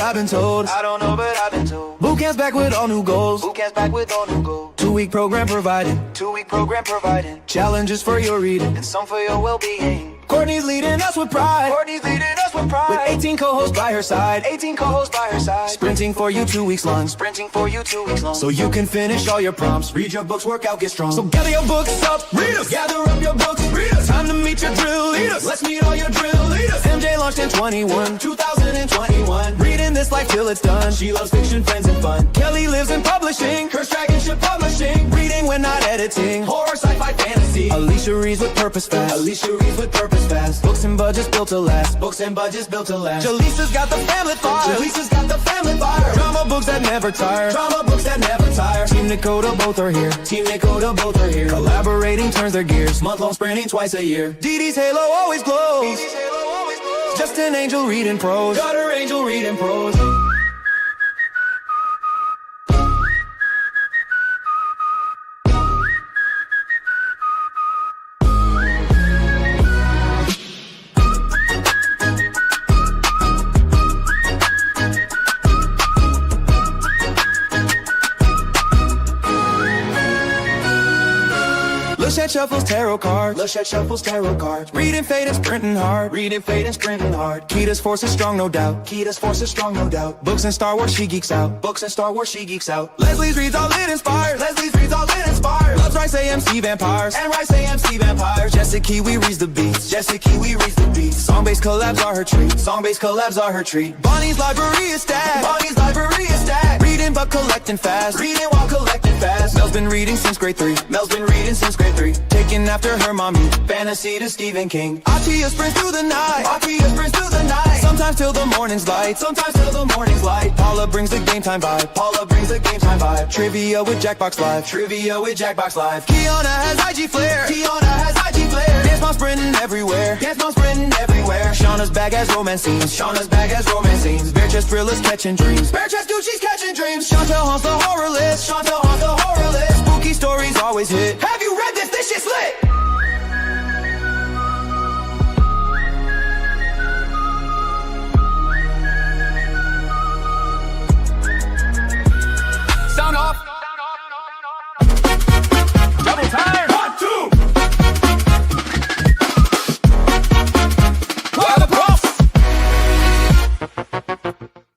I've been told. I don't know, but I've been told. Boot camp's back with all new goals. Boot camp's back with all new goals. 2-week program provided. 2-week program providing. Challenges for your reading. And some for your well-being. Courtney's leading us with pride. Courtney's leading us with pride. With 18 co-hosts by her side. 18 co-hosts by her side. Sprinting for you 2 weeks long. Sprinting for you 2 weeks long. So you can finish all your prompts. Read your books, work out, get strong. So gather your books up, read us. Gather up your books, read us. Time to meet your drill leaders. Let's meet all your drill leaders. MJ launched in 2021. Reading this life till it's done. She loves fiction, friends, and fun. Kelly lives in publishing. Curse Dragonship Publishing. Reading when not editing. Horror, sci-fi, fantasy. Alicia reads with purpose fast. Alicia reads with purpose fast. Books and budgets built to last. Books and budgets built to last. Jaleesa's got the family fire. Jaleesa's got the family fire. Drama books that never tire. Drama books that never tire. Team Dakota, both are here. Team Dakota, both are here. Collaborating turns their gears. Month-long sprinting twice a year. Dee Dee's halo always glows. Just an angel reading prose. Got her angel reading prose. Lushette shuffles tarot cards. Lushette shuffles tarot cards. Reading fate and sprinting hard. Reading fate and sprinting hard. Kita's force is strong, no doubt. Kita's force is strong, no doubt. Books and Star Wars, she geeks out. Books and Star Wars, she geeks out. Leslie's reads all it inspires. Leslie's reads all it inspires. Loves Rice AMC vampires. And Rice AMC vampires. Jessica Kiwi reads the beats. Jessica Kiwi reads the beats. Song-based collabs are her treat. Song-based collabs are her treat. Bonnie's library is stacked. Bonnie's library is stacked. Reading but collecting fast. Reading while collecting fast. Mel's been reading since grade 3. Mel's been reading since grade 3. Taking after her mommy. Fantasy to Stephen King. Atia sprints through the night. Atia sprints through the night. Sometimes till the morning's light. Sometimes till the morning's light. Paula brings the game time vibe. Paula brings the game time vibe. Trivia with Jackbox Live. Trivia with Jackbox Live. Kiana has IG flair. Kiana has IG flair. Dance mom sprinting everywhere. Dance mom sprinting everywhere. Shauna's bag has romance scenes. Shauna's bag has romance scenes. Bare chest thrillers catching dreams. Bare chest Gucci's catching dreams. Chantel haunts the horror list. Chantel haunts the horror list. Spooky stories always hit. Have you read this? This shit's lit. Sound off. Double time. 1, 2. What the props?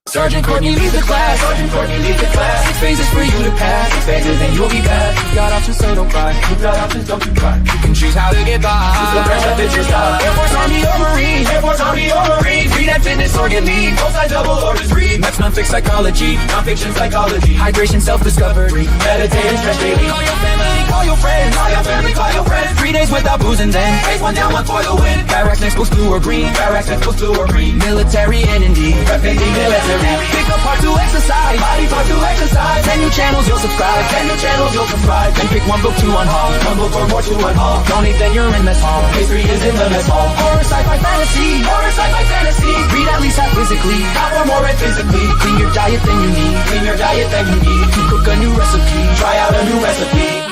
Sergeant Courtney leads the class. Sergeant Courtney leads the class. 6 phases for you to pass. 6 phases and you'll be back. You got options, so don't cry. You got options, don't you cry. You can choose how to get by. Choose the branch that fits your style. Air Force, Army, or Marine. Air Force, Army, or Marine. Read at fitness or get lead. Both sides double or just read. Maths, non-fiction, psychology. Non-fiction, psychology. Hydration, self-discovery. Meditate and stretch daily. Call your family, call your friends. Call your family, call your friends. 3 days without booze and then phase 1 down, 1 for the win. Barracks next goes blue or green. Barracks next goes blue or green. Military and indeed. Perfect military. Pick up part to exercise. Body part to exercise. 10 new channels you'll subscribe. 10 new channels you'll subscribe. Then pick 1 book to unhaul. 1 book or more to unhaul. Donate then you're in mess hall. History is in the mess hall. Horror, sci-fi, fantasy. Horror, sci-fi, fantasy. Read at least half physically. Half or more and physically. Clean your diet than you need. Clean your diet than you need. To cook a new recipe. Try out a new recipe.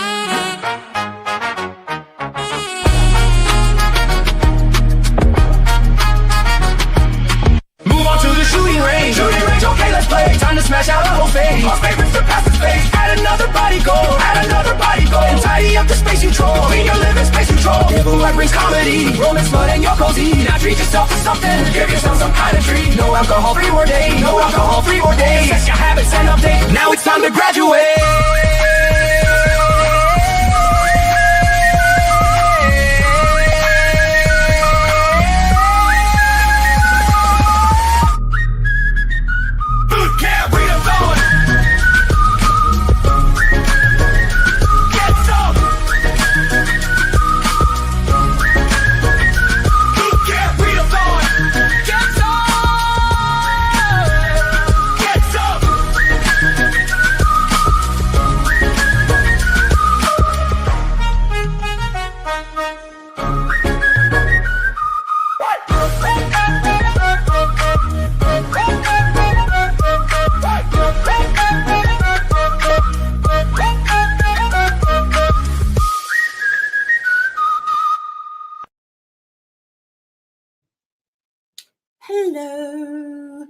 Shooting range, okay, let's play. Time to smash out a whole phase. Our favorites to pass the space. Add another body goal, add another body goal. And tidy up the space you troll. Clean your living space control. Giveaway brings comedy. Romance, fun, and you're cozy. Now treat yourself to something. Give yourself some kind of treat. No alcohol free more days. No alcohol free more days. Test your habits and update. Now it's time to graduate. Boot Camp Readathon. Get some. Boot Camp Readathon. Get some. Get some. Hello.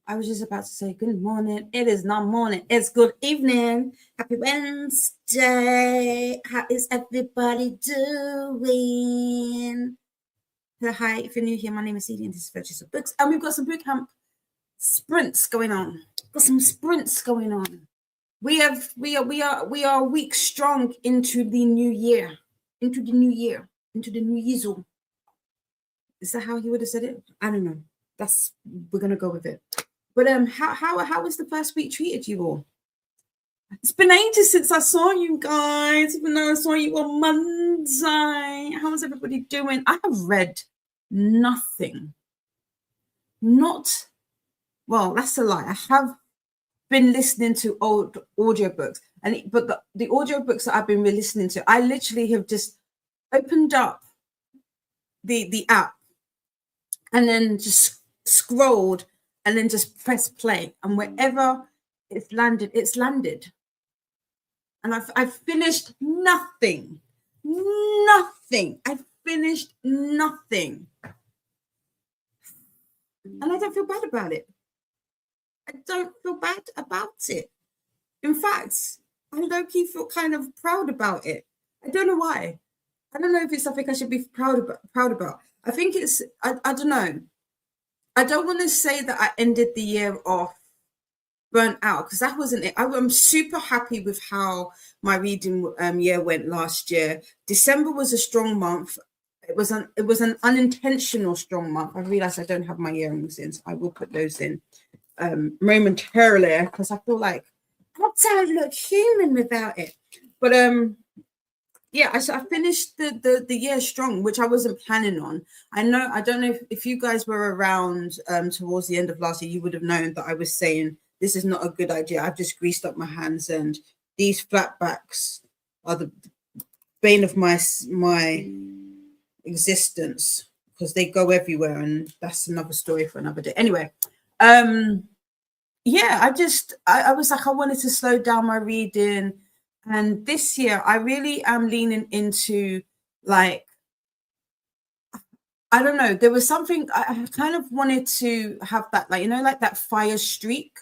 I was just about to say good morning. It is not morning. It's good evening. Happy Wednesday. How is everybody doing? Hello, hi. If you're new here, my name is Edie and this is Purchase of Books. And we've got some boot camp sprints going on. Got some sprints going on. We are a week strong into the new year. Into the new year. Into the new year. Is that how he would have said it? I don't know. We're gonna go with it. But how was the first week treated you all? It's been ages since I saw you guys, even though I saw you on Monday. How's everybody doing? I have read nothing. That's a lie. I have been listening to old audiobooks, but the audiobooks that I've been listening to, I literally have just opened up the app and then just scrolled and then just press play, and wherever it's landed. And I've finished nothing. I've finished nothing. And I don't feel bad about it. In fact, I low-key feel kind of proud about it. I don't know why. I don't know if it's something I should be proud about. I think it's, I don't know. I don't want to say that I ended the year off burnt out, because that wasn't it. I'm super happy with how my reading year went last year. December was a strong month. It was an unintentional strong month. I realized I don't have my earrings in, so I will put those in momentarily, because I feel like I don't look human without it. But yeah, I finished the year strong, which I wasn't planning on. I don't know if you guys were around towards the end of last year, you would have known that I was saying this is not a good idea. I've just greased up my hands, and these flatbacks are the bane of my existence, because they go everywhere, and that's another story for another day. Anyway, yeah, I was like, I wanted to slow down my reading. And this year, I really am leaning into, like, I don't know, there was something, I kind of wanted to have that, like, like that fire streak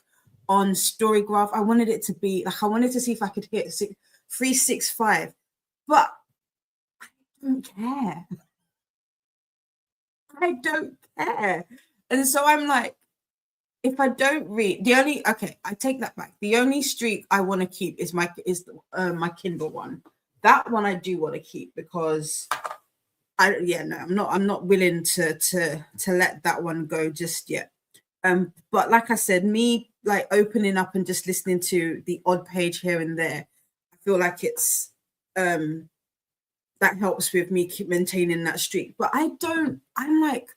on Storygraph. I wanted it to be, like, I wanted to see if I could hit 365, but I don't care. I don't care. And so I'm like, if I don't read, I take that back. The only streak I want to keep is my Kindle one. That one I do want to keep, because I'm not willing to let that one go just yet. But like I said, me like opening up and just listening to the odd page here and there, I feel like it's that helps with me keep maintaining that streak. But I'm like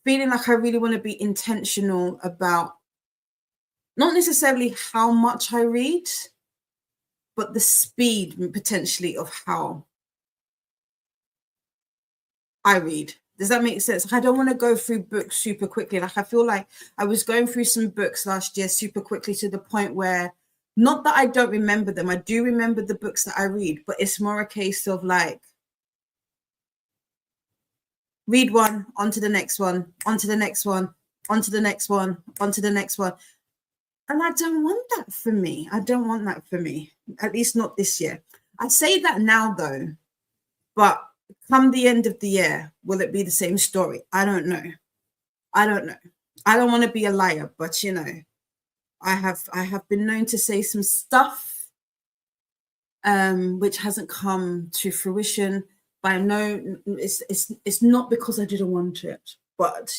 feeling like I really want to be intentional about not necessarily how much I read, but the speed potentially of how I read. Does that make sense? I don't want to go through books super quickly. Like, I feel like I was going through some books last year super quickly, to the point where, not that I don't remember them, I do remember the books that I read, but it's more a case of like, read one, on to the next one, on to the next one, on to the next one, on to the next one. And I don't want that for me. At least not this year. I say that now though, but come the end of the year, will it be the same story? I don't know. I don't want to be a liar, but I have been known to say some stuff which hasn't come to fruition. But I know it's not because I didn't want it, but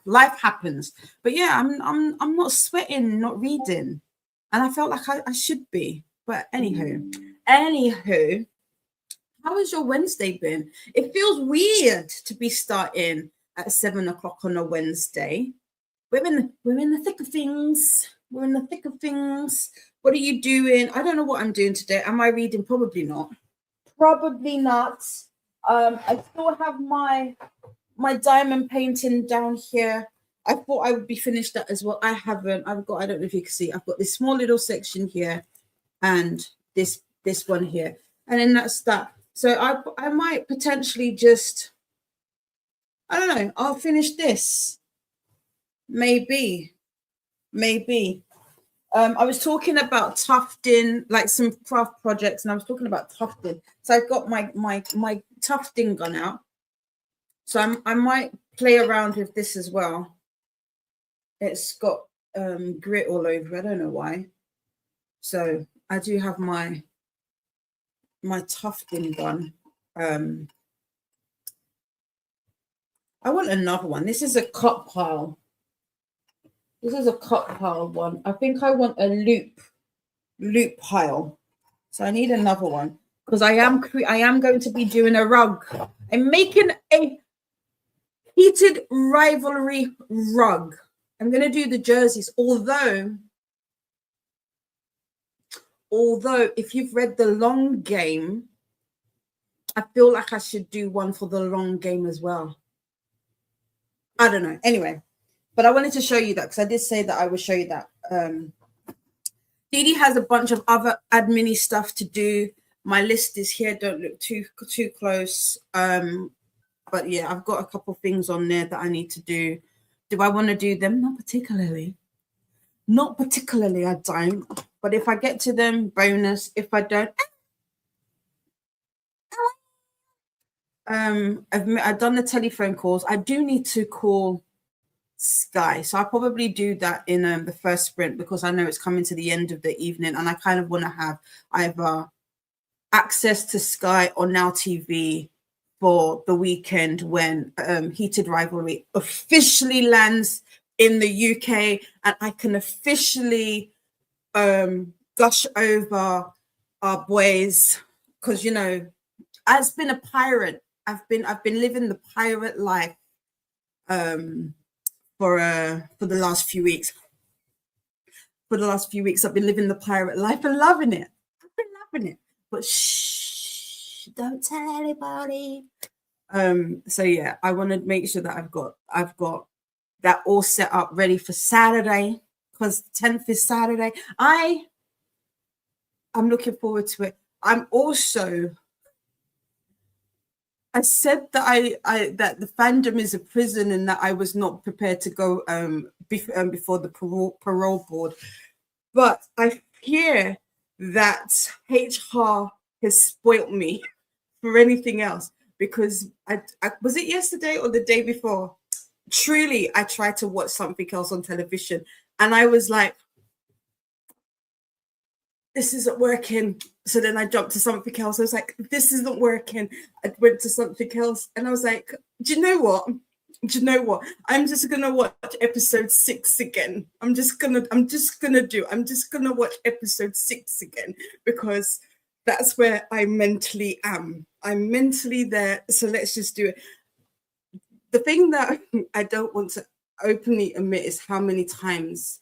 life happens. But yeah, I'm not sweating, not reading, and I felt like I should be. But anywho, how has your Wednesday been? It feels weird to be starting at 7 o'clock on a Wednesday. We're in the thick of things. What are you doing? I don't know what I'm doing today. Am I reading? Probably not. I still have my diamond painting down here. I thought I would be finished that as well. I haven't. I don't know if you can see. I've got this small little section here, and this one here, and then that's that. So I might potentially just, I don't know, I'll finish this maybe. I was talking about tufting, like some craft projects, and I was talking about tufting. So I've got my tufting gun out. So I might play around with this as well. It's got grit all over. I don't know why. So I do have my tufting gun. I want another one. This is a cut pile. This is a cut pile one. I think I want a loop pile. So I need another one because I am going to be doing a rug. I'm making a heated rivalry rug. I'm going to do the jerseys. Although if you've read the long game, I feel like I should do one for the long game as well. I don't know. Anyway, but I wanted to show you that because I did say that I would show you that. Dee has a bunch of other admin-y stuff to do. My list is here. Don't look too close. But yeah, I've got a couple things on there that I need to do. Do I want to do them? Not particularly. Not particularly, I don't. But if I get to them, bonus. If I don't, I've done the telephone calls. I do need to call Sky, so I'll probably do that in the first sprint because I know it's coming to the end of the evening, and I kind of want to have either access to Sky or Now TV for the weekend when Heated Rivalry officially lands in the UK, and I can officially gush over our boys because you know, I've been a pirate. I've been living the pirate life for the last few weeks. For the last few weeks, I've been living the pirate life and loving it. I've been loving it. But shh, don't tell anybody. So yeah, I want to make sure that I've got that all set up ready for Saturday because 10th is Saturday. I'm looking forward to it. I said that that the fandom is a prison and that I was not prepared to go before the parole board, but I hear that HR has spoilt me for anything else because I was it yesterday or the day before? Truly, I tried to watch something else on television and I was like, this isn't working. So then I jumped to something else. I was like, this isn't working. I went to something else. And I was like, do you know what? I'm just going to watch episode 6 again. I'm just going to watch episode 6 again because that's where I mentally am. I'm mentally there. So let's just do it. The thing that I don't want to openly admit is how many times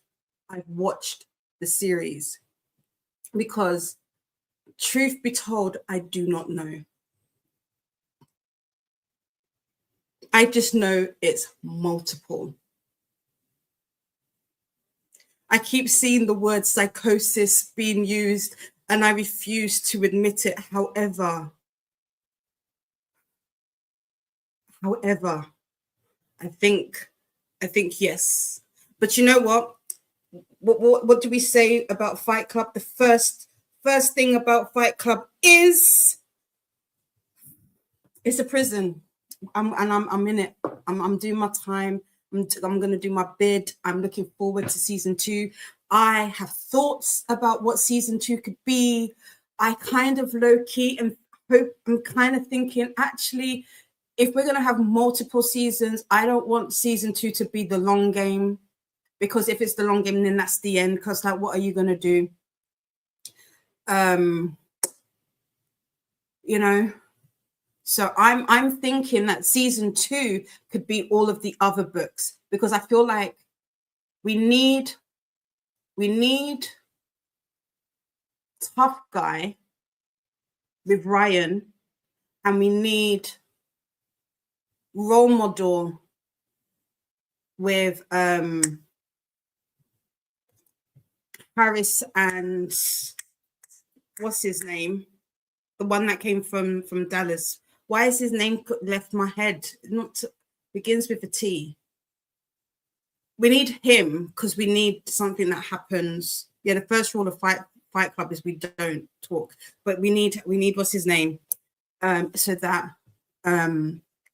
I've watched the series. Because truth be told, I do not know. I just know it's multiple. I keep seeing the word psychosis being used and I refuse to admit it. However, I think yes. But you know what? What do we say about Fight Club? The first thing about Fight Club is it's a prison. I'm in it. I'm doing my time. I'm going to do my bid. I'm looking forward to season 2. I have thoughts about what season 2 could be. I kind of low key and hope. I'm kind of thinking actually, if we're going to have multiple seasons, I don't want season 2 to be the long game. Because if it's the long game, then that's the end. Because like, what are you going to do? You know. So I'm thinking that season 2 could be all of the other books because I feel like we need tough guy with Ryan, and we need role model with Harris and what's his name? The one that came from Dallas. Why is his name left my head? Begins with a T. we need him because we need something that happens. Yeah, the first rule of Fight Club is we don't talk, but we need what's his name, so that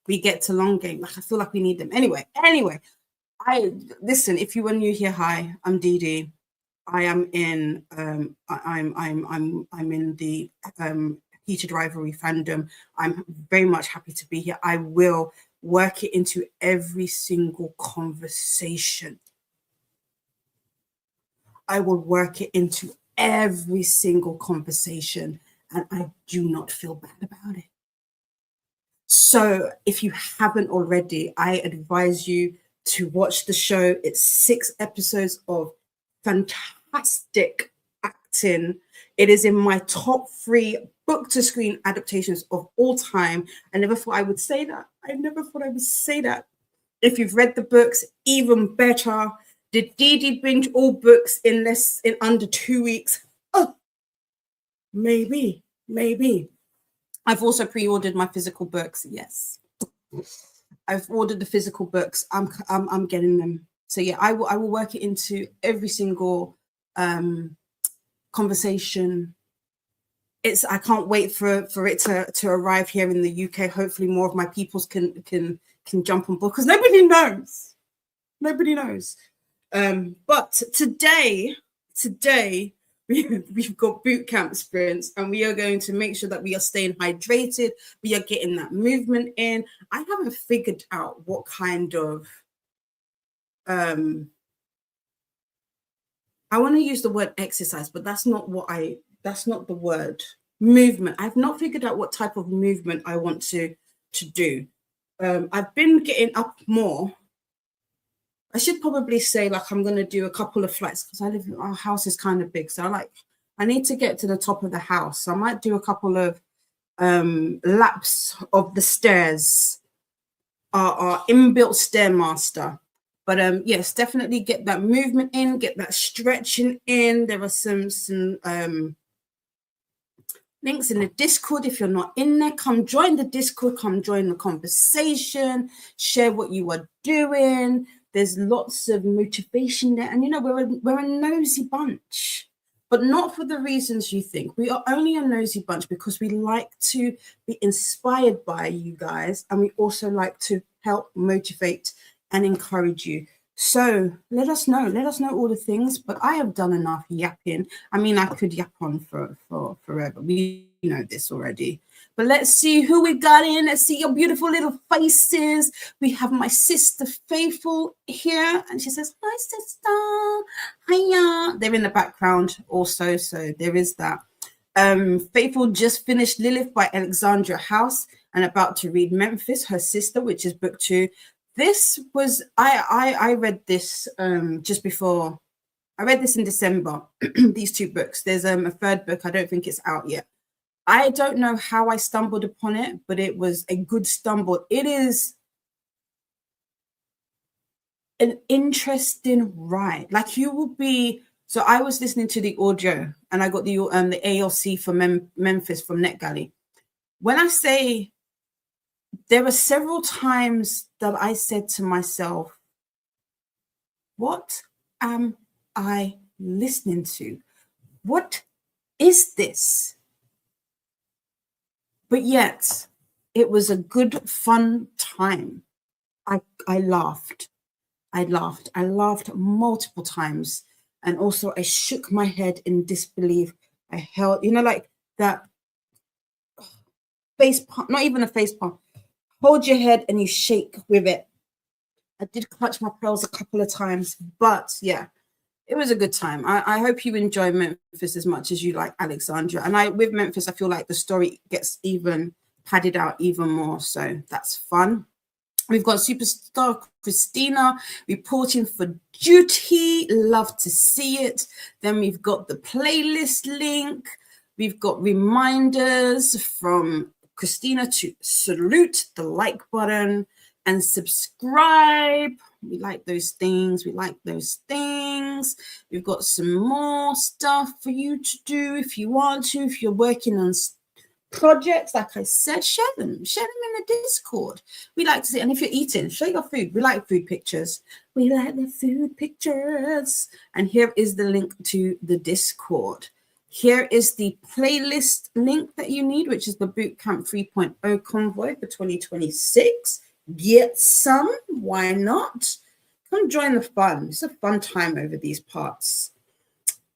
we get to long game. Like I feel like we need them. Anyway, I listen. If you were new here, hi, I'm Dee Dee. I am in I'm in the Heated Rivalry fandom. I'm very much happy to be here. I will work it into every single conversation. I will work it into every single conversation, and I do not feel bad about it. So if you haven't already, I advise you to watch the show. It's 6 episodes of fantastic acting. It is in my top 3 book to screen adaptations of all time. I never thought I would say that. If you've read the books, even better. Did Dee Dee binge all books in under 2 weeks? Oh, maybe. I've also pre-ordered my physical books. Yes, I've ordered the physical books. I'm getting them. So yeah, I will work it into every single conversation. I can't wait for it to arrive here in the UK. Hopefully, more of my peoples can jump on board because nobody knows. But today we've got boot camp sprints, and we are going to make sure that we are staying hydrated. We are getting that movement in. I haven't figured out what kind of I want to use the word exercise, but that's not the word. Movement. I've not figured out what type of movement I want to do. I've been getting up more. I should probably say like I'm going to do a couple of flights because our house is kind of big. So I need to get to the top of the house. So I might do a couple of laps of the stairs, our inbuilt Stairmaster. But yes, definitely get that movement in, get that stretching in. There are some links in the Discord. If you're not in there, come join the Discord, come join the conversation, share what you are doing. There's lots of motivation there. And, we're a nosy bunch, but not for the reasons you think. We are only a nosy bunch because we like to be inspired by you guys. And we also like to help motivate and encourage you. So let us know all the things, but I have done enough yapping. I mean, I could yap on for forever. We know this already. But let's see who we got in. Let's see your beautiful little faces. We have my sister Faithful here, and she says, hi, sister. Hiya. They're in the background also, so there is that. Faithful just finished Lilith by Alexandra House and about to read Memphis, her sister, which is book 2. This was, I read this just before. I read this in December, these 2 books. There's a 3rd book. I don't think it's out yet. I don't know how I stumbled upon it, but it was a good stumble. It is an interesting ride. Like you will be, so I was listening to the audio and I got the ALC for Memphis from NetGalley. When I say there were several times that I said to myself, what am I listening to? What is this? But yet, it was a good, fun time. I laughed. I laughed multiple times. And also, I shook my head in disbelief. I held, like that face palm, not even a face palm. Hold your head and you shake with it. I did clutch my pearls a couple of times, but yeah, it was a good time. I hope you enjoy Memphis as much as you like Alexandra. And with Memphis, I feel like the story gets even padded out even more. So that's fun. We've got superstar Christina reporting for duty. Love to see it. Then we've got the playlist link. We've got reminders from Christina to salute the like button and subscribe. We like those things. We've got some more stuff for you to do if you want to. If you're working on projects, like I said, share them in the Discord. We like to see, and if you're eating, show your food. We like food pictures. We like the food pictures. And here is the link to the Discord. Here is the playlist link that you need, which is the Boot Camp 3.0 convoy for 2026. Get some, why not? Come join the fun. It's a fun time over these parts.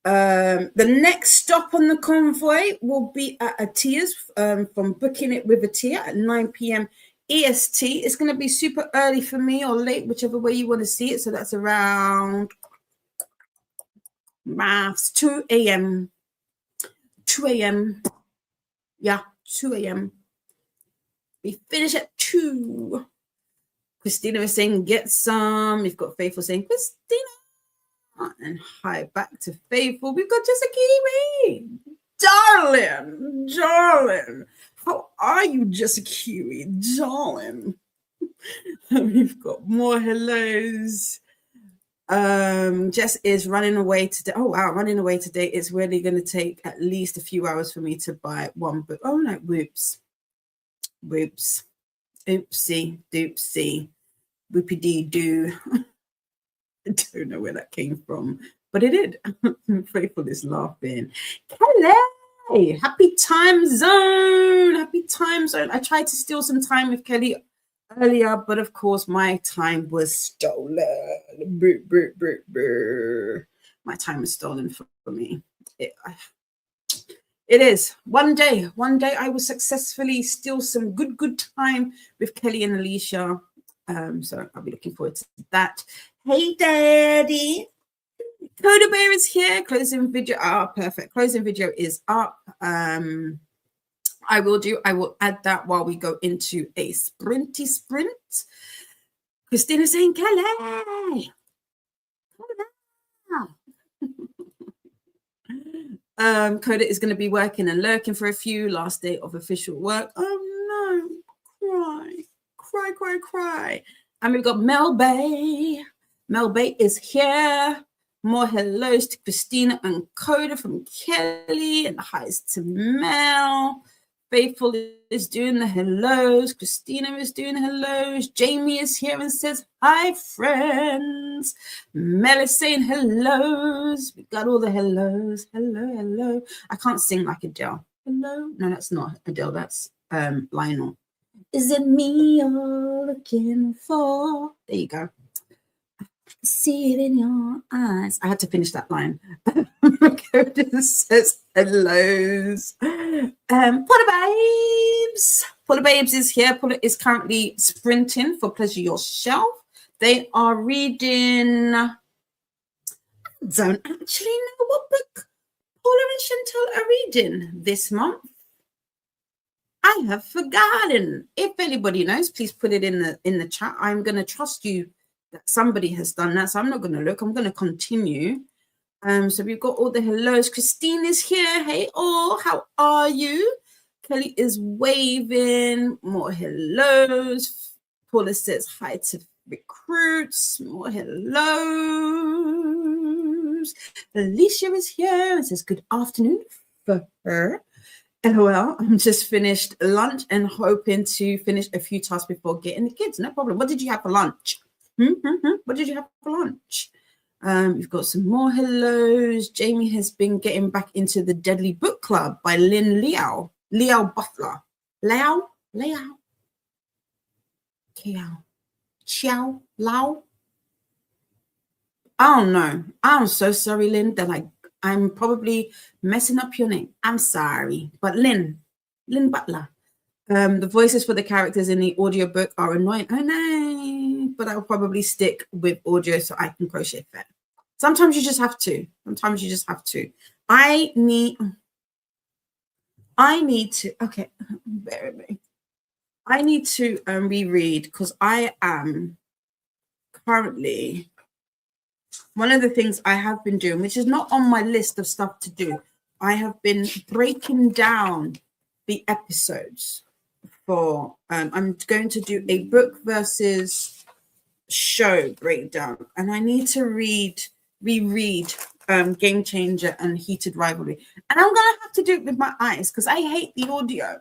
The next stop on the convoy will be at Atia's from Booking It with Atia at 9 p.m. EST. It's going to be super early for me or late, whichever way you want to see it. So that's around 2 a.m. 2 a.m. Yeah, 2 a.m. We finish at 2. Christina is saying, get some. We've got Faithful saying, Christina. And hi, back to Faithful. We've got Jessica Kiwi. Darling. How are you, Jessica Kiwi? Darling. We've got more hellos. Jess is running away today. Oh, wow, running away today. It's really going to take at least a few hours for me to buy one book. Oh, no, whoops. Oopsie, doopsie. Whoopie-dee-doo. I don't know where that came from, but it did. Faithful is laughing. Kelly, happy time zone. I tried to steal some time with Kelly earlier, but of course my time was stolen. My time was stolen for me. It is. One day I will successfully steal some good time with Kelly and Alicia. So I'll be looking forward to that. Hey, Daddy. Coda Bear is here. Closing video. Perfect. Closing video is up. I will add that while we go into a sprint. Christina saying, Kelly. Coda is going to be working and lurking for a few. Last day of official work. Oh no. Cry. And we've got Mel Bay. Mel Bay is here. More hellos to Christina and Coda from Kelly, and highs to Mel. Faithful is doing the hellos. Christina is doing hellos. Jamie is here and says, hi, friends. Mel is saying hellos. We got all the hellos. Hello. I can't sing like Adele. Hello? No, that's not Adele. That's Lionel. Is it me you're looking for? There you go. See it in your eyes. I had to finish that line. Coda says hellos. Paula Babes is here. Paula is currently sprinting for Pleasure Yourself. They are reading. I don't actually know what book Paula and Chantal are reading this month. I have forgotten. If anybody knows, please put it in the chat. I'm going to trust you that somebody has done that, so I'm not going to look. I'm going to continue. So we've got all the hellos. Christine is here. Hey, all. How are you? Kelly is waving. More hellos. Paula says hi to recruits. More hellos. Alicia is here and says good afternoon for her. LOL, I'm just finished lunch and hoping to finish a few tasks before getting the kids. No problem. What did you have for lunch? What did you have for lunch? We've got some more hellos. Jamie has been getting back into the Deadly Book Club by Lynn Liao Butler. Lao? Chiao? Lao? I don't know. I'm so sorry, Lynn, that I'm probably messing up your name. I'm sorry. But Lynn Butler. The voices for the characters in the audiobook are annoying. Oh, no. But I'll probably stick with audio so I can crochet fair. Sometimes you just have to. I need to, okay, bear with me. I need to reread because I am currently, one of the things I have been doing, which is not on my list of stuff to do, I have been breaking down the episodes for, I'm going to do a book versus show breakdown, and I need to reread Game Changer and Heated Rivalry. And I'm going to have to do it with my eyes because I hate the audio,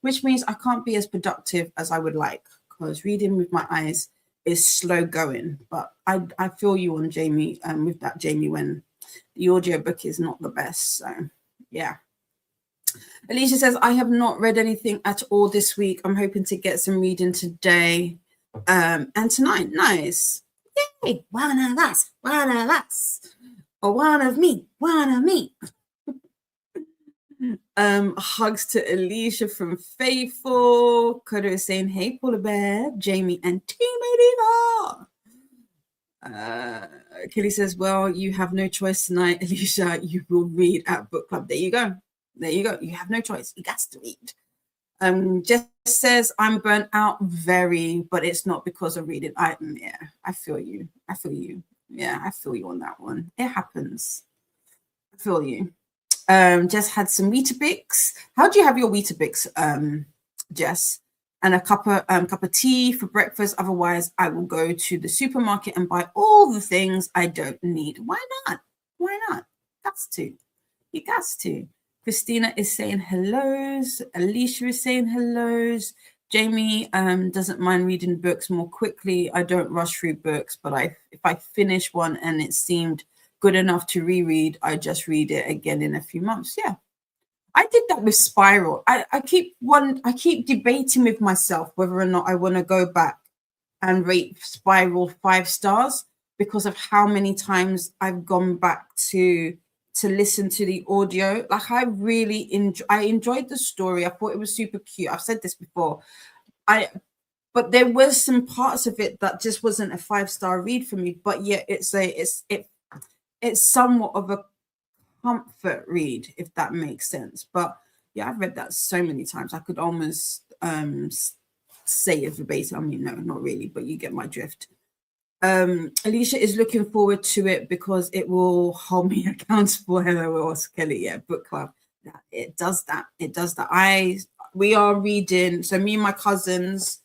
which means I can't be as productive as I would like because reading with my eyes is slow going. But I feel you on Jamie, with that, Jamie, when the audiobook is not the best. So, yeah. Alicia says, I have not read anything at all this week. I'm hoping to get some reading today and tonight. Nice. Yay. One of us. One of us. Or one of me. One of me. Hugs to Alicia from Faithful. Coda is saying, hey, Paula Bear, Jamie, and Team Ediva. Kelly says, well, you have no choice tonight, Alicia. You will read at book club. There you go. There you go. You have no choice. You got to read. Jess says, I'm burnt out very, but it's not because of reading. I feel you. I feel you. Yeah, I feel you on that one. It happens. I feel you. Jess had some Weetabix. How do you have your Weetabix, Jess? And a cup of tea for breakfast. Otherwise, I will go to the supermarket and buy all the things I don't need. Why not? Why not? That's to. You got to. Christina is saying hellos. Alicia is saying hellos. Jamie doesn't mind reading books more quickly. I don't rush through books, but if I finish one and it seemed good enough to reread, I just read it again in a few months. Yeah, I did that with Spiral. I keep debating with myself whether or not I want to go back and rate Spiral 5 stars because of how many times I've gone back to listen to the audio. Like I really enjoyed the story. I thought it was super cute. I've said this before. But there was some parts of it that just wasn't a 5-star read for me. But yet it's somewhat of a comfort read, if that makes sense. But yeah, I've read that so many times. I could almost say it verbatim. I mean, no, not really, but you get my drift. Alicia is looking forward to it because it will hold me accountable. Hello, Kelly. Yeah, book club. It does that. It does that. We are reading. So me and my cousins.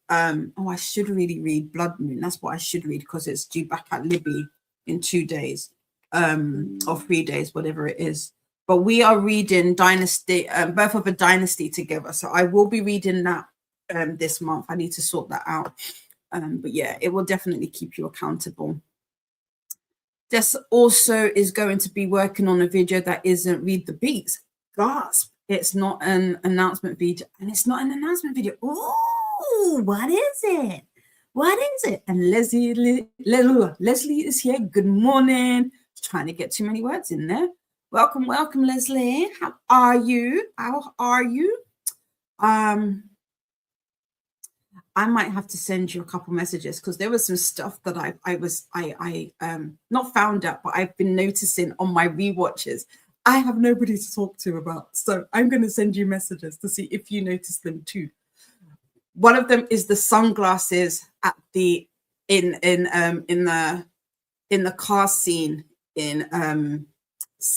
I should really read Blood Moon. That's what I should read because it's due back at Libby in 2 days, or 3 days, whatever it is. But we are reading Dynasty, Birth of a Dynasty together. So I will be reading that this month. I need to sort that out. But yeah, it will definitely keep you accountable. Jess also is going to be working on a video that isn't Read the Beats. Gasp. It's not an announcement video. And it's not an announcement video. Oh, what is it? What is it? And Leslie is here. Good morning. Trying to get too many words in there. Welcome, Leslie. How are you? I might have to send you a couple messages because there was some stuff that I not found out, but I've been noticing on my rewatches. I have nobody to talk to about, so I'm going to send you messages to see if you notice them too. One of them is the sunglasses at the in the car scene in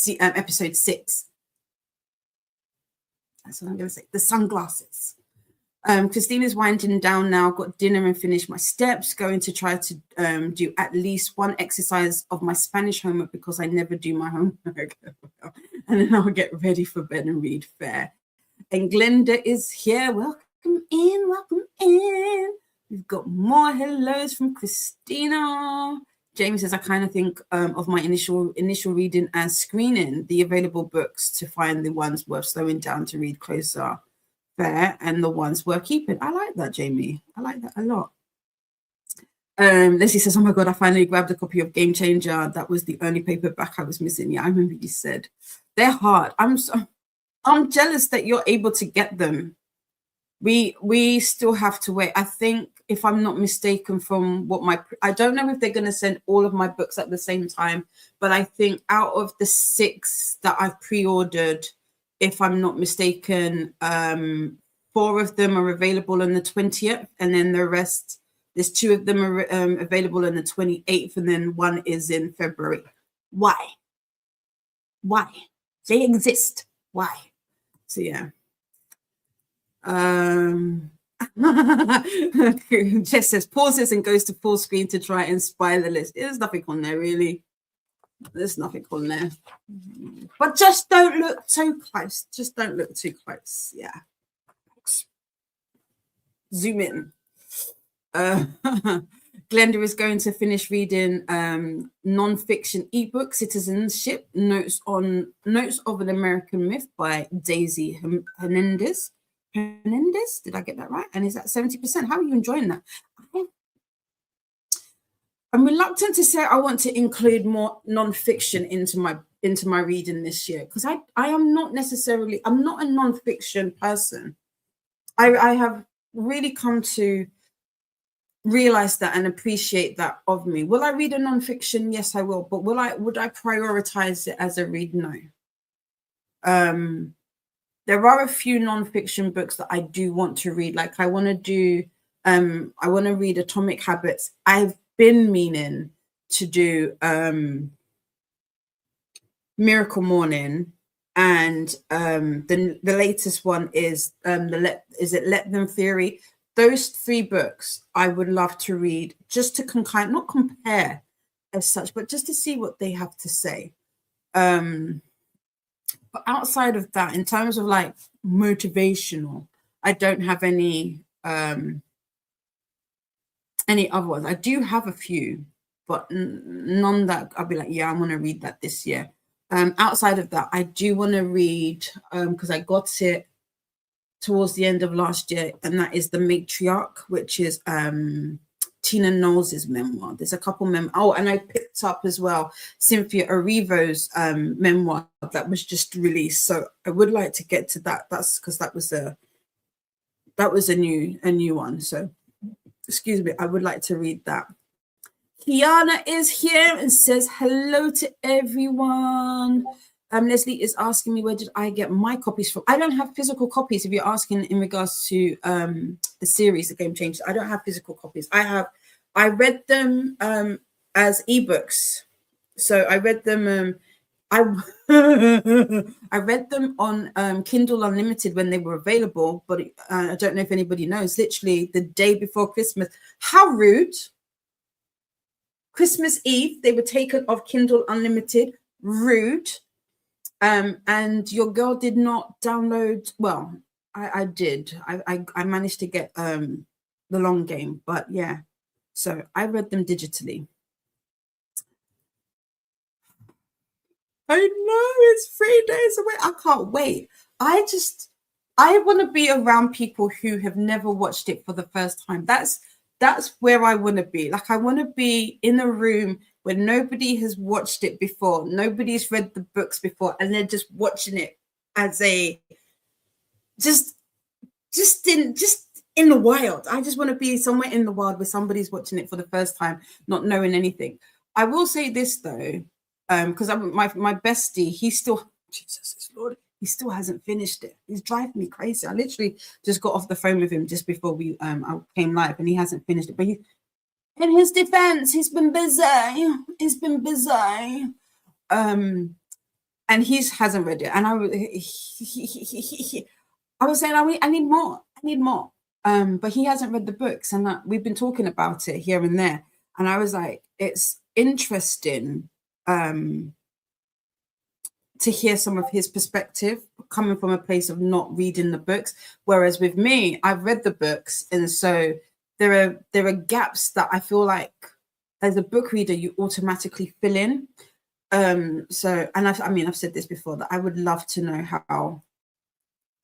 episode 6. That's what I'm going to say. The sunglasses. Christina's winding down now. Got dinner and finished my steps. Going to try to do at least one exercise of my Spanish homework because I never do my homework. And then I'll get ready for bed and read fair. And Glenda is here. Welcome in. We've got more hellos from Christina. James says, I kind of think of my initial reading as screening the available books to find the ones worth slowing down to read closer. Fair, and the ones worth keeping. I like that, Jamie. I like that a lot. Leslie says, oh my God, I finally grabbed a copy of Game Changer. That was the only paperback I was missing. Yeah, I remember you said. They're hard. I'm jealous that you're able to get them. We still have to wait. I think, if I'm not mistaken, from what I don't know if they're going to send all of my books at the same time, but I think out of the 6 that I've pre-ordered, if I'm not mistaken, 4 of them are available on the 20th, and then the rest, there's 2 of them are available on the 28th, and then 1 is in February. Why? They exist. Why? So yeah. Jess says pauses and goes to full screen to try and spy the list. There's nothing on there really. There's nothing on there. But just don't look too close. Just don't look too close. Yeah. Zoom in. Glenda is going to finish reading non-fiction ebook Citizenship Notes of an American Myth by Daisy Hernandez. Did I get that right? And is that 70%? How are you enjoying that? I'm reluctant to say I want to include more non-fiction into my reading this year, because I am not necessarily, I'm not a non-fiction person. I have really come to realize that and appreciate that of me. Will I read a non-fiction? Yes, I will. But would I prioritize it as a read? No. There are a few non-fiction books that I do want to read. Like I want to read Atomic Habits. I've been meaning to do Miracle Morning, and the latest one is Let Them Theory. Those 3 books I would love to read, just to not compare as such, but just to see what they have to say. But outside of that, in terms of like motivational, I don't have any other ones. I do have a few, but none that I'll be like, yeah, I want to read that this year. Outside of that, I do want to read, because I got it towards the end of last year, and that is The Matriarch, which is Tina Knowles' memoir. There's a couple and I picked up as well Cynthia Erivo's memoir that was just released. So I would like to get to that. That's because that was a new one. So excuse me, I would like to read that. Kiana is here and says hello to everyone. Leslie is asking me, where did I get my copies from? I don't have physical copies. If you're asking in regards to the series, The Game Changers, I don't have physical copies. I read them as ebooks. So I read them. I read them on Kindle Unlimited when they were available, but I don't know if anybody knows. Literally the day before Christmas. How rude! Christmas Eve, they were taken off Kindle Unlimited. Rude. And your girl did not download. Well, I did. I managed to get the long game, but yeah. So I read them digitally. I know it's 3 days away. I can't wait. I want to be around people who have never watched it for the first time. That's where I want to be. Like I want to be in a room where nobody has watched it before, nobody's read the books before, and they're just watching it as a just in the wild. I just want to be somewhere in the wild where somebody's watching it for the first time, not knowing anything. I will say this though, because my bestie, he still, Jesus is Lord, he still hasn't finished it. He's driving me crazy. I literally just got off the phone with him just before I came live, and he hasn't finished it. But in his defense, he's been busy. And he hasn't read it. And I was saying, I need more. But he hasn't read the books, and we've been talking about it here and there. And I was like, it's interesting to hear some of his perspective coming from a place of not reading the books. Whereas with me, I've read the books, and so there are gaps that I feel like as a book reader you automatically fill in. So, and I've said this before, that I would love to know how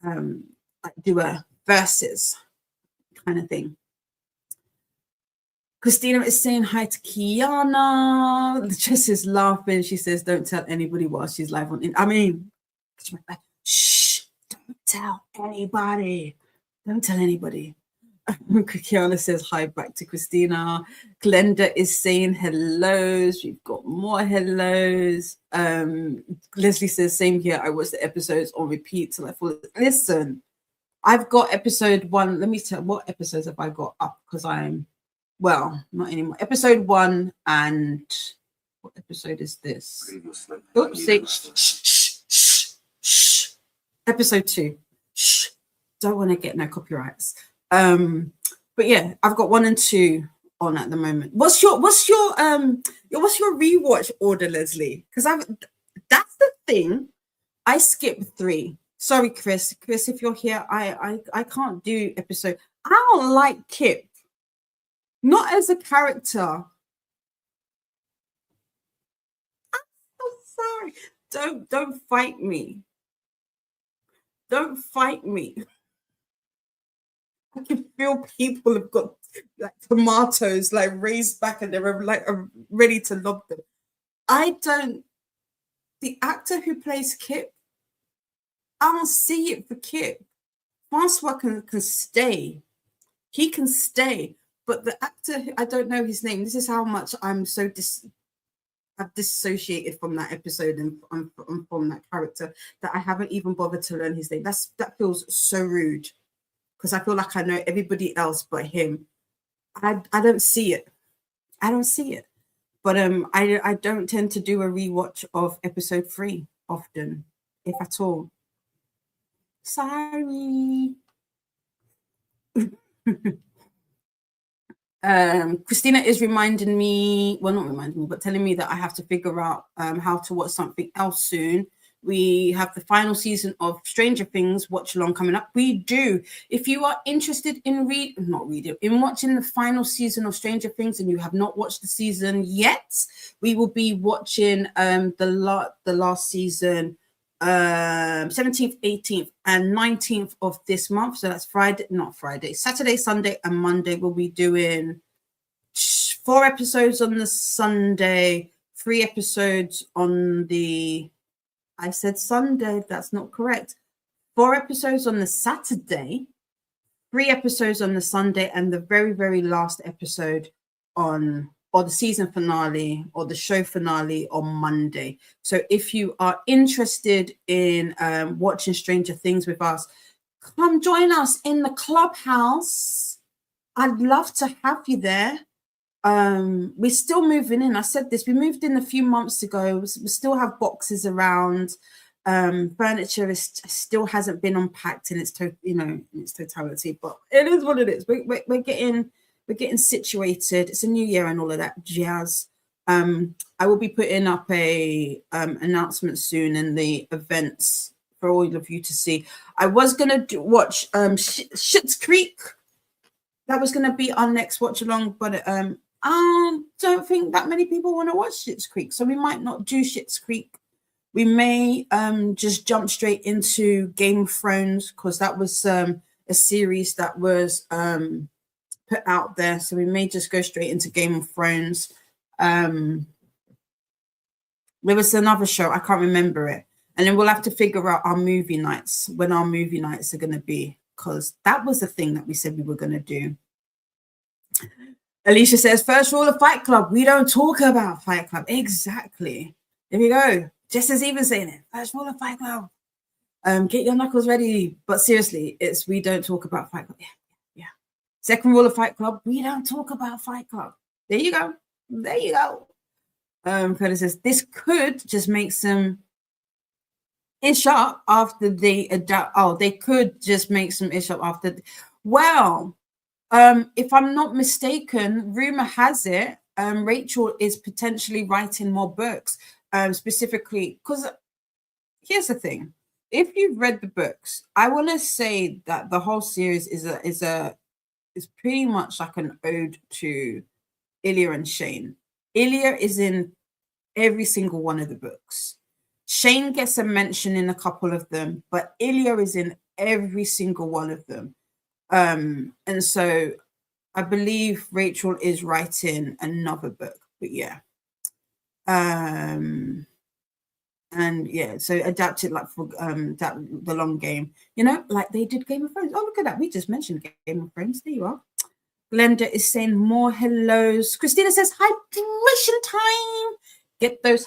like do a verses kind of thing. Christina is saying hi to Kiana. Jess is laughing. She says, don't tell anybody while she's live on. Shh, don't tell anybody. Don't tell anybody. Kiana says hi back to Christina. Glenda is saying hellos. We've got more hellos. Leslie says, same here. I watched the episodes on repeat till I fall. Listen, I've got episode 1. Let me tell, what episodes have I got up? Because well, not anymore. Episode 1 and what episode is this? Oops, shh. Episode 2. Shh. Don't want to get no copyrights. But yeah, I've got 1 and 2 on at the moment? What's your rewatch order, Leslie? Because that's the thing. I skipped 3. Sorry, Chris. Chris, if you're here, I can't do episode. I don't like Kip. Not as a character. I'm so sorry. Don't fight me. Don't fight me. I can feel people have got like tomatoes like raised back and they're like ready to lob them. The actor who plays Kip, I don't see it for Kip. Francois can stay. He can stay. But the actor, I don't know his name. This is how much I'm so I've dissociated from that episode and from that character that I haven't even bothered to learn his name. That feels so rude because I feel like I know everybody else but him. I don't see it. I don't see it. But I don't tend to do a rewatch of episode 3 often, if at all. Sorry. Christina is reminding me, well, not reminding me, but telling me that I have to figure out how to watch something else soon. We have the final season of Stranger Things watch along coming up. We do. If you are interested in watching the final season of Stranger Things and you have not watched the season yet, we will be watching the last season 17th, 18th, and 19th of this month. So that's Saturday, Sunday, and Monday. We'll be doing 4 episodes on the Sunday, 3 episodes on the, I said Sunday, that's not correct. 4 episodes on the Saturday, 3 episodes on the Sunday, and the very, very last episode or the season finale or the show finale on Monday. So if you are interested in watching Stranger Things with us, come join us in the clubhouse. I'd love to have you there. We're still moving in. I said this, we moved in a few months ago. We still have boxes around. Furniture still hasn't been unpacked in its totality, but it is what it is. We're getting situated. It's a new year and all of that jazz. I will be putting up a announcement soon in the events for all of you to see. I was gonna watch Schitt's Creek. That was gonna be our next watch along, but I don't think that many people want to watch Schitt's Creek, so we might not do Schitt's Creek. We may just jump straight into Game of Thrones because that was a series that was put out there, so we may just go straight into Game of Thrones. There was another show, I can't remember it, and then we'll have to figure out our movie nights, when our movie nights are going to be, because that was the thing that we said we were going to do. Alicia says, first rule of Fight Club, we don't talk about Fight Club. Exactly. There we go. Just as even saying it, first rule of Fight Club. Get your knuckles ready. But seriously, it's we don't talk about Fight Club. Yeah. Second rule of Fight Club, we don't talk about Fight Club. There you go. There you go. Curtis says, this could just make some ish up after they adapt. Oh, they could just make some ish up after. Well, if I'm not mistaken, rumor has it, Rachel is potentially writing more books, specifically because here's the thing. If you've read the books, I want to say that the whole series is pretty much like an ode to Ilya and Shane. Ilya is in every single one of the books. Shane gets a mention in a couple of them, but Ilya is in every single one of them. And so I believe Rachel is writing another book, but yeah. And yeah, so adapt it like for the long game, like they did Game of Thrones. Oh, look at that. We just mentioned Game of Thrones. There you are. Glenda is saying more hellos. Christina says hydration time. Get that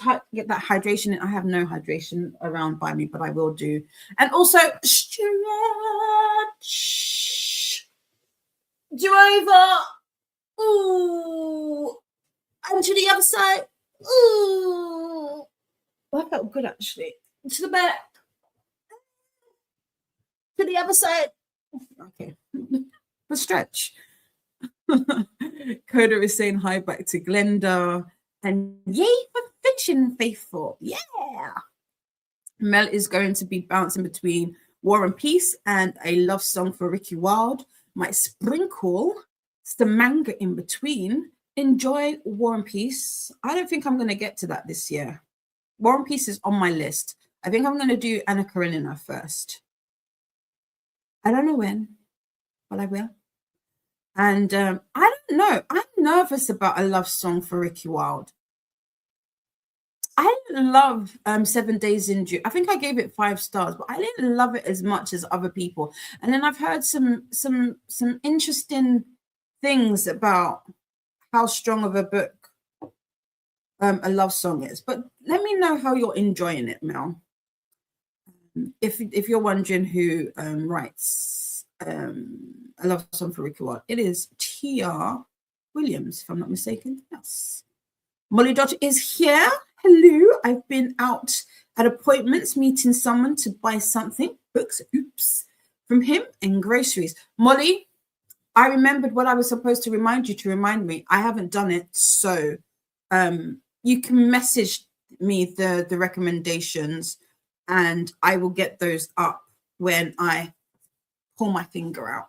hydration in. I have no hydration around by me, but I will do. And also stretch. Do over. Ooh. And to the other side. Ooh. That felt good actually. To the back. To the other side. Okay. But stretch. Coda is saying hi back to Glenda. And yay for fiction, faithful. Yeah. Mel is going to be bouncing between War and Peace and a love song for Ricky Wilde. Might sprinkle some manga in between. Enjoy War and Peace. I don't think I'm going to get to that this year. War and Peace is on my list. I think I'm going to do Anna Karenina first. I don't know when, but I will. And I don't know. I'm nervous about a love song for Ricky Wilde. I didn't love 7 Days in June. I think I gave it 5 stars, but I didn't love it as much as other people. And then I've heard some interesting things about how strong of a book a love song is. But let me know how you're enjoying it, Mel. If you're wondering who writes a love song for Ricky Wilde, it is T.R. Williams, if I'm not mistaken. Yes. Molly Dot is here. Hello. I've been out at appointments, meeting someone to buy something, books, oops, from him, and groceries. Molly, I remembered what I was supposed to remind you to remind me. I haven't done it. So you can message me the recommendations and I will get those up when I pull my finger out.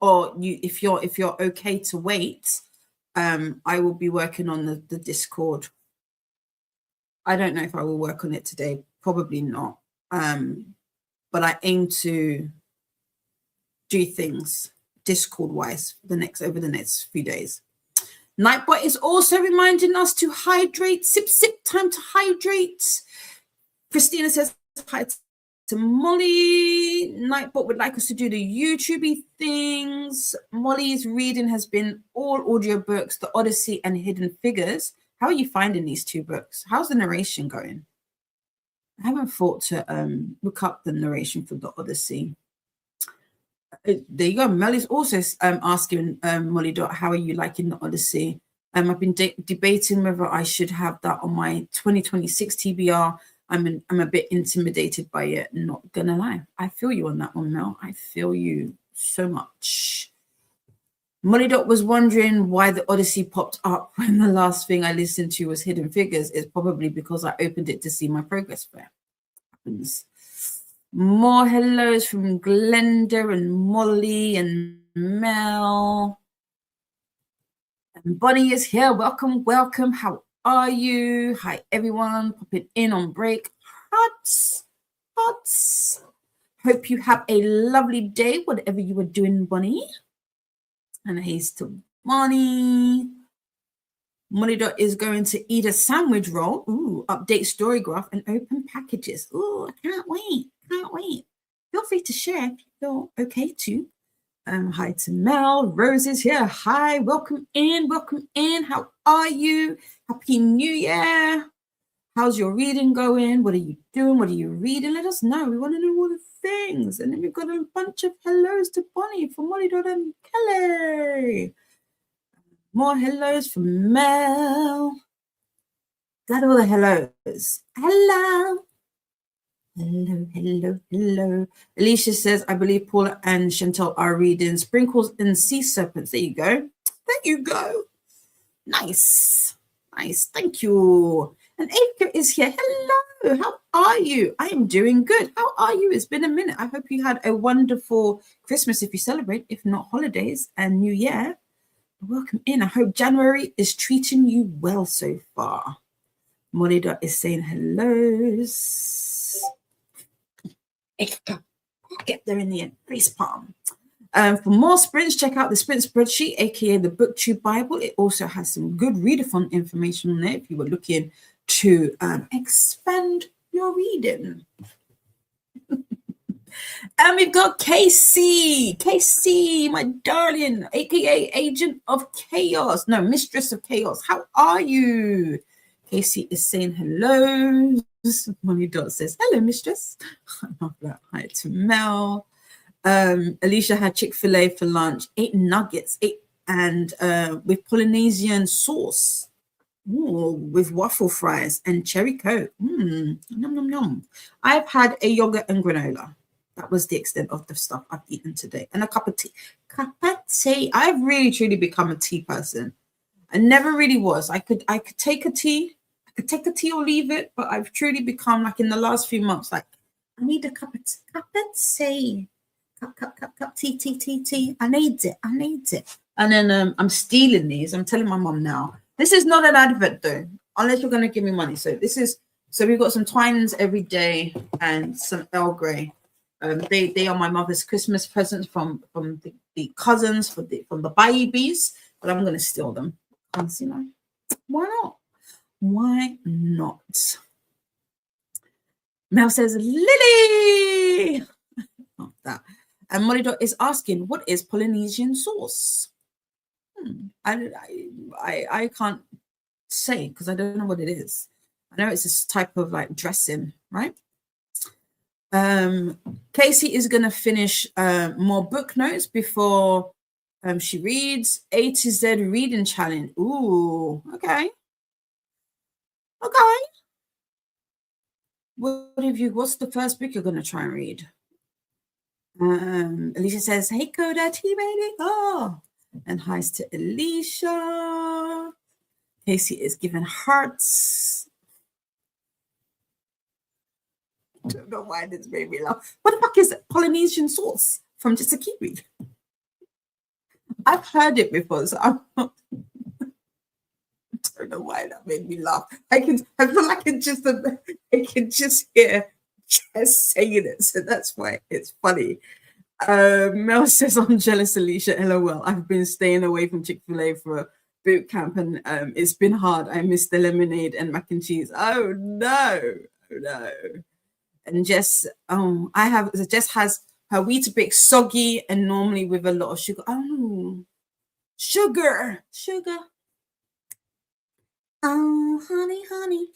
Or if you're okay to wait, I will be working on the Discord. I don't know if I will work on it today. Probably not. But I aim to do things Discord-wise over the next few days. Nightbot is also reminding us to hydrate. Sip, sip, time to hydrate. Christina says hi to Molly. Nightbot would like us to do the YouTube things. Molly's reading has been all audiobooks, The Odyssey and Hidden Figures. How are you finding these 2 books? How's the narration going? I haven't thought to look up the narration for The Odyssey. There you go. Melly's also asking Molly Dot, how are you liking The Odyssey? I've been debating whether I should have that on my 2026 TBR. I'm a bit intimidated by it, not gonna lie. I feel you on that one, Mel. I feel you so much. Molly Dot was wondering why The Odyssey popped up when the last thing I listened to was Hidden Figures. It's probably because I opened it to see my progress fair. Happens. More hellos from Glenda and Molly and Mel. And Bonnie is here. Welcome, welcome. How are you? Hi, everyone. Popping in on break. Hots. Hope you have a lovely day, whatever you are doing, Bonnie. And he's to Bonnie. Molly Dot is going to eat a sandwich roll. Ooh, update story graph and open packages. Ooh, I can't wait. Feel free to share if you feel okay to. Hi to Mel. Rose is here. Hi, welcome in. How are you? Happy New Year. How's your reading going? What are you doing? What are you reading? Let us know. We want to know all the things. And then we've got a bunch of hellos to Bonnie from Molly Dot and Kelly. More hellos from Mel. Got all the hellos. Hello. Alicia says, I believe Paula and Chantal are reading Sprinkles and Sea Serpents. There you go. Nice. Thank you. And Aika is here. Hello. How are you? I am doing good. How are you? It's been a minute. I hope you had a wonderful Christmas if you celebrate, if not holidays and New Year. Welcome in. I hope January is treating you well so far. Molly Dot is saying hellos. Get there in the end. Face palm. For more sprints, check out the sprint spreadsheet, aka the BookTube Bible. It also has some good readathon information on there if you were looking to expand your reading. And we've got Casey, my darling, aka Agent of Chaos. No, Mistress of Chaos. How are you? Casey is saying hello. Molly Dot says, hello, mistress. I love that. Hi to Mel. Alicia had Chick-fil-A for lunch, 8 nuggets, with Polynesian sauce. Ooh, with waffle fries and cherry coke. Yum, yum, yum. I've had a yogurt and granola. That was the extent of the stuff I've eaten today. And a cup of tea. Cup of tea. I've really truly become a tea person. I never really was. I could take a tea. I could take a tea or leave it, but I've truly become, like, in the last few months, like, I need a cup of tea. Cup of tea. Cup, tea. I need it. And then I'm stealing these. I'm telling my mum now. This is not an advert though, unless you're gonna give me money. So we've got some Twinings every day and some Earl Grey. They are my mother's Christmas presents from the cousins, from the babies, but I'm gonna steal them. Because, you know, why not? Why not? Mel says, Lily! Not that. And Molly Dot is asking, what is Polynesian sauce? I can't say because I don't know what it is. I know it's this type of like dressing, right? Casey is going to finish more book notes before she reads. A to Z reading challenge. Ooh, okay. What's the first book you're going to try and read? Alicia says, hey, Coda, baby. Oh, and hi's to Alicia. Casey is giving hearts. I don't know why this made me laugh. What the fuck is it? Polynesian sauce from Just a Kiwi? I've heard it before, so I'm not. I don't know why that made me laugh. I feel like I can just hear Jess saying it, so that's why it's funny. Mel says, I'm jealous, Alicia. LOL. I've been staying away from Chick-fil-A for a boot camp and it's been hard. I miss the lemonade and mac and cheese. Oh no. And Jess, Jess has her Weetabix soggy and normally with a lot of sugar. Oh, sugar. Oh, honey.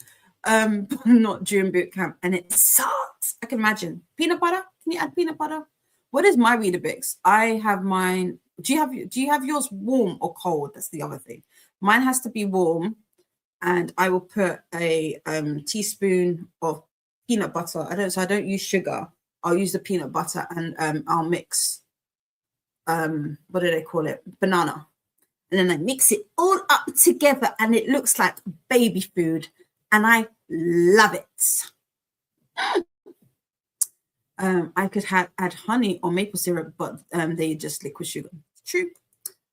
Not during boot camp, and it sucks. I can imagine. Peanut butter? Can you add peanut butter? What is my Weetabix? I have mine. Do you have yours warm or cold? That's the other thing. Mine has to be warm, and I will put a teaspoon of peanut butter. I don't use sugar. I'll use the peanut butter, and I'll mix. What do they call it? Banana. And then I mix it all up together, and it looks like baby food, and I love it. I could add honey or maple syrup, but they just liquid sugar. True.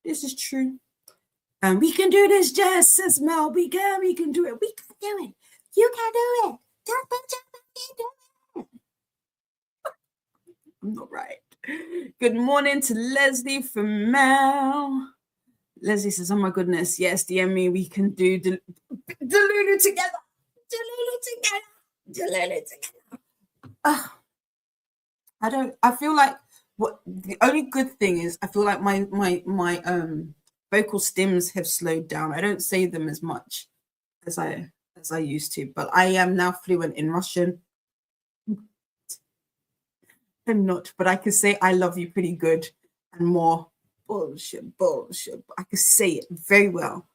This is true. We can do this, Jess, says Mel. We can do it. We can do it. You can do it. Do it. I'm not right. Good morning to Leslie from Mel. Leslie says, oh my goodness, yes, DM me. We can do Delulu together. I feel like the only good thing is I feel like my vocal stems have slowed down. I don't say them as much as I used to, but I am now fluent in Russian. I'm not, but I can say I love you pretty good and more bullshit. I can say it very well.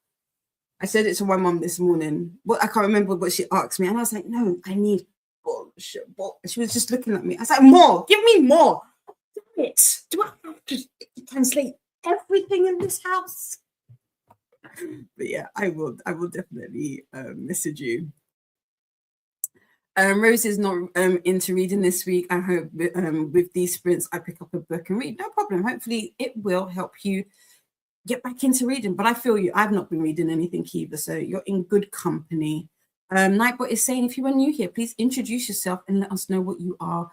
I said it to my mom this morning. I can't remember what she asked me, and I was like, no, I need bullshit. And she was just looking at me. I was like, more, give me more. Damn it. Do I have to translate everything in this house? But yeah, I will definitely message you. Rose is not into reading this week. I hope with these sprints I pick up a book and read. No problem. Hopefully it will help you get back into reading. But I feel you. I've not been reading anything either, so you're in good company. Nightbot is saying, if you are new here, please introduce yourself and let us know what you are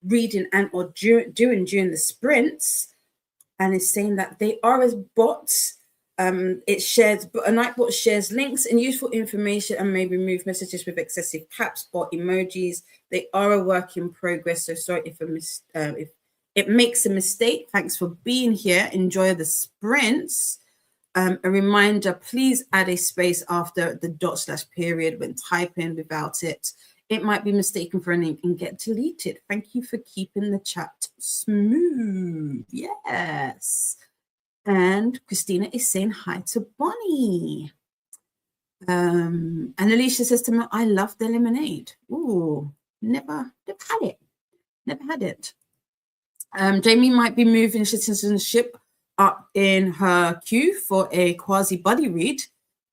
reading and or doing during the sprints. And it's saying that they are as bots. It shares, a Nightbot shares links and useful information and may remove messages with excessive caps or emojis. They are a work in progress, so sorry if it makes a mistake. Thanks for being here. Enjoy the sprints. A reminder, please add a space after the / period when typing. Without it, it might be mistaken for a name and get deleted. Thank you for keeping the chat smooth. Yes. And Christina is saying hi to Bonnie. And Alicia says to me, I love the lemonade. Ooh, never had it. Jamie might be moving citizenship up in her queue for a quasi buddy read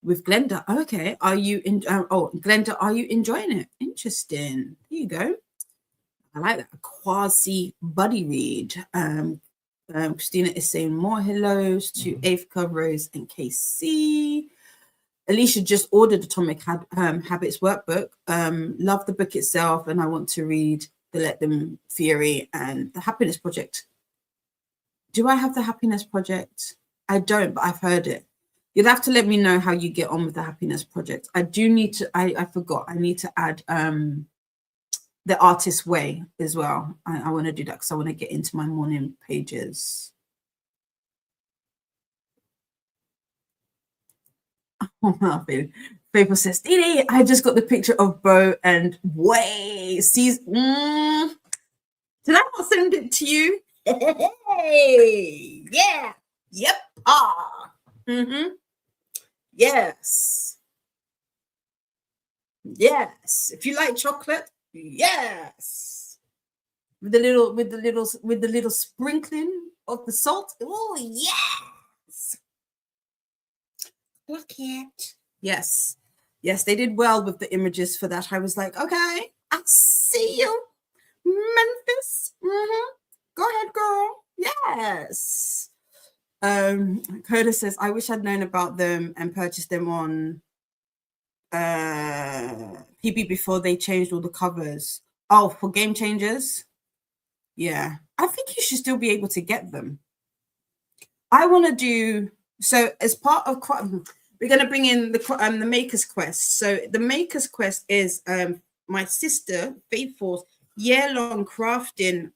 with Glenda. Okay, are you in? Glenda, are you enjoying it? Interesting. Here you go. I like that, a quasi buddy read. Christina is saying more hellos to Avka, Rose, and KC. Alicia just ordered Atomic Habits workbook. Love the book itself, and I want to read the Let Them Theory and the Happiness Project. Do I have the Happiness Project? I don't, but I've heard it. You'll have to let me know how you get on with the Happiness Project. I do need to, I forgot, I need to add the Artist's Way as well. I want to do that because I want to get into my morning pages. Oh, Faithful says, Dee, I just got the picture of Bo and Way. Sees, did I not send it to you? Hey, yeah, yep, yes, yes. If you like chocolate, yes. With the little sprinkling of the salt. Oh, yes. Look it. Yes. Yes, they did well with the images for that. I was like, okay, I see you. Memphis. Go ahead, girl. Yes. Coda says, I wish I'd known about them and purchased them on PB before they changed all the covers. Oh, for Game Changers? Yeah. I think you should still be able to get them. I want to do, so as part of, we're going to bring in the Maker's Quest. So the Maker's Quest is my sister, Faithful's year-long crafting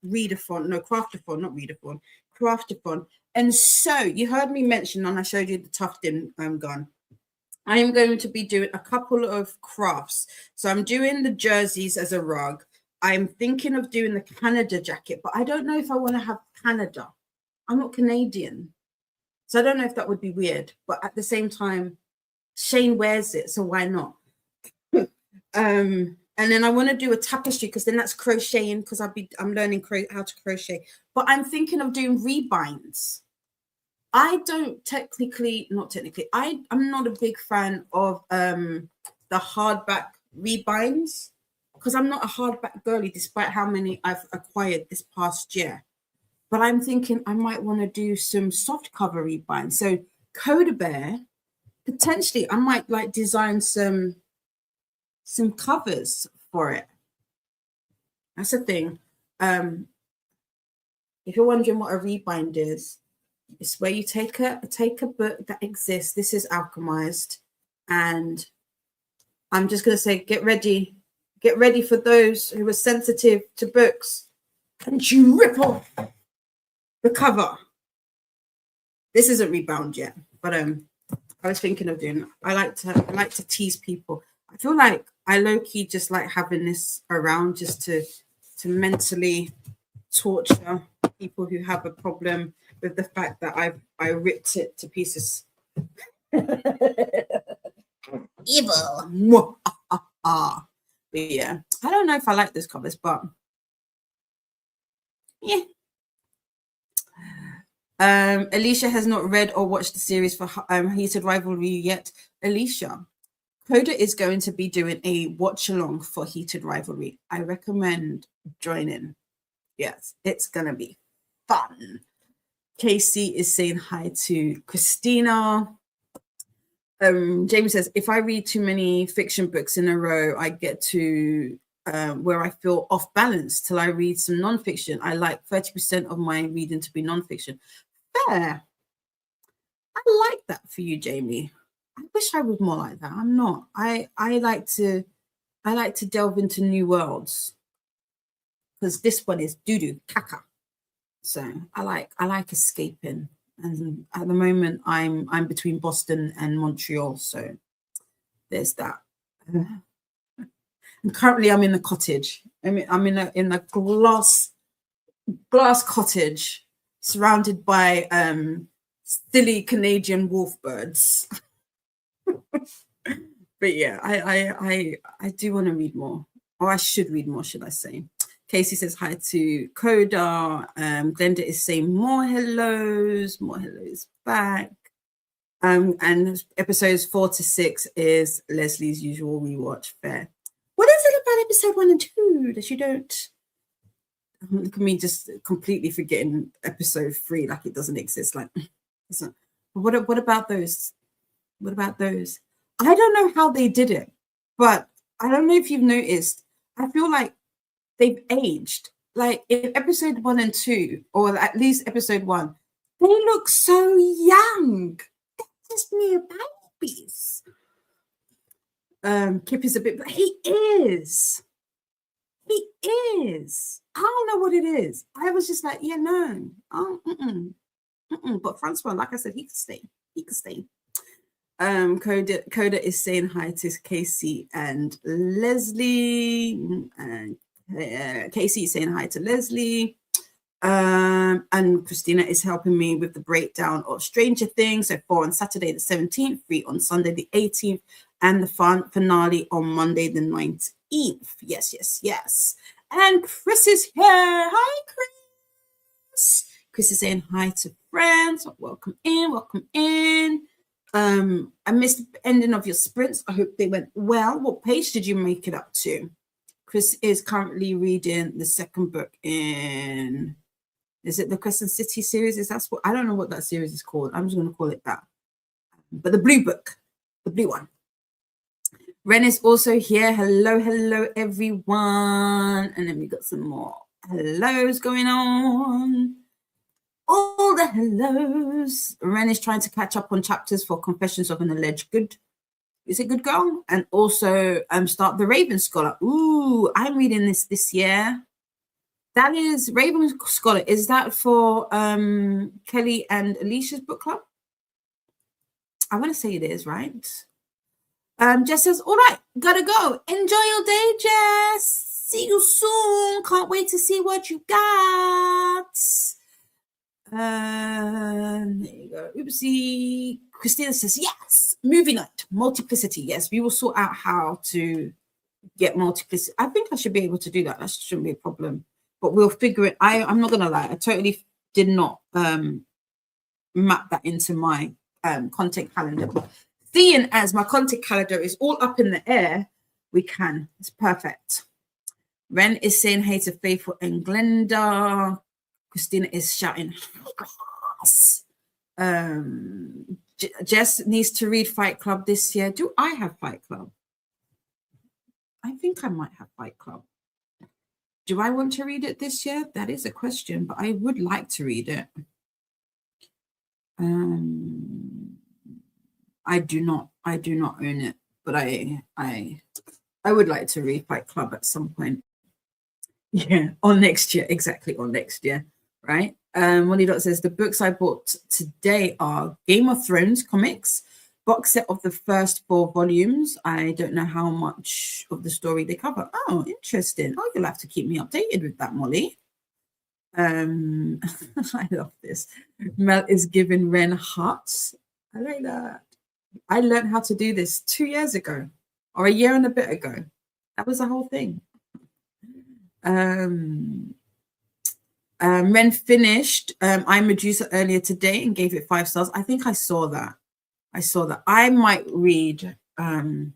craftathon, craftathon. And so you heard me mention, and I showed you the tufting gun. I am going to be doing a couple of crafts. So I'm doing the jerseys as a rug. I'm thinking of doing the Canada jacket, but I don't know if I want to have Canada. I'm not Canadian. So I don't know if that would be weird, but at the same time, Shane wears it, so why not? And then I want to do a tapestry because then that's crocheting because I'm learning how to crochet. But I'm thinking of doing rebinds. I'm not a big fan of the hardback rebinds because I'm not a hardback girly, despite how many I've acquired this past year. But I'm thinking I might want to do some soft cover rebinds. So Coda Bear, potentially I might like design some covers for it. That's the thing. If you're wondering what a rebind is, it's where you take a book that exists. This is alchemized, and I'm just going to say, get ready for those who are sensitive to books, and you rip off the cover. This isn't rebound yet, but I was thinking of doing. I like to tease people. I feel like I low-key just like having this around just to mentally torture people who have a problem with the fact that I ripped it to pieces. Evil. But yeah, I don't know if I like those covers, but yeah. Alicia has not read or watched the series for Heated Rivalry yet. Alicia, Coda is going to be doing a watch along for Heated Rivalry. I recommend joining. Yes, it's gonna be fun. Casey is saying hi to Christina. James says, if I read too many fiction books in a row, I get to where I feel off balance till I read some nonfiction. I like 30% of my reading to be nonfiction. Fair. I like that for you, Jamie. I wish I was more like that. I'm not. I like to delve into new worlds because this one is doo-doo caca. So I like escaping, and at the moment I'm between Boston and Montreal, so there's that. And currently I'm in the cottage. I'm in a glass cottage surrounded by silly Canadian wolf birds. But yeah, I do want to read more, or I should read more, should I say. Casey says hi to Coda. Glenda is saying more hellos back. And episodes 4 to 6 is Leslie's usual rewatch fare. What is it about episode 1 and 2 that you don't? Look at me just completely forgetting episode 3 like it doesn't exist. Like, what about those? What about those? I don't know how they did it, but I don't know if you've noticed. I feel like they've aged. Like in episode 1 and 2, or at least episode 1, they look so young. They're just mere babies. Kip is a bit, but he is. He is. I don't know what it is. I was just like, yeah, no. Oh, But Francois, like I said, he could stay. He could stay. Coda is saying hi to Casey and Leslie. And Casey is saying hi to Leslie. And Christina is helping me with the breakdown of Stranger Things. So 4 on Saturday the 17th, 3 on Sunday the 18th, and the finale on Monday the 19th. Yes. And Chris is here. Hi, Chris. Chris is saying hi to friends. Welcome in. I missed the ending of your sprints. I hope they went well. What page did you make it up to? Chris is currently reading the second book in, is it the Crescent City series? I don't know what that series is called. I'm just going to call it that. But the blue book, the blue one. Ren is also here. Hello, everyone. And then we got some more hellos going on. All the hellos. Ren is trying to catch up on chapters for Confessions of an Alleged Good. Is it Good Girl? And also start the Raven Scholar. Ooh, I'm reading this year. That is Raven Scholar. Is that for Kelly and Alicia's book club? I want to say it is, right? Jess says, all right, gotta go. Enjoy your day, Jess. See you soon. Can't wait to see what you got. There you go. Oopsie. Christina says, yes. Movie night. Multiplicity. Yes, we will sort out how to get multiplicity. I think I should be able to do that. That shouldn't be a problem. But we'll figure it. I'm not going to lie. I totally did not map that into my content calendar. But seeing as my content calendar is all up in the air, we can. It's perfect. Ren is saying hey to Faithful and Glenda. Christina is shouting, Jess needs to read Fight Club this year. Do I have Fight Club? I think I might have Fight Club. Do I want to read it this year? That is a question, but I would like to read it. I do not own it, but I would like to read Fight Club at some point. Yeah, on next year, exactly, on next year, right? Molly Dot says the books I bought today are Game of Thrones comics, box set of the first 4 volumes. I don't know how much of the story they cover. Oh, interesting. Oh, you'll have to keep me updated with that, Molly. I love this. Mel is giving Ren hearts. I like that. I learned how to do this 2 years ago, or a year and a bit ago. That was the whole thing. Ren finished I'm Medusa earlier today and gave it 5 stars. I think I saw that. I might read that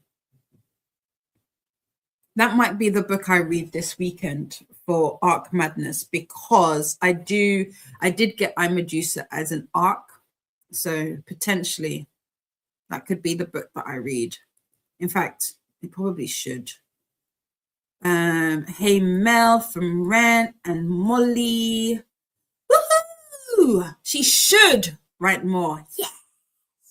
might be the book I read this weekend for Arc Madness, because I did get I'm Medusa as an arc, so potentially that could be the book that I read. In fact, it probably should. Hey Mel from Ren and Molly. Woohoo! She should write more.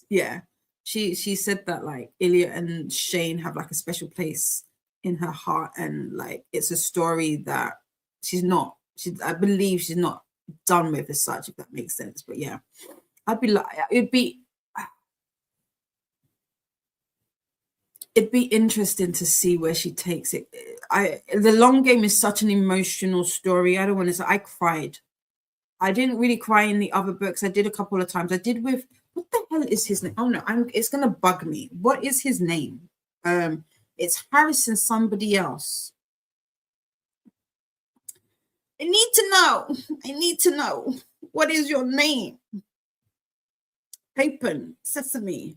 Yeah. She said that like Ilya and Shane have like a special place in her heart, and like it's a story that I believe she's not done with as such, if that makes sense. But yeah, it'd be interesting to see where she takes it. The Long Game is such an emotional story. I don't want to say I cried. I didn't really cry in the other books. I did a couple of times. I did with, what the hell is his name? Oh no, it's gonna bug me. What is his name? It's Harrison somebody else. I need to know. I need to know. What is your name? Papen, Sesame.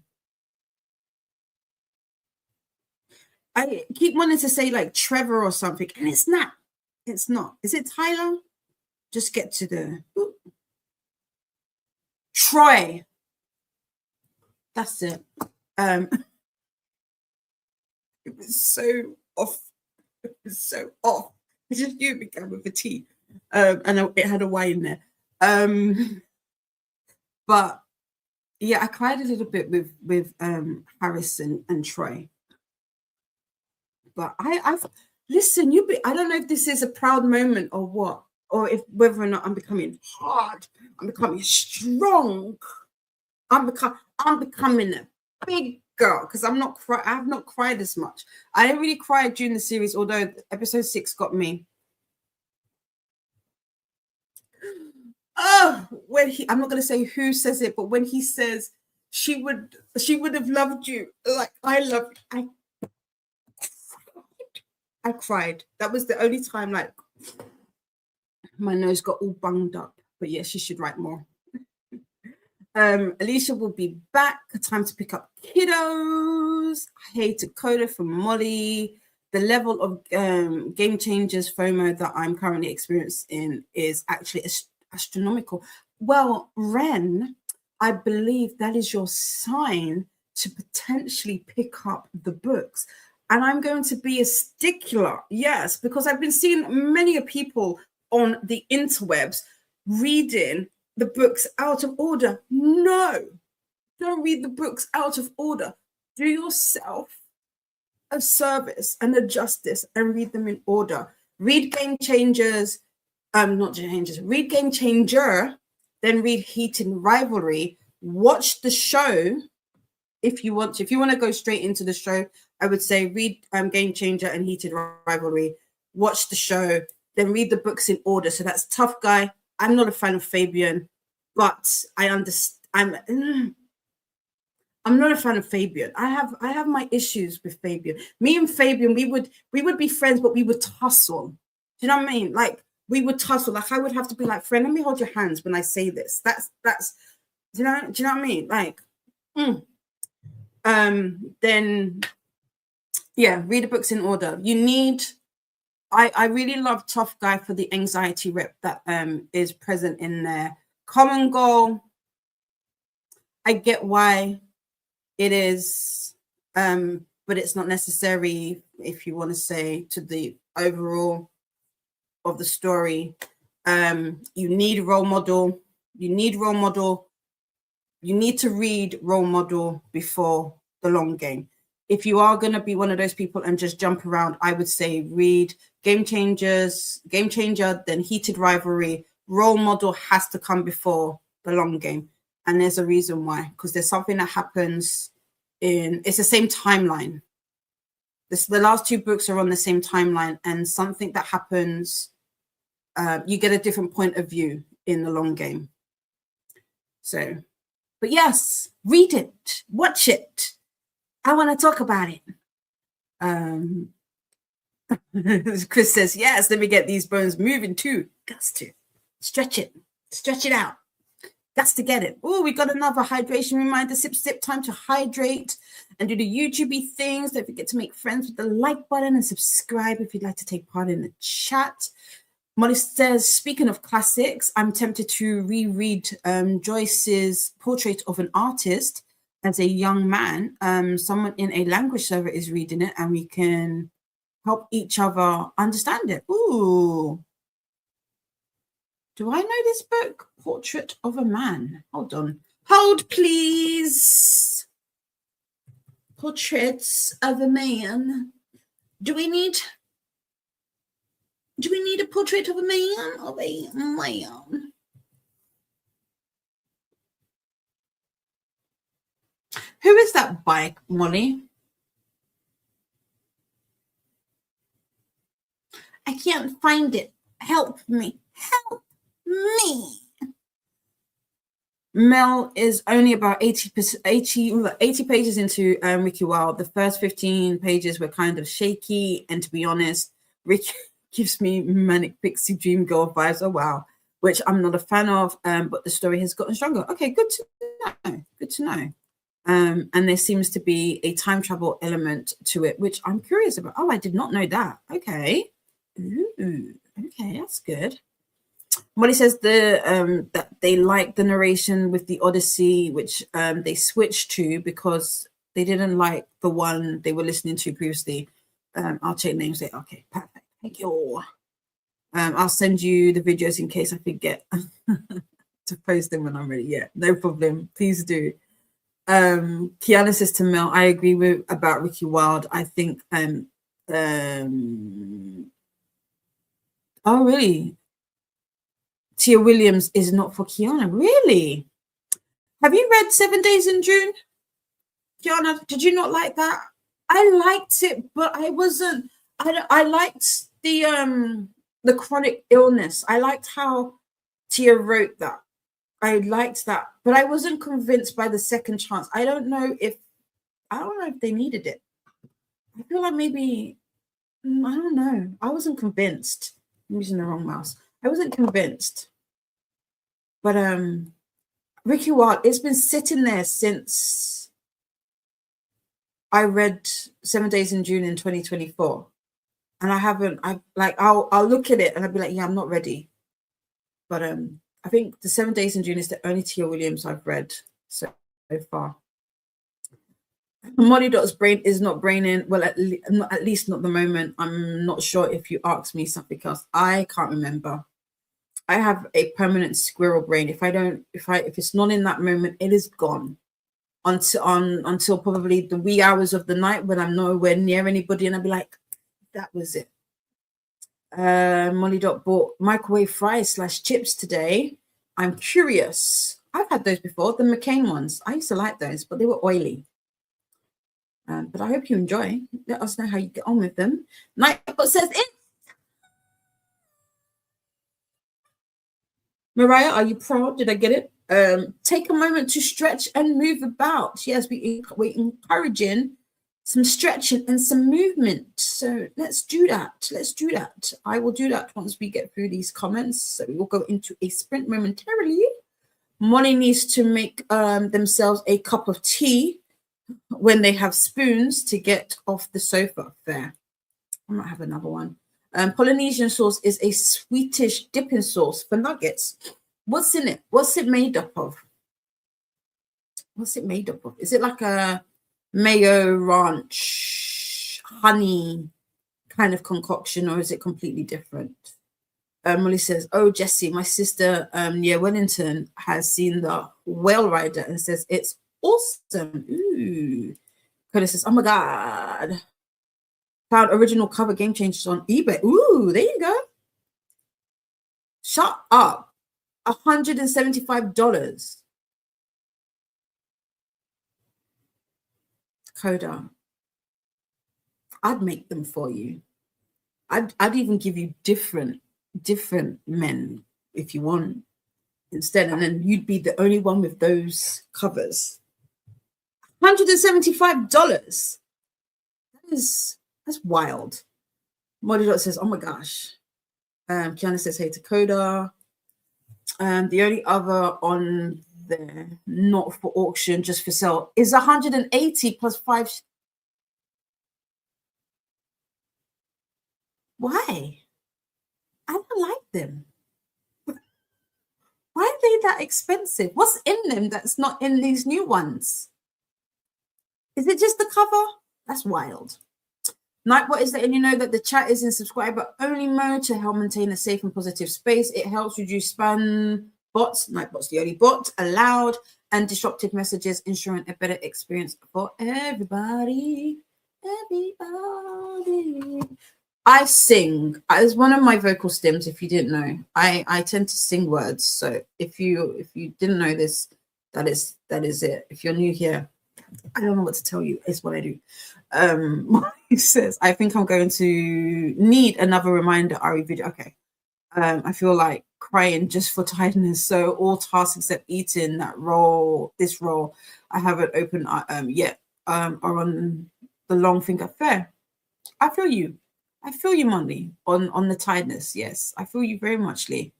I keep wanting to say like Trevor or something, and it's not. It's not. Is it Tyler? Just get to the Troy. That's it. It was so off. It was so off. I just knew it began with a T. And it had a Y in there. But yeah, I cried a little bit with Harrison and Troy. But I've listen, I don't know if this is a proud moment or what, or if whether or not I'm becoming hard, I'm becoming strong, I'm becoming a big girl, because I have not cried as much. I didn't really cry during the series, although episode 6 got me. Oh, I'm not gonna say who says it, but when he says she would have loved you like I love you, I cried. That was the only time like my nose got all bunged up. But yeah, she should write more. Alicia will be back. Time to pick up kiddos. Hey to Coda from Molly. The level of game changers FOMO that I'm currently experiencing is actually astronomical. Well, Ren, I believe that is your sign to potentially pick up the books. And I'm going to be a stickler, yes, because I've been seeing many people on the interwebs reading the books out of order. No, don't read the books out of order. Do yourself a service and a justice and read them in order. Read Game Changers, not Changers, read Game Changer, then read Heated Rivalry. Watch the show if you want to. If you want to go straight into the show, I would say read Game Changer and Heated Rivalry. Watch the show, then read the books in order. So that's Tough Guy. I'm not a fan of Fabian, but I understand. I'm not a fan of Fabian. I have my issues with Fabian. Me and Fabian, we would be friends, but we would tussle. Do you know what I mean? Like we would tussle. Like I would have to be like, friend, let me hold your hands when I say this. That's do you know what I mean? Like, then yeah, read the books in order. You need. I really love Tough Guy for the anxiety rep that is present in there. Common Goal. I get why it is, but it's not necessary if you want to say to the overall of the story. You need role model. You need role model. You need to read role model before the long game. If you are going to be one of those people and just jump around, I would say read Game Changer, then Heated Rivalry. Role model has to come before the long game. And there's a reason why, because there's something that happens it's the same timeline. The last 2 books are on the same timeline, and something that happens, you get a different point of view in the long game. So, but yes, read it, watch it. I want to talk about it. Chris says, yes, let me get these bones moving too. Guts to stretch it out. Guts to get it. Oh, we got another hydration reminder. Sip, time to hydrate and do the YouTube things. Don't forget to make friends with the like button and subscribe if you'd like to take part in the chat. Molly says, speaking of classics, I'm tempted to reread Joyce's Portrait of an Artist as a young man. Someone in a language server is reading it and we can help each other understand it. Ooh. Do I know this book? Portrait of a Man. Hold on. Hold, please. Portraits of a Man. Do we need a portrait of a man? Of a man. Who is that by, Molly? I can't find it. Help me. Help me. Mel is only about 80 pages into Ricky Wilde. The first 15 pages were kind of shaky. And to be honest, Ricky gives me manic pixie dream girl vibes. Oh wow, which I'm not a fan of. But the story has gotten stronger. Okay, good to know. Good to know. And there seems to be a time travel element to it, which I'm curious about. Oh, I did not know that. Okay. Ooh, okay, that's good. Molly says that they like the narration with the Odyssey, which they switched to because they didn't like the one they were listening to previously. I'll check names later. Okay, perfect. Thank you. I'll send you the videos in case I forget to post them when I'm ready. Yeah, no problem. Please do. Kiana says to Mel, I agree with about Ricky Wilde. I think oh really? Tia Williams is not for Kiana. Really? Have you read 7 Days in June? Kiana, did you not like that? I liked it, but I wasn't. I liked the chronic illness. I liked how Tia wrote that. I liked that, but I wasn't convinced by the second chance. I don't know if they needed it. I feel like maybe I don't know. I wasn't convinced. I'm using the wrong mouse. I wasn't convinced. But Ricky Wilde, it's been sitting there since I read 7 Days in June in 2024. And I haven't, I'll look at it and I'll be like, yeah, I'm not ready. But I think the 7 Days in June is the only Tia Williams I've read so far. Molly Dot's brain is not braining. Well, at least not the moment. I'm not sure if you ask me something else. I can't remember. I have a permanent squirrel brain. If it's not in that moment, it is gone until probably the wee hours of the night when I'm nowhere near anybody, and I'll be like, that was it. Molly Dot bought microwave fries / chips today. I'm curious. I've had those before, the McCain ones. I used to like those, but they were oily. But I hope you enjoy. Let us know how you get on with them. Nightbot says it. Mariah, are you proud? Did I get it? Take a moment to stretch and move about. Yes, we're encouraging some stretching and some movement. So let's do that. Let's do that. I will do that once we get through these comments. So we will go into a sprint momentarily. Molly needs to make themselves a cup of tea when they have spoons to get off the sofa. There. I might have another one. Polynesian sauce is a sweetish dipping sauce for nuggets. What's in it? What's it made up of? What's it made up of? Is it like a mayo ranch honey kind of concoction, or is it completely different? Molly says, oh, Jessie, my sister near Wellington has seen the Whale Rider and says it's awesome. Ooh. Coda says, oh my God. Found original cover Game Changers on eBay. Ooh, there you go. Shut up. $175. Coda. I'd make them for you. I'd even give you different men if you want instead, and then you'd be the only one with those covers. $175. That's wild. Molly Dot says, oh my gosh. Kiana says, hey to Coda. The only other on there, not for auction, just for sale, is 180 plus 5. Why? I don't like them. Why are they that expensive? What's in them that's not in these new ones? Is it just the cover? That's wild. Nightbot is letting you know that the chat is in subscriber only mode to help maintain a safe and positive space. It helps reduce spam bots. Nightbot's the only bot allowed, and disruptive messages, ensuring a better experience for everybody. I sing. It's one of my vocal stems. If you didn't know, I tend to sing words. So if you didn't know this, that is it. If you're new here, I don't know what to tell you. It's what I do. He says, I think I'm going to need another reminder RE video. Okay. I feel like crying just for tiredness. So all tasks except eating this role I haven't opened yet are on the long finger. Fair. I feel you. I feel you, Molly, on the tiredness. Yes, I feel you very much, Lee.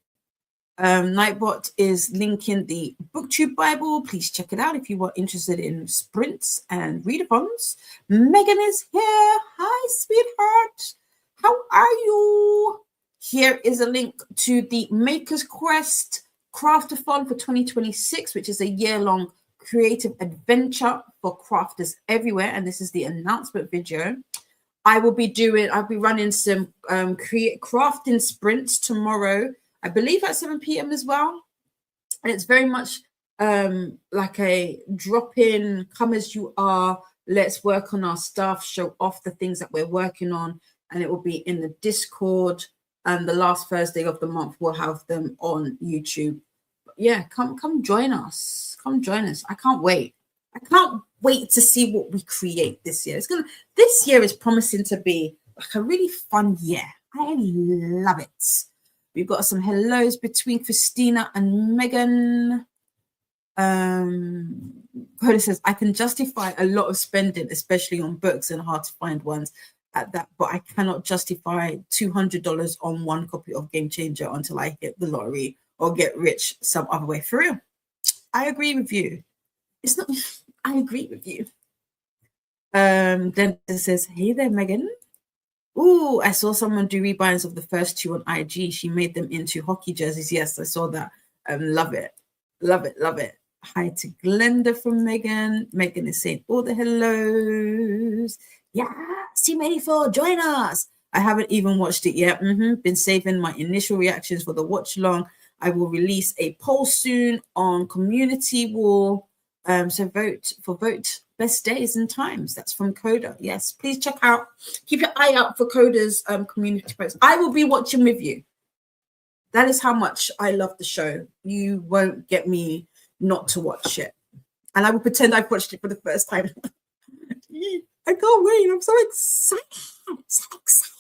Nightbot is linking the BookTube Bible. Please check it out if you are interested in sprints and readathons. Megan is here. Hi, sweetheart. How are you? Here is a link to the Maker's Quest Craftathon for 2026, which is a year-long creative adventure for crafters everywhere. And this is the announcement video. I'll be running some crafting sprints tomorrow, I believe at 7 p.m. as well. And it's very much like a drop-in, come as you are, let's work on our stuff, show off the things that we're working on. And it will be in the Discord. And the last Thursday of the month, we'll have them on YouTube. Yeah, come join us. Come join us. I can't wait. I can't wait to see what we create this year. This year is promising to be like a really fun year. I love it. We've got some hellos between Christina and Megan. Coda says, I can justify a lot of spending, especially on books and hard to find ones at that, but I cannot justify $200 on one copy of Game Changer until I hit the lottery or get rich some other way. For real. I agree with you. It's not, I agree with you. Then it says, hey there, Megan. Ooh, I saw someone do rebinds of the first two on IG. She made them into hockey jerseys. Yes, I saw that. Love it. Love it. Love it. Hi to Glenda from Megan. Megan is saying all the hellos. Yeah, C84, join us. I haven't even watched it yet. Been saving my initial reactions for the watch along. I will release a poll soon on community wall. So vote best days and times. That's from Coda. Yes, please check out, keep your eye out for Coda's community post. I will be watching with you. That is how much I love the show. You won't get me not to watch it. And I will pretend I've watched it for the first time. I can't wait. I'm so excited. So excited.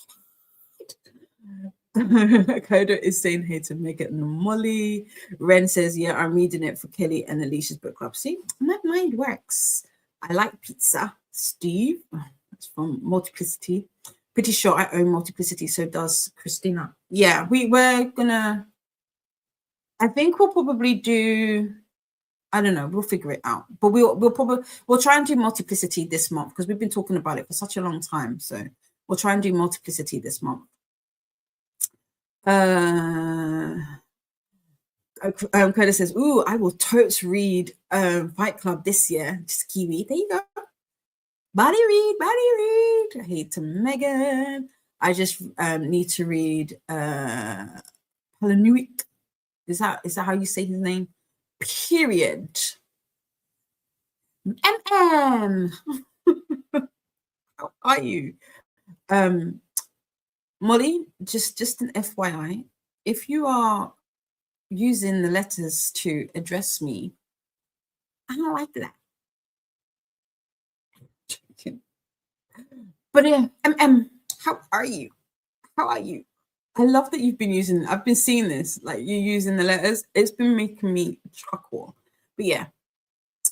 Coda is saying hey to Megan and Molly. Ren says, yeah, I'm reading it for Kelly and Alicia's book club. See, my mind works. I like pizza. Steve, that's from Multiplicity. Pretty sure I own Multiplicity, so does Christina. Yeah, we're gonna, I think we'll probably do, I don't know, we'll figure it out. But we'll try and do Multiplicity this month because we've been talking about it for such a long time. So we'll try and do Multiplicity this month. Coda says, ooh, I will totes read Fight Club this year. Just Kiwi. There you go. Body read. I hate to Megan. I just need to read Palanuik. Is that how you say his name? Period. MM. How are you? Molly, just an FYI, if you are using the letters to address me, I don't like that. But yeah, how are you? How are you? I love that you've been using, I've been seeing this, like you using the letters. It's been making me chuckle. But yeah,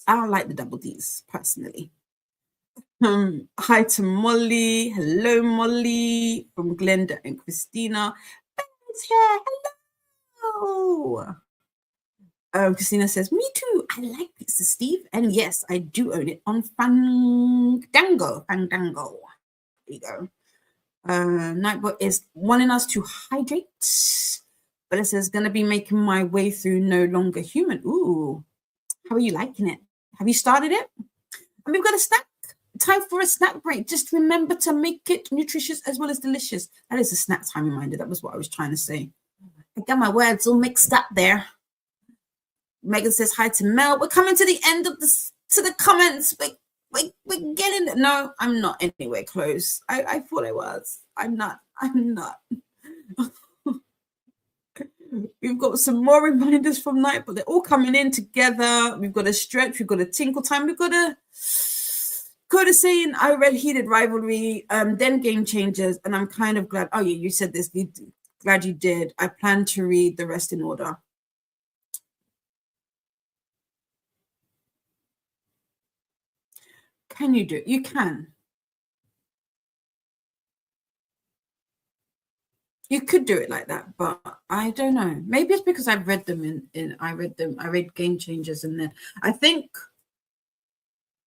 I don't like the double D's personally. Hi to Molly. Hello, Molly from Glenda and Christina. Ben's here. Hello. Christina says, me too. I like pizza, Steve. And yes, I do own it on Fandango. There you go. Nightbot is wanting us to hydrate. But it says, going to be making my way through No Longer Human. Ooh. How are you liking it? Have you started it? And we've got a snack. Time for a snack break. Just remember to make it nutritious as well as delicious. That is a snack time reminder. That was what I was trying to say. I got my words all mixed up there. Megan says hi to Mel. We're coming to the end of the comments. We're getting it. No, I'm not anywhere close. I thought I was. I'm not. We've got some more reminders from night, but they're all coming in together. We've got a stretch. We've got a tinkle time. We've got a Coda saying I read Heated Rivalry, then Game Changers, and I'm kind of glad. Oh yeah, you said this. Glad you did. I plan to read the rest in order. Can you do it? You can. You could do it like that, but I don't know. Maybe it's because I've read them I read Game Changers, and then I think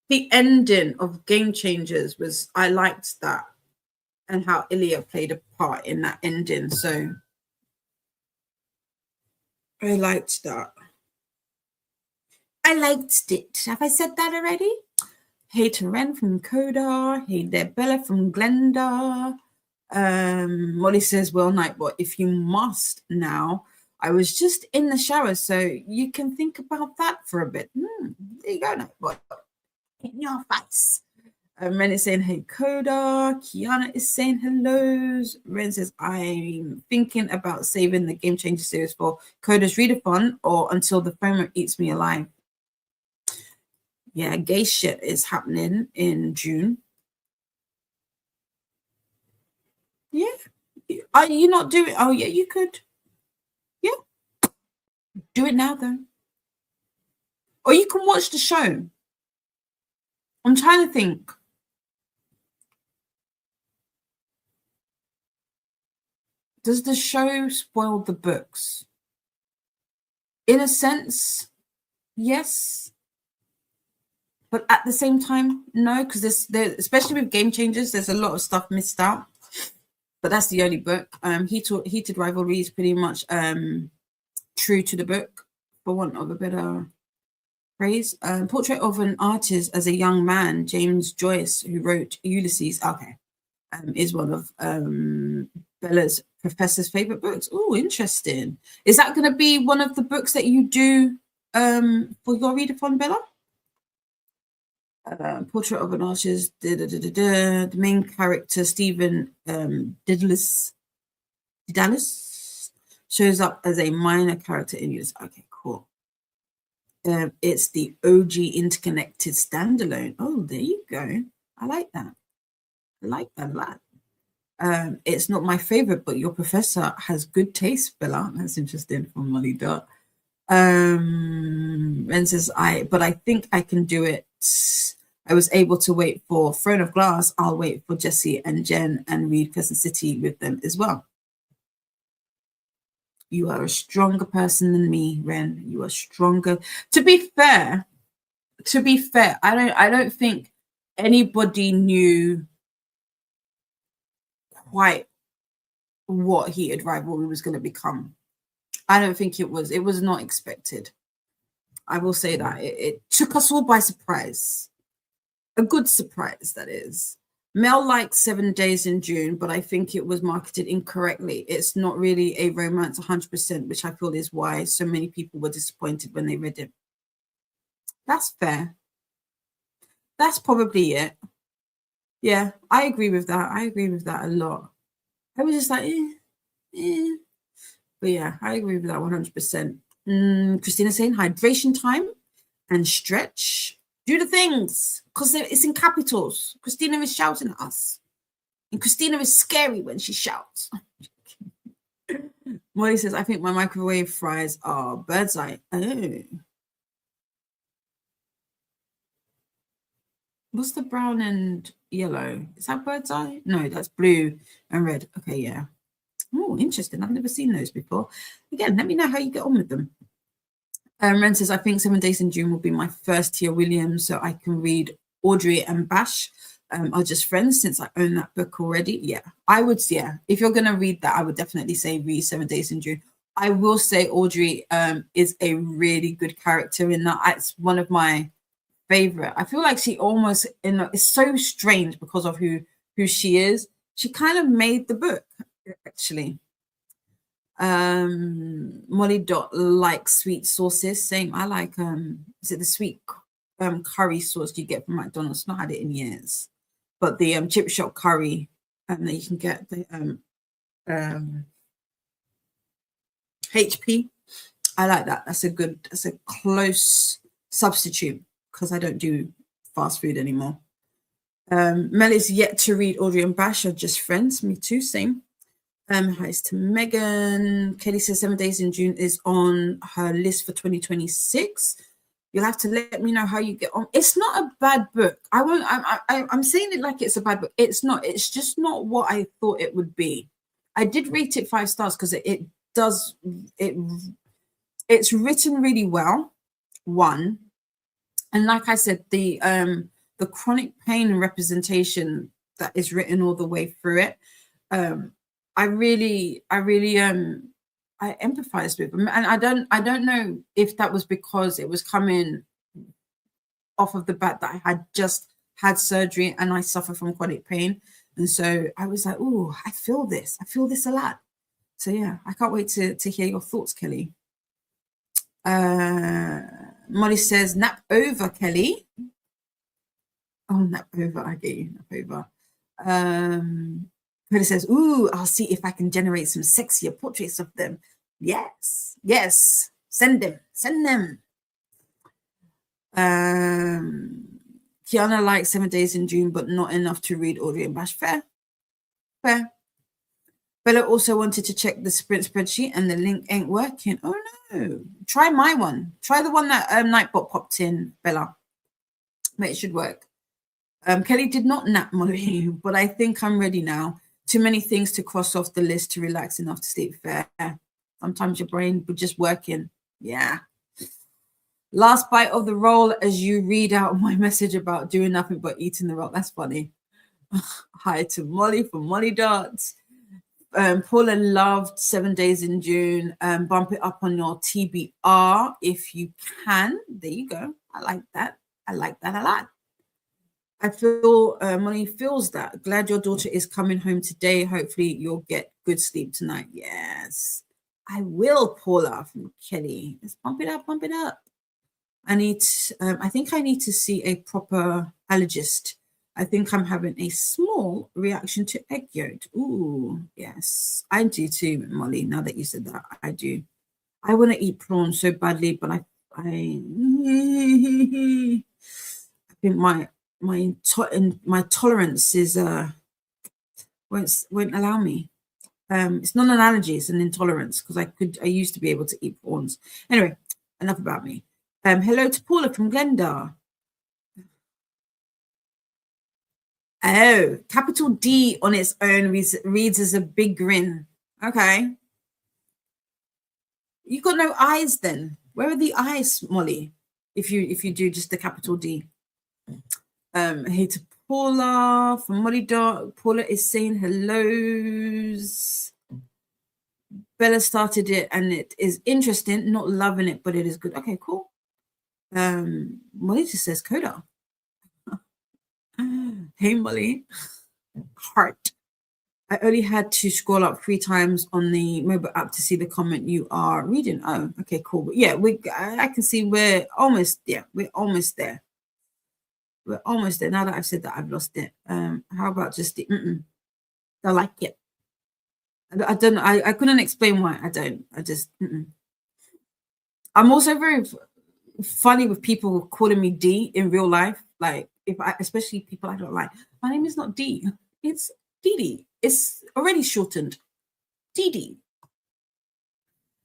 the ending of Game Changers was, I liked that and how Ilya played a part in that ending. So I liked that. I liked it. Have I said that already? Hey to Ren from Coda. Hey there, Bella from Glenda. Molly says, well, Nightbot, if you must now, I was just in the shower, so you can think about that for a bit. There you go, Nightbot. In your face. Ren is saying, hey, Coda. Kiana is saying hellos. Ren says, I'm thinking about saving the Game Changer series for Coda's Readathon or until the FOMO eats me alive. Yeah, gay shit is happening in June. Yeah. Are you not doing? Oh, yeah, you could. Yeah. Do it now, though. Or you can watch the show. I'm trying to think. Does the show spoil the books? In a sense, yes. But at the same time, no, because especially with Game Changers, there's a lot of stuff missed out. But that's the only book. Heated Rivalry is pretty much true to the book, for want of a better phrase. Portrait of an Artist as a Young Man, James Joyce, who wrote Ulysses, is one of Bella's professor's favorite books. Oh, interesting. Is that going to be one of the books that you do for your readathon, Bella? Portrait of an Artist, the main character, Stephen Didalis, shows up as a minor character in Ulysses. Okay, cool. It's the OG interconnected standalone. Oh, there you go. I like that. I like that a lot. It's not my favorite, but your professor has good taste, Bella. That's interesting from Molly Dot. And says, but I think I can do it. I was able to wait for Throne of Glass. I'll wait for Jessie and Jen and read Crescent City with them as well. You are a stronger person than me, Ren. You are stronger. To be fair, I don't think anybody knew quite what Heated Rivalry was going to become. I don't think it was not expected. I will say that it took us all by surprise. A good surprise, that is. Mel liked 7 Days in June, but I think it was marketed incorrectly. It's not really a romance 100%, which I feel is why so many people were disappointed when they read it. That's fair. That's probably it. Yeah, I agree with that. I agree with that a lot. I was just like, But yeah, I agree with that 100%. Christina saying hydration time and stretch. Do the things, because it's in capitals. Christina is shouting at us. And Christina is scary when she shouts. Molly says, I think my microwave fries are bird's eye. Oh. What's the brown and yellow? Is that bird's eye? No, that's blue and red. Okay, yeah. Oh, interesting. I've never seen those before. Again, let me know how you get on with them. Ren says, I think 7 Days in June will be my first Tia Williams, so I can read Audrey and Bash are just friends since I own that book already. Yeah, I would. Yeah, if you're going to read that, I would definitely say read 7 Days in June. I will say Audrey is a really good character in that. It's one of my favorite. I feel like she almost, it's so strange because of who she is. She kind of made the book, actually. Molly Dot likes sweet sauces. Same. I like is it the sweet curry sauce you get from McDonald's? Not had it in years, but the chip shop curry that you can get the HP. I like that. That's a close substitute because I don't do fast food anymore. Mel is yet to read Audrey and Bash are just friends. Me too. Same. Hi to Megan. Kelly says 7 Days in June is on her list for 2026. You'll have to let me know how you get on. It's not a bad book. I'm saying it like it's a bad book. It's not. It's just not what I thought it would be. I did rate it 5 stars because it's written really well. One, and like I said, the chronic pain and representation that is written all the way through it, I really I empathized with them, and I don't know if that was because it was coming off of the bat that I had just had surgery and I suffer from chronic pain, and so I was like, oh, I feel this a lot. So yeah, I can't wait to hear your thoughts, Kelly. Molly says, nap over, Kelly. Oh, nap over, I get you, nap over. Peter says, ooh, I'll see if I can generate some sexier portraits of them. Yes, send them. Kiana likes 7 Days in June, but not enough to read Audrey and Bash. Fair. Bella also wanted to check the sprint spreadsheet and the link ain't working. Oh no. Try my one. Try the one that Nightbot popped in, Bella. But it should work. Kelly did not nap, Molly, but I think I'm ready now. Too many things to cross off the list to relax enough to sleep. Fair. Sometimes your brain would just working. Yeah. Last bite of the roll as you read out my message about doing nothing but eating the roll. That's funny. Hi to Molly from Molly Darts. Paula loved 7 Days in June. Bump it up on your TBR if you can. There you go. I like that. I like that a lot. I feel Molly feels that. Glad your daughter is coming home today. Hopefully you'll get good sleep tonight. Yes, I will, Paula from Kelly. Let's bump it up. I think I need to see a proper allergist. I think I'm having a small reaction to egg yolk. Ooh, yes, I do too, Molly. Now that you said that, I do. I want to eat prawns so badly, but I think my tolerance is won't allow me. It's not an allergy; it's an intolerance because I used to be able to eat prawns. Anyway, enough about me. Hello to Paula from Glendar. Oh, capital D on its own reads as a big grin. Okay. You got no eyes then. Where are the eyes, Molly? If you do just the capital D. Hey to Paula from Molly Dot. Paula is saying hellos. Bella started it and it is interesting. Not loving it, but it is good. Okay, cool. Molly just says Coda. Hey, Molly. Heart. I only had to scroll up 3 times on the mobile app to see the comment you are reading. Oh, okay, cool. But yeah, I can see we're almost there. We're almost there. Now that I've said that, I've lost it. How about just the I like it. I don't know. I couldn't explain why. I don't. I just I'm also very funny with people calling me D in real life. Like especially people I don't like. My name is not D. It's Dee. It's already shortened. Dee.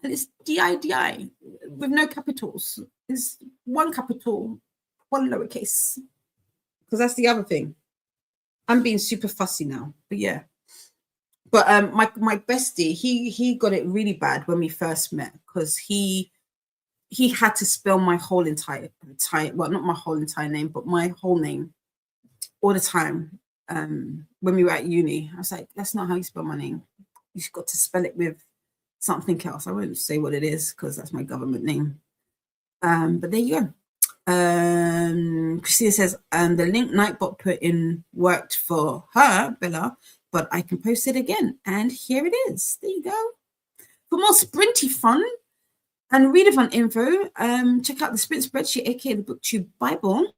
And it's D-I-D-I with no capitals. It's one capital, one lowercase. Because that's the other thing. I'm being super fussy now. But yeah. But my bestie, he got it really bad when we first met because he had to spell my whole entire well, not my whole entire name, but my whole name all the time. When we were at uni, I was like, that's not how you spell my name. You've got to spell it with something else. I won't say what it is because that's my government name. But there you go. Christina says, the link Nightbot put in worked for her, Bella, but I can post it again. And here it is. There you go. For more sprinty fun and readathon info, check out the sprint spreadsheet, aka the BookTube Bible.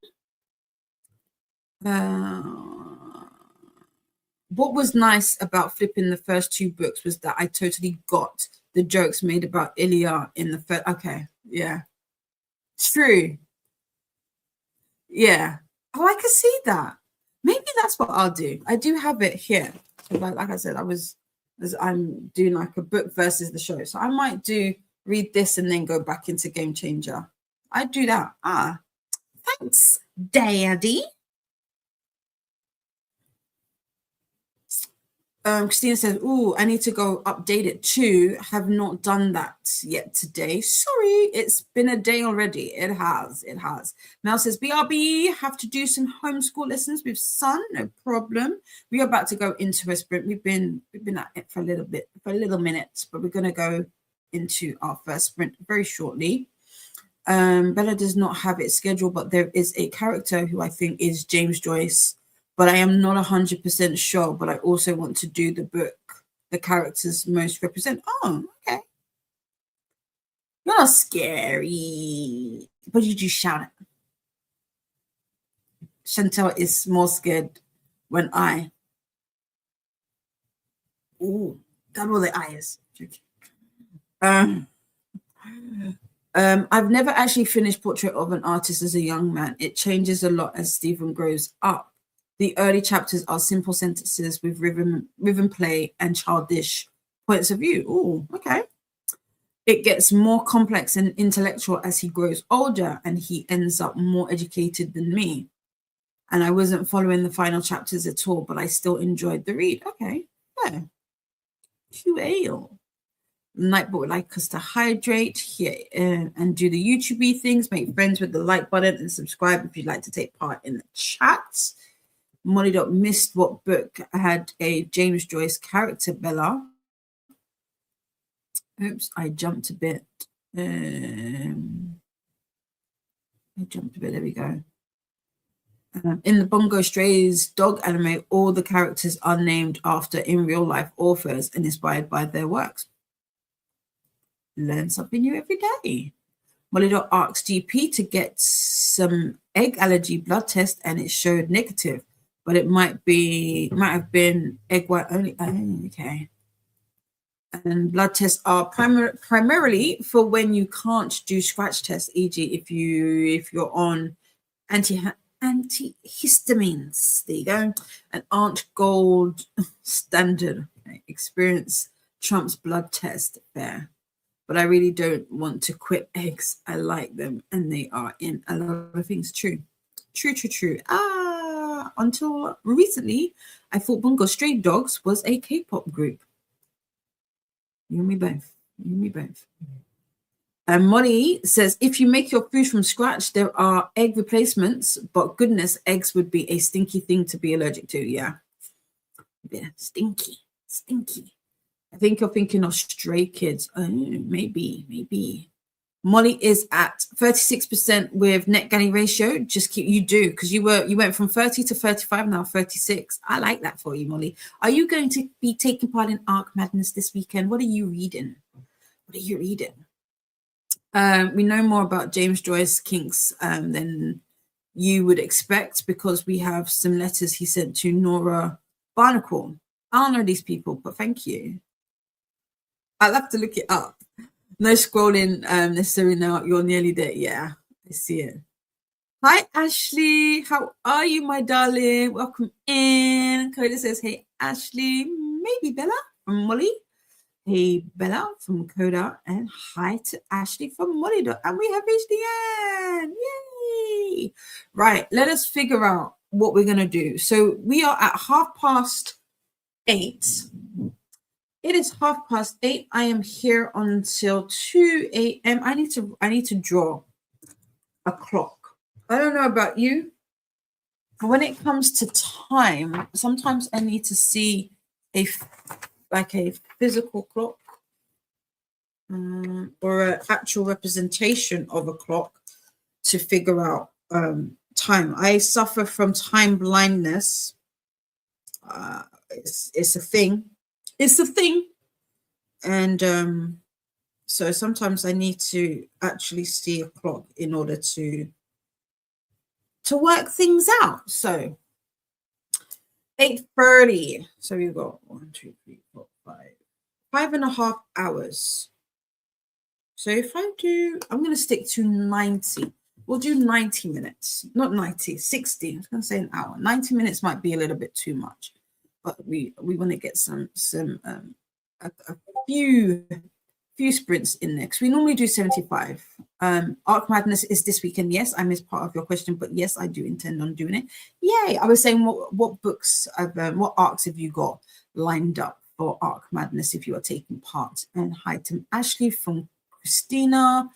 What was nice about flipping the first 2 books was that I totally got the jokes made about Ilya in the first. Okay, yeah, true. Yeah, oh, I can see that. Maybe that's what I'll do. I do have it here. So like I said, I'm doing like a book versus the show. So I might read this and then go back into Game Changer. I'd do that. Thanks, Daddy. Christina says, "Oh, I need to go update it too. Have not done that yet today. Sorry, it's been a day already. It has. Mel says, BRB, have to do some homeschool lessons with son. No problem. We are about to go into a sprint. We've been at it for a little minute, but we're going to go into our first sprint very shortly. Bella does not have it scheduled, but there is a character who I think is James Joyce, but I am not 100% sure. But I also want to do the book the characters most represent. Oh, okay. You're not scary. What did you shout at? Chantel is more scared when I. Ooh, got all the eyes. I've never actually finished Portrait of an Artist as a young man. It changes a lot as Stephen grows up. The early chapters are simple sentences with rhythm play and childish points of view. Oh, okay. It gets more complex and intellectual as he grows older, and he ends up more educated than me. And I wasn't following the final chapters at all, but I still enjoyed the read. Okay, yeah. QA. Nightbot would like us to hydrate here and do the YouTube things, make friends with the like button and subscribe if you'd like to take part in the chat. Molly missed what book had a James Joyce character, Bella. Oops, I jumped a bit. There we go. In the Bongo Strays dog anime, all the characters are named after in real life authors and inspired by their works. Learn something new every day. Molly asked GP to get some egg allergy blood test and it showed negative, but it might have been egg white only. Oh, okay. And blood tests are primarily for when you can't do scratch tests, e.g. if you're on antihistamines. There you go. And aren't gold standard. Experience trumps blood test there. But I really don't want to quit eggs. I like them and they are in a lot of things. True. Until recently, I thought Bungo Stray Dogs was a K-pop group. You and me both. And Molly says, if you make your food from scratch, there are egg replacements, but goodness, eggs would be a stinky thing to be allergic to. Yeah. Stinky. I think you're thinking of Stray Kids. Oh, maybe. Molly is at 36% with net galley ratio. Just keep because you went from 30 to 35, now 36. I like that for you, Molly. Are you going to be taking part in Arc Madness this weekend? What are you reading? We know more about James Joyce kinks than you would expect because we have some letters he sent to Nora Barnacle. I don't know these people, but thank you. I'll have to look it up. No scrolling necessarily now. You're nearly there. Yeah, I see it. Hi, Ashley. How are you, my darling? Welcome in. Coda says, hey, Ashley. Maybe Bella from Molly. Hey, Bella from Coda. And hi to Ashley from Molly. And we have reached the end. Yay. Right. Let us figure out what we're going to do. So we are at 8:30. It is 8:30. I am here until 2 a.m. I need to draw a clock. I don't know about you. When it comes to time, sometimes I need to see a physical clock or an actual representation of a clock to figure out time. I suffer from time blindness. It's a thing. And so sometimes I need to actually see a clock in order to work things out. So 8:30. So we've got 1, 2, 3, 4, 5.5 hours. So if I'm going to stick to 90. We'll do 90 minutes, not 90, 60. I was going to say an hour. 90 minutes might be a little bit too much, but we want to get a few sprints in next. We normally do 75. Arc Madness is this weekend. Yes, I missed part of your question, but yes, I do intend on doing it. Yay! I was saying what books, what arcs have you got lined up for Arc Madness if you are taking part. And hi to Ashley from Christina.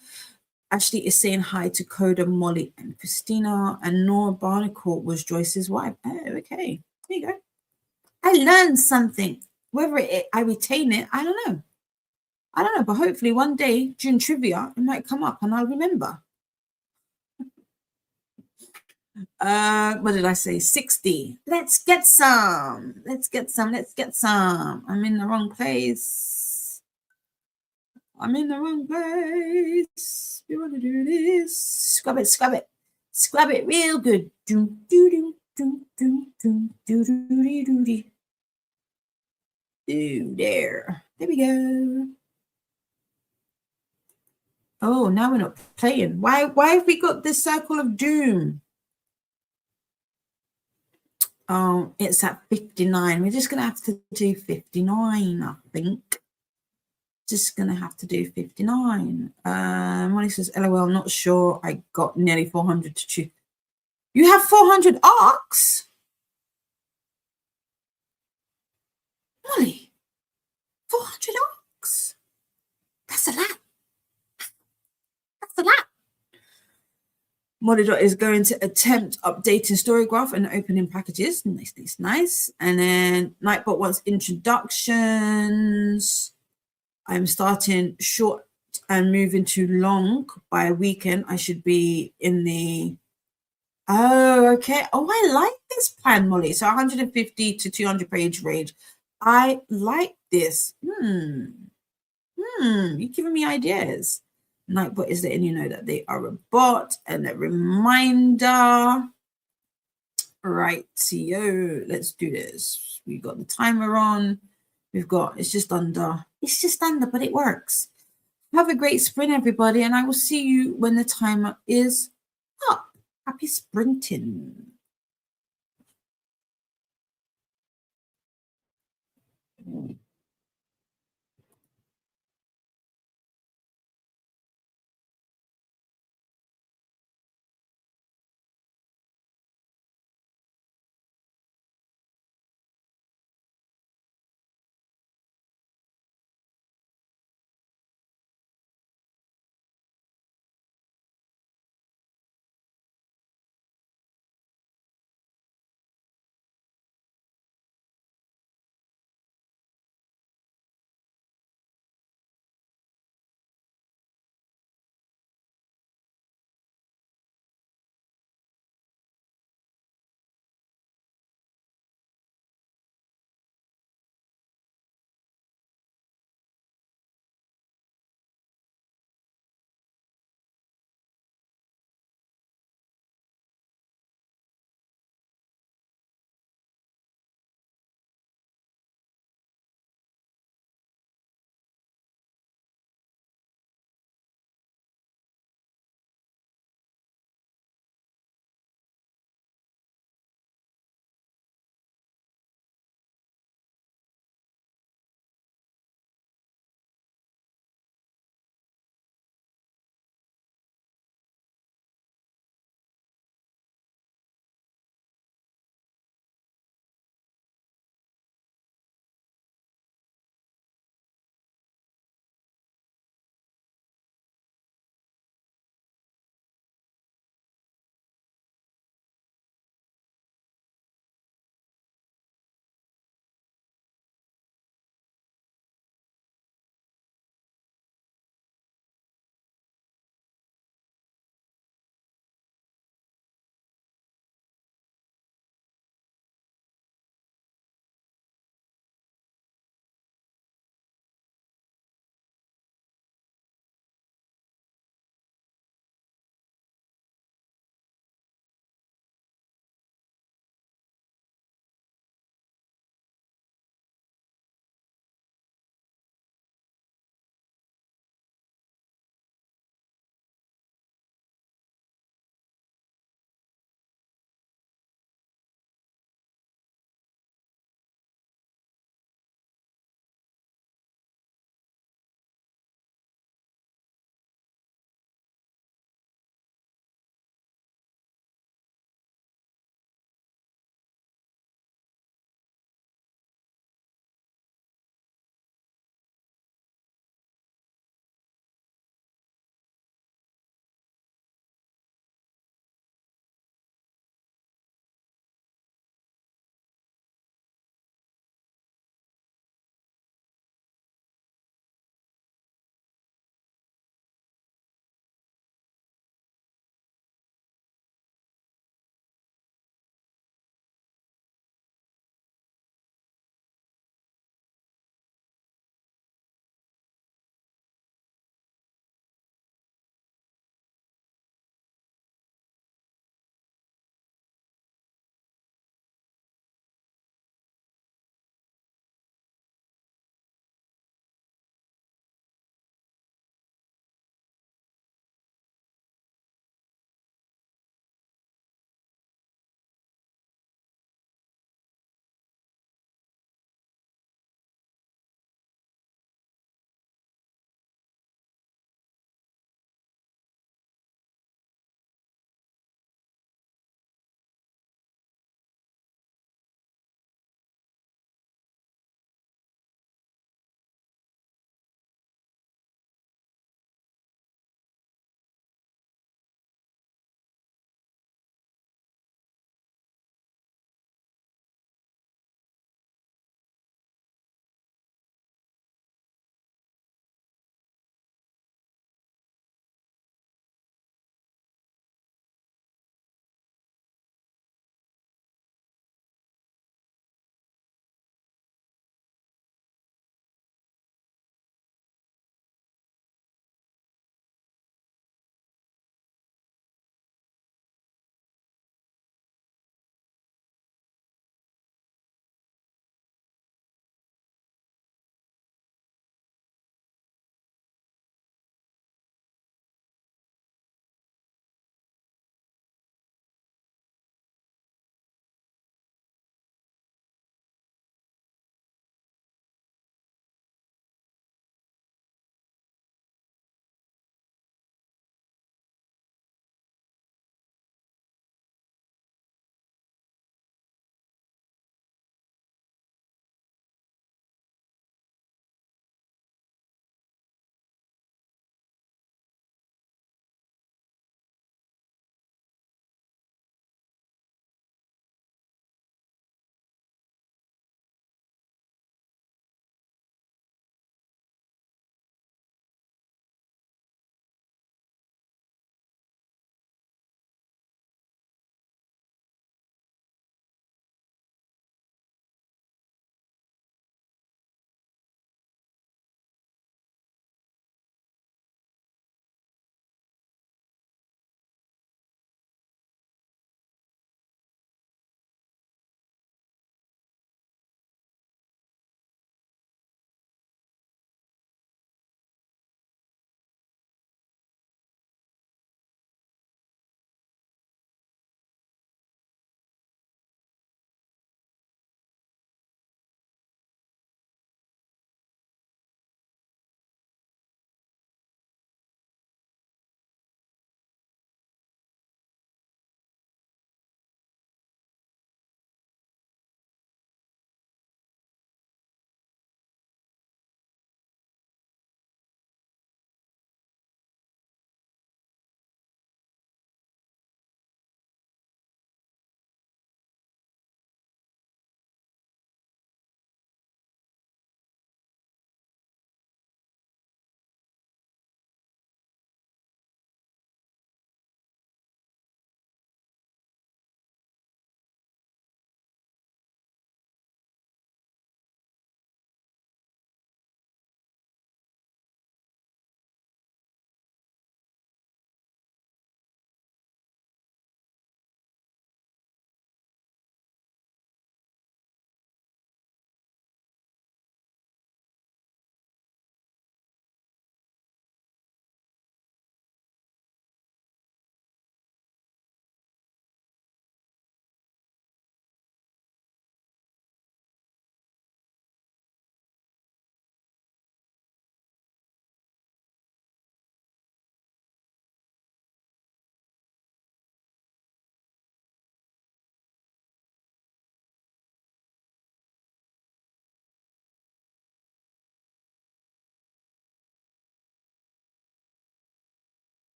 Ashley is saying hi to Coda, Molly, and Christina. And Nora Barnacle was Joyce's wife. Oh, okay. There you go. I learned something. Whether I retain it, I don't know. But hopefully one day during trivia, it might come up and I'll remember. What did I say? 60. Let's get some. I'm in the wrong place. We want to do this. Scrub it real good. There we go. Oh, now we're not playing. Why have we got this circle of doom? Oh, it's at 59. We're just going to have to do 59, I think. Just going to have to do 59. Molly says, LOL, I'm not sure. I got nearly 400 to choose. You have 400 arcs? Molly, 400 arcs? That's a lot. Molly is going to attempt updating Storygraph and opening packages. Nice. And then Nightbot wants introductions. I'm starting short and moving to long by a weekend. I should be in the... Oh, okay. Oh, I like this plan, Molly. So 150 to 200 page range. I like this. You're giving me ideas. Nightbot is letting you know that they are a bot, and a reminder. Right, CEO, let's do this. We got the timer on. It's just under, but it works. Have a great sprint, everybody, and I will see you when the timer is up. Happy sprinting.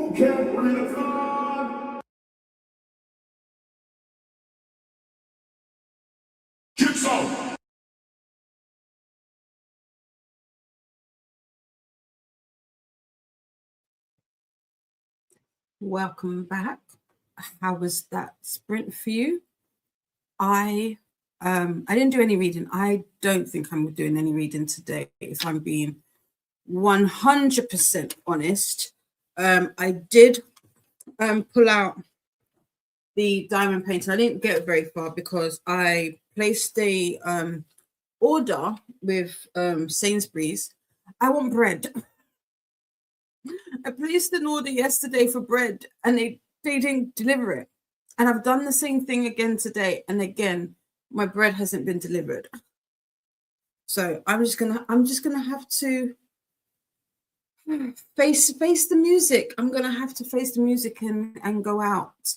Boot Camp Readathon. Get some. Welcome back. How was that sprint for you? I didn't do any reading. I don't think I'm doing any reading today, if I'm being 100% honest. I did pull out the diamond painting. I didn't get very far because I placed a order with Sainsbury's. I want bread. I placed an order yesterday for bread and they didn't deliver it. And I've done the same thing again today, and again my bread hasn't been delivered. So I'm just gonna have to face the music. I'm gonna have to face the music and go out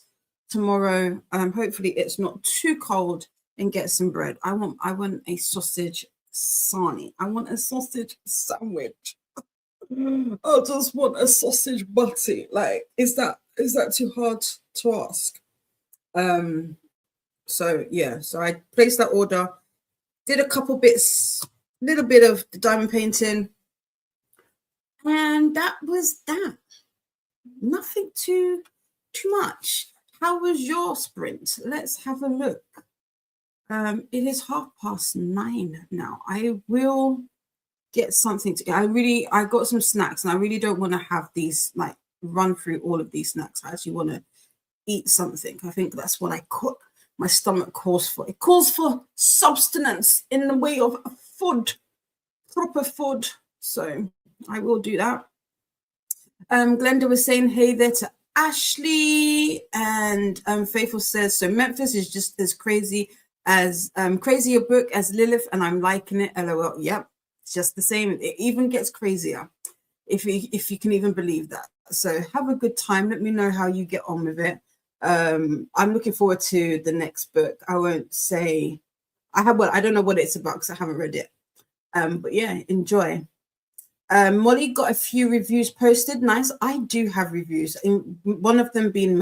tomorrow. Hopefully it's not too cold, and get some bread. I want a sausage sarnie. I want a sausage sandwich. I just want a sausage butty. Like, is that too hard to ask? So yeah, so I placed that order, did a couple bits, little bit of the diamond painting, and that was that. Nothing too much. How was your sprint? Let's have a look. It is 9:30 now. I will get something to get. I got some snacks, and I really don't want to have these, like, run through all of these snacks. I actually want to eat something. I think that's what my stomach calls for. It calls for substance in the way of food, proper food. So I will do that. Glenda was saying hey there to Ashley, and Faithful says, so Memphis is just as crazy as crazy a book as Lilith, and I'm liking it. LOL. Yep, it's just the same. It even gets crazier, if you can even believe that. So have a good time. Let me know how you get on with it. I'm looking forward to the next book. I won't say I don't know what it's about because I haven't read it. But yeah, enjoy. Molly got a few reviews posted. Nice. I do have reviews, one of them being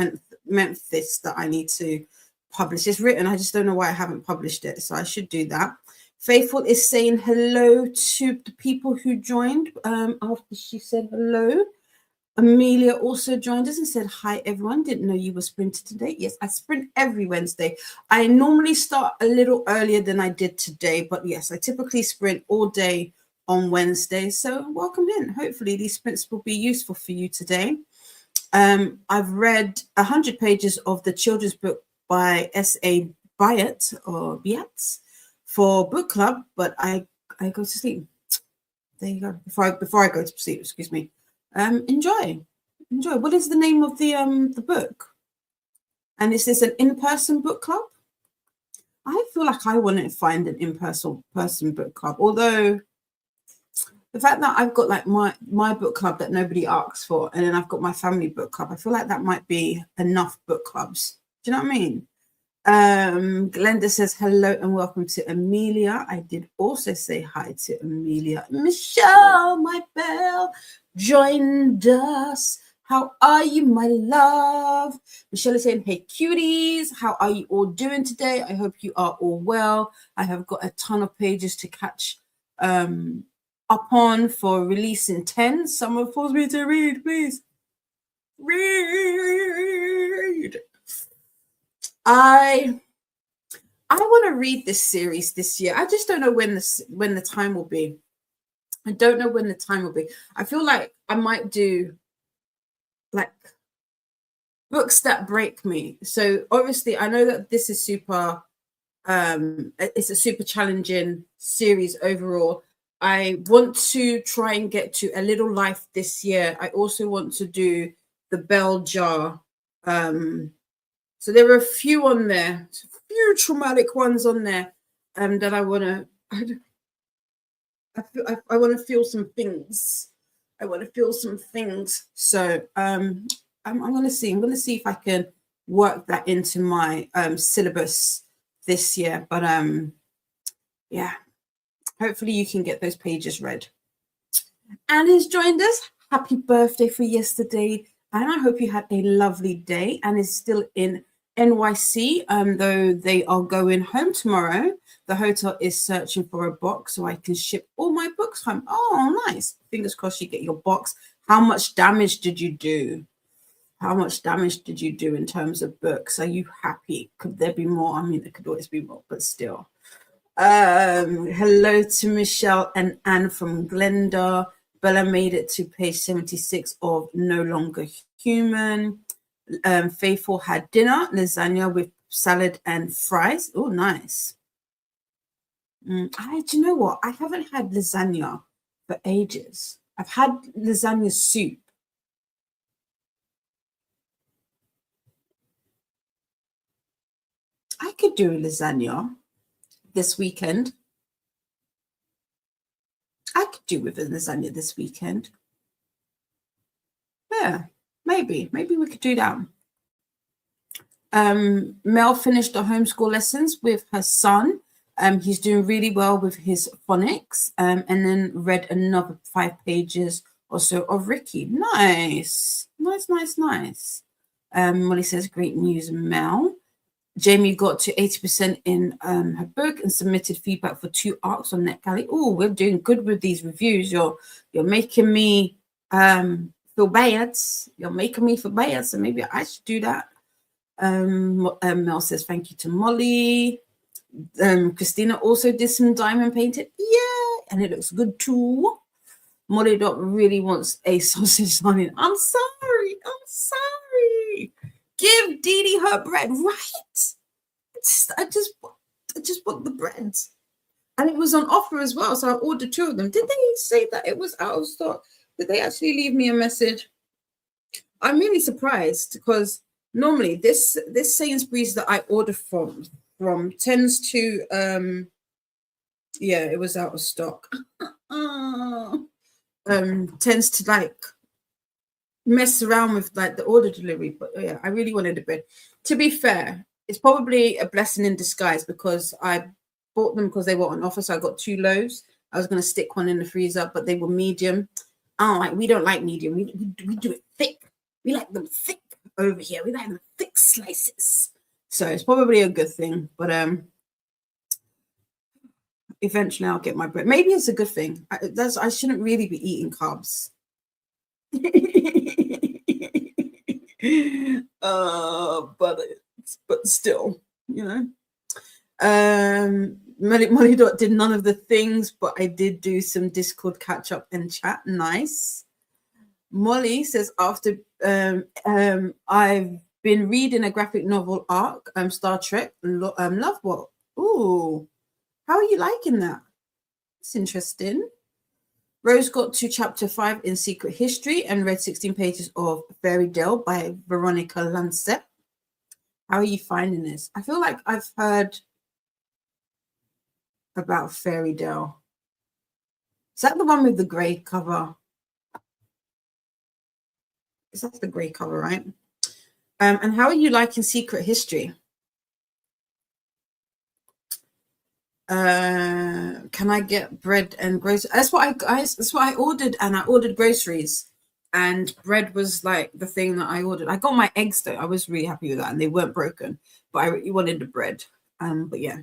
Memphis that I need to publish. It's written, I just don't know why I haven't published it, so I should do that. Faithful is saying hello to the people who joined after she said hello. Amelia also joined us and said, hi, everyone. Didn't know you were sprinting today. Yes, I sprint every Wednesday. I normally start a little earlier than I did today, but yes, I typically sprint all day on Wednesday. So welcome in. Hopefully these sprints will be useful for you today. I've read 100 pages of the children's book by S.A. Byatt or Biatz for book club, but I go to sleep. There you go. Before I go to sleep, excuse me. Enjoy. What is the name of the book? And is this an in-person book club? I feel like I want to find an in-person book club, although the fact that I've got like my book club that nobody asks for, and then I've got my family book club, I feel like that might be enough book clubs. Do you know what I mean? Glenda says hello and welcome to Amelia. I did also say hi to Amelia. Michelle, my belle, joined us. How are you, my love? Michelle is saying, hey, cuties. How are you all doing today? I hope you are all well. I have got a ton of pages to catch up on for releasing 10. Someone forced me to read, please. Read. I want to read this series this year. I just don't know when the time will be. I don't know when the time will be. I feel like I might do like books that break me. So obviously I know that this is super it's a super challenging series overall. I want to try and get to A Little Life this year. I also want to do The Bell Jar. So there are a few on there, a few traumatic ones on there that I want to. I want to feel some things. I want to feel some things. So I'm going to see. I'm going to see if I can work that into my syllabus this year. But yeah, hopefully you can get those pages read. Anne has joined us. Happy birthday for yesterday, And I hope you had a lovely day and is still in NYC, though they are going home tomorrow. The hotel is searching for a box so I can ship all my books home. Oh, nice. Fingers crossed you get your box. How much damage did you do? How much damage did you do in terms of books? Are you happy? Could there be more? I mean, there could always be more, but still. Hello to Michelle and Anne from Glenda. Bella made it to page 76 of No Longer Human. Faithful had dinner, lasagna with salad and fries. Oh, nice. Do you know what? I haven't had lasagna for ages. I've had lasagna soup. I could do lasagna this weekend. I could do with a lasagna this weekend. Yeah, maybe we could do that. Mel finished the homeschool lessons with her son. He's doing really well with his phonics, and then read another 5 pages or so of Ricky. Nice. Molly says, great news, Mel. Jamie got to 80% in her book and submitted feedback for 2 arcs on NetGalley. Oh, we're doing good with these reviews. You're making me feel bad. You're making me feel bad, so maybe I should do that. Mel says thank you to Molly. Christina also did some diamond painting. Yeah, and it looks good too. Molly Dot really wants a sausage on it. I'm sorry. Give Dee Dee her bread, right? I just want the bread. And it was on offer as well, so I ordered 2 of them. Did they say that it was out of stock? Did they actually leave me a message? I'm really surprised because normally this Sainsbury's that I order from tends to yeah, it was out of stock. Tends to like mess around with like the order delivery, but yeah, I really wanted a bread. To be fair, it's probably a blessing in disguise because I bought them because they were on offer, so I got 2 loaves. I was going to stick one in the freezer, but they were medium. We don't like medium. We do it thick. We like them thick over here. We like them thick slices. So it's probably a good thing, but eventually I'll get my bread. Maybe it's a good thing. I shouldn't really be eating carbs. But still, you know. Molly Dot did none of the things, but I did do some Discord catch up and chat. Nice. Molly says after I've been reading a graphic novel arc, Star Trek, Love What? Ooh, how are you liking that? It's interesting. Rose got to chapter 5 in Secret History and read 16 pages of Fairy Tale by Veronica Lancet. How are you finding this? I feel like I've heard about Fairy Tale. Is that the one with the grey cover? Is that the grey cover, right? And how are you liking Secret History? Can I get bread and groceries? That's what I ordered, and I ordered groceries, and bread was like the thing that I ordered. I got my eggs though. I was really happy with that, and they weren't broken, but I really wanted the bread. But yeah,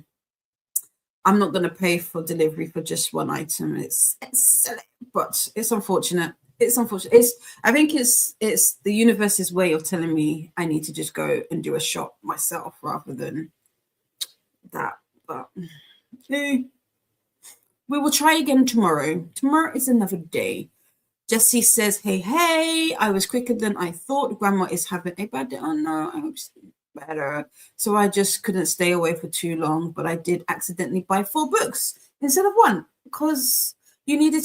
I'm not going to pay for delivery for just one item. It's silly, but it's unfortunate. I think it's the universe's way of telling me I need to just go and do a shop myself rather than that. But we will try again tomorrow. Tomorrow is another day. Jessie says, hey, I was quicker than I thought. Grandma is having a bad day. Oh no, I hope she's better. So I just couldn't stay away for too long, but I did accidentally buy 4 books instead of 1 because you needed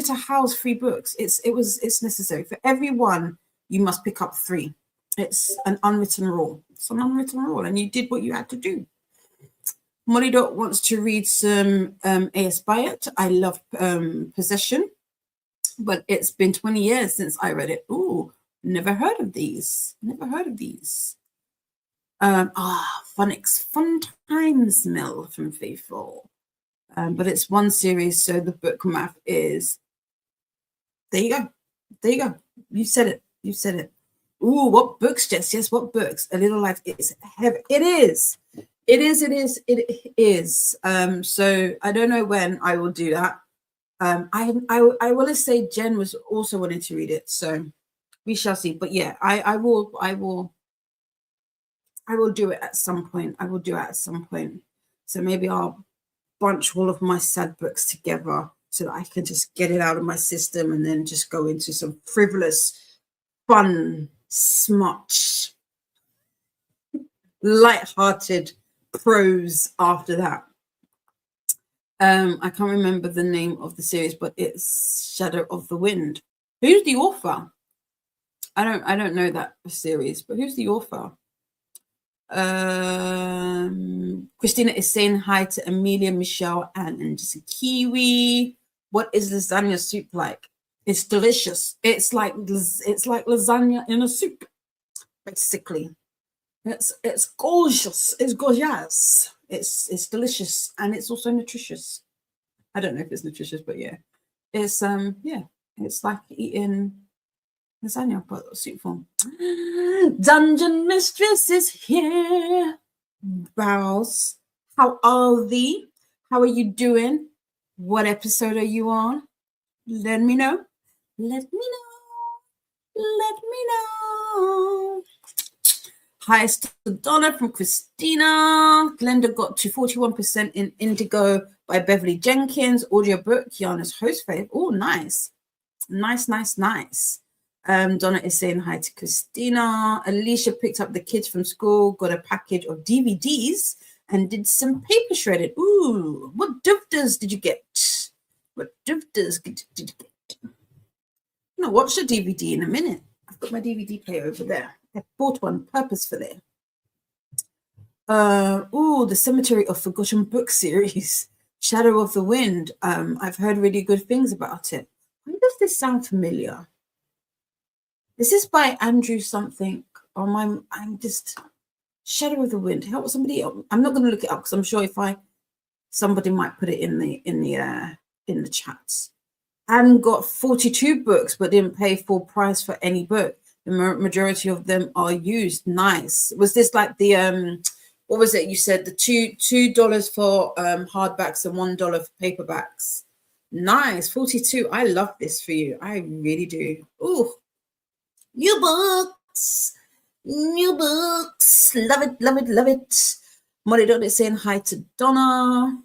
to house 3 books. It's necessary. For every one, you must pick up 3. It's an unwritten rule. And you did what you had to do. Molly Dot wants to read some A.S. Byatt. I love Possession, but it's been 20 years since I read it. Ooh, never heard of these. Phonics, Fun Times, Mel from Faithful. But it's 1 series, so the book math is... There you go. You said it. You said it. Ooh, what books, Jess? Yes, what books? A Little Life. It's heavy. It is. It is. It is. It is. So I don't know when I will do that. I want to say Jen was also wanting to read it, so we shall see. But yeah, I will do it at some point. I will do it at some point. So maybe I'll bunch all of my sad books together so that I can just get it out of my system and then just go into some frivolous, fun, smart, light-hearted prose after that. I can't remember the name of the series, but it's Shadow of the Wind. Who's the author? I don't know that series, but who's the author? Christina is saying hi to Amelia, Michelle, and just a Kiwi. What is lasagna soup like? It's delicious. It's like lasagna in a soup, basically. It's gorgeous. It's gorgeous. It's delicious, and it's also nutritious. I don't know if it's nutritious, but yeah, it's it's like eating lasagna, but soup form. Dungeon Mistress is here. Bows, how are thee? How are you doing? What episode are you on? Let me know. Let me know. Let me know. Hi to Donna from Christina. Glenda got to 41% in Indigo by Beverly Jenkins. Audiobook, Kiana's host fave. Oh, nice. Nice. Donna is saying hi to Christina. Alicia picked up the kids from school, got a package of DVDs, and did some paper shredded. Ooh, what doofders did you get? What doofders did you get? I'm going to watch the DVD in a minute. I've got my DVD player over there. I bought one purposefully. The Cemetery of Forgotten Book series, Shadow of the Wind. I've heard really good things about it. Why does this sound familiar? Is this by Andrew something? Or I'm just Shadow of the Wind. Help somebody else. I'm not going to look it up because I'm sure somebody might put it in the chats. And got 42 books, but didn't pay full price for any book. The majority of them are used. Nice. Was this like the what was it? You said the $2 for hardbacks and $1 for paperbacks. Nice. 42. I love this for you. I really do. Ooh. New books. Love it. Molly Dot is saying hi to Donna.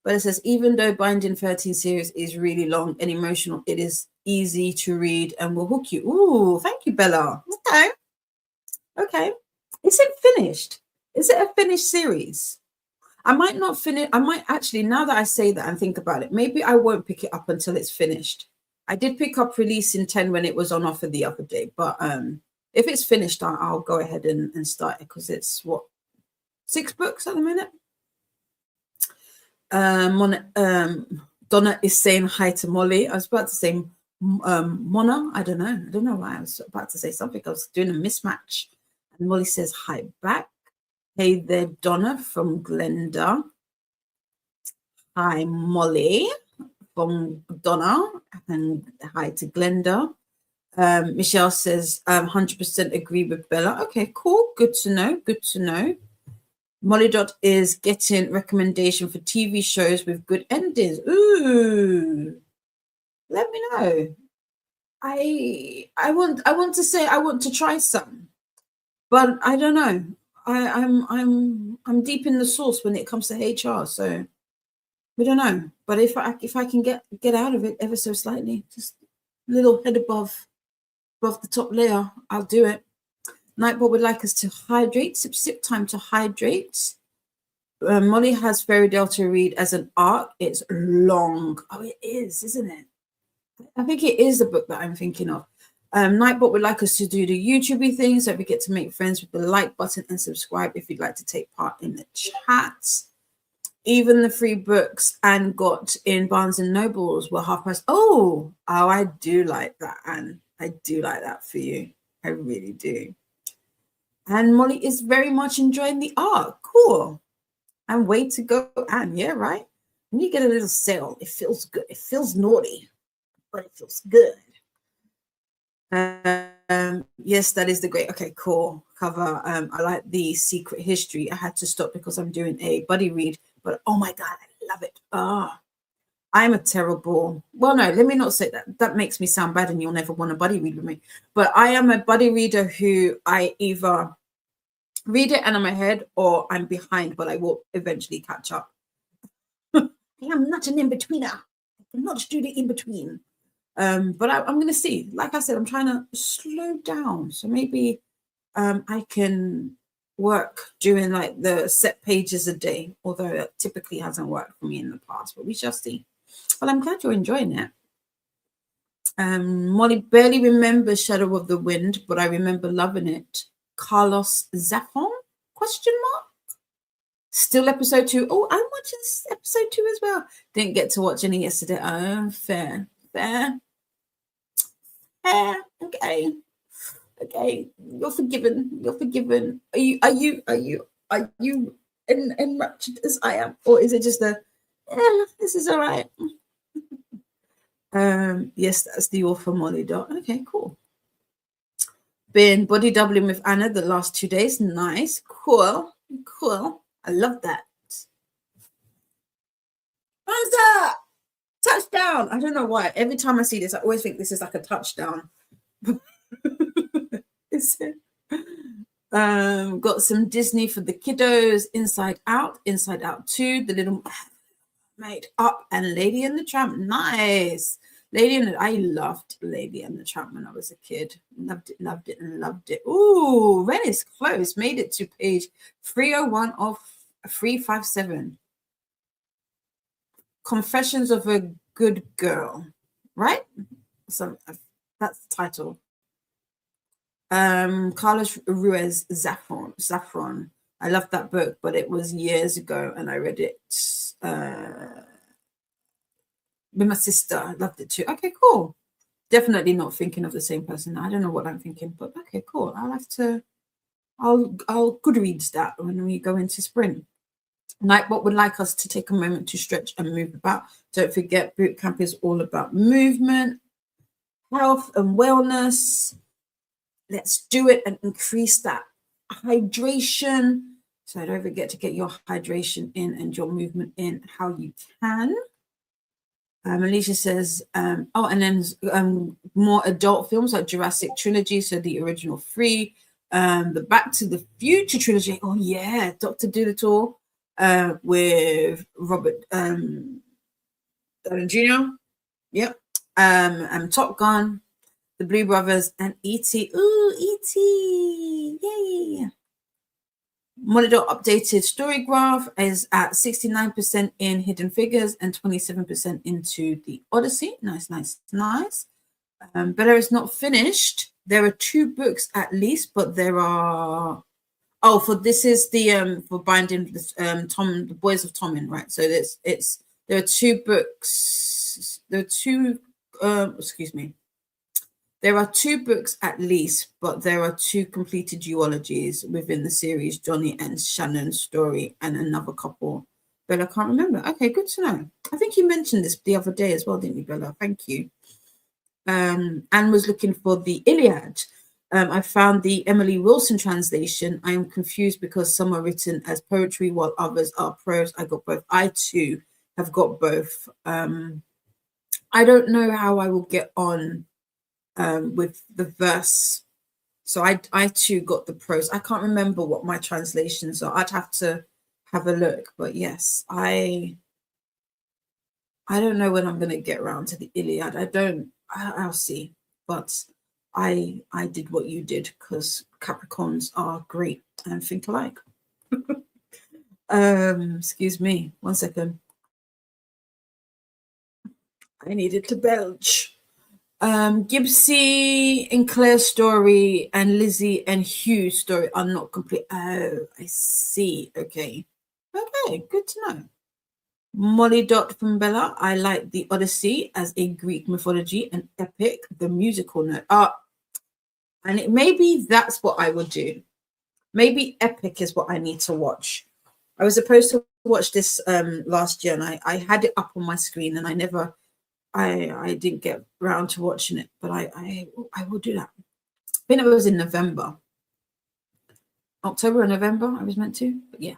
But it says, even though Binding 13 series is really long and emotional, it is easy to read and will hook you. Ooh, thank you, Bella. Okay. Is it finished? Is it a finished series? I might not finish. I might actually, now that I say that and think about it, maybe I won't pick it up until it's finished. I did pick up Releasing 10 when it was on offer the other day, but if it's finished, I'll go ahead and start it because it's 6 books at the minute. Donna is saying hi to Molly. I was about to say Mona. I don't know why I was about to say something. I was doing a mismatch. And Molly says hi back. Hey there, Donna from Glenda. Hi, Molly from Donna. And hi to Glenda. Michelle says 100% agree with Bella. Okay, cool. Good to know. Molly Dot is getting recommendation for TV shows with good endings. Ooh, let me know. I want to say I want to try some, but I don't know. I'm deep in the sauce when it comes to HR, so we don't know. But if I can get out of it ever so slightly, just a little head above the top layer, I'll do it. Nightbot would like us to hydrate. Sip time to hydrate. Molly has Fairy Tale to read as an arc. It's long. Oh, it is, isn't it? I think it is the book that I'm thinking of. Nightbot would like us to do the YouTube thing, so we get to make friends with the like button and subscribe if you'd like to take part in the chat. Even the free books Anne got in Barnes and Nobles were half price. Oh, I do like that, Anne. I do like that for you. I really do. And Molly is very much enjoying the art. Cool. And way to go, Anne. Yeah, right? When you get a little sale, it feels good. It feels naughty, but it feels good. Yes, that is the great. Okay, cool cover. I like the Secret History. I had to stop because I'm doing a buddy read, but oh my god, I love it. I'm a terrible. Well, no, let me not say that. That makes me sound bad, and you'll never want a buddy read with me. But I am a buddy reader who I either read it and I'm ahead, or I'm behind, but I will eventually catch up. I am not an in-betweener. I cannot do the in-between. But I'm going to see. Like I said, I'm trying to slow down. So maybe I can work doing like the set pages a day, although that typically hasn't worked for me in the past, but we shall see. Well, I'm glad you're enjoying it. Molly barely remembers Shadow of the Wind, but I remember loving it. Carlos Zafon? Question mark? Still episode 2. Oh, I'm watching episode 2 as well. Didn't get to watch any yesterday. Oh, fair. Okay. You're forgiven. Are you enraptured as I am, or is it just this is all right? Yes, that's the author Molly Dot. Okay, cool. Been body doubling with Anna the last 2 days. Nice, cool. I love that. Thumbs up, touchdown. I don't know why. Every time I see this, I always think this is like a touchdown. Got some Disney for the kiddos. Inside Out 2, The Little Mermaid, Up, and Lady and the Tramp. Nice. I loved Lady and the Tramp when I was a kid. Loved it. Ooh, Ren is close. Made it to page 301 of 357. Confessions of a Good Girl, right? So that's the title. Carlos Ruiz Zafron. I loved that book, but it was years ago, and I read it with my sister. I loved it too. Okay, cool. Definitely not thinking of the same person. I don't know what I'm thinking, but okay, cool. I'll Goodreads that when we go into spring. Nightbot would like us to take a moment to stretch and move about. Don't forget, boot camp is all about movement, health, and wellness. Let's do it and increase that hydration. So don't forget to get your hydration in and your movement in how you can. Alicia says, and then more adult films like Jurassic Trilogy, so the original 3, the Back to the Future trilogy. Oh yeah, Dr. Dolittle with Robert Downey Jr. Yep. And Top Gun, The Blue Brothers, and E.T. Ooh, E.T. Yay. Monitor updated story graph is at 69% in Hidden Figures and 27% into the Odyssey. Nice. Bella is not finished. There are 2 books at least, but there are. Oh, this is the for binding the Boys of Tommen, right? So there are 2 books. There are 2 books at least, but there are 2 completed duologies within the series, Johnny and Shannon's story, and another couple. Bella, I can't remember. Okay, good to know. I think you mentioned this the other day as well, didn't you, Bella? Thank you. Anne was looking for the Iliad. I found the Emily Wilson translation. I am confused because some are written as poetry while others are prose. I got both. I too have got both. I don't know how I will get on with the verse. So I too got the prose. I can't remember what my translations are. I'd have to have a look. But yes, I don't know when I'm going to get around to the Iliad. I'll see. But I did what you did because Capricorns are great and think alike. Excuse me. 1 second. I needed to belch. Gibbsy and Claire's story and Lizzie and Hugh's story are not complete. Oh, I see. Okay, good to know. Molly Dot from Bella. I like the Odyssey as a Greek mythology and epic, the musical note. And maybe that's what I would do. Maybe epic is what I need to watch. I was supposed to watch this last year, and I had it up on my screen, and I never I didn't get around to watching it, but I will do that. I think it was in November. October or November, I was meant to, but yeah.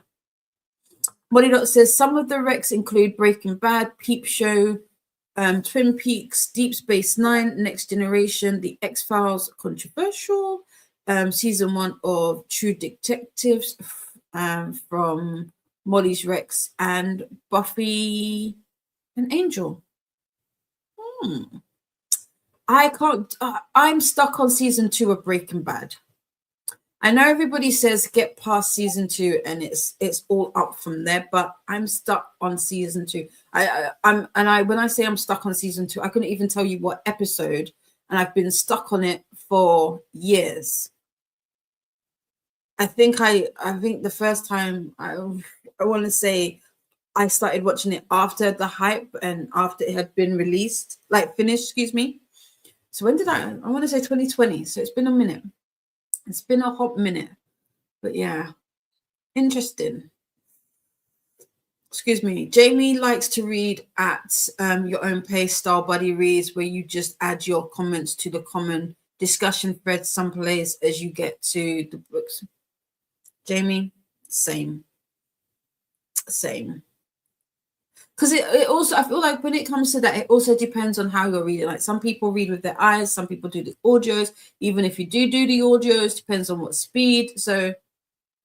Molly Dot says some of the recs include Breaking Bad, Peep Show, Twin Peaks, Deep Space Nine, Next Generation, The X-Files, controversial, season 1 of True Detectives from Molly's Recs, and Buffy and Angel. I can't. I'm stuck on season 2 of Breaking Bad. I know everybody says get past season 2 and it's all up from there, but I'm stuck on season 2. When I say I'm stuck on season 2, I couldn't even tell you what episode, and I've been stuck on it for years. I think the first time I want to say I started watching it after the hype and after it had been released, like finished, excuse me. So when did I want to say 2020. So it's been a minute. It's been a hot minute, but yeah, interesting. Excuse me. Jamie likes to read at your own pace. Style Buddy reads, where you just add your comments to the common discussion thread someplace as you get to the books. Jamie, same. Because it also, I feel like when it comes to that, it also depends on how you're reading. Like some people read with their eyes, some people do the audios. Even if you do the audios, depends on what speed. So,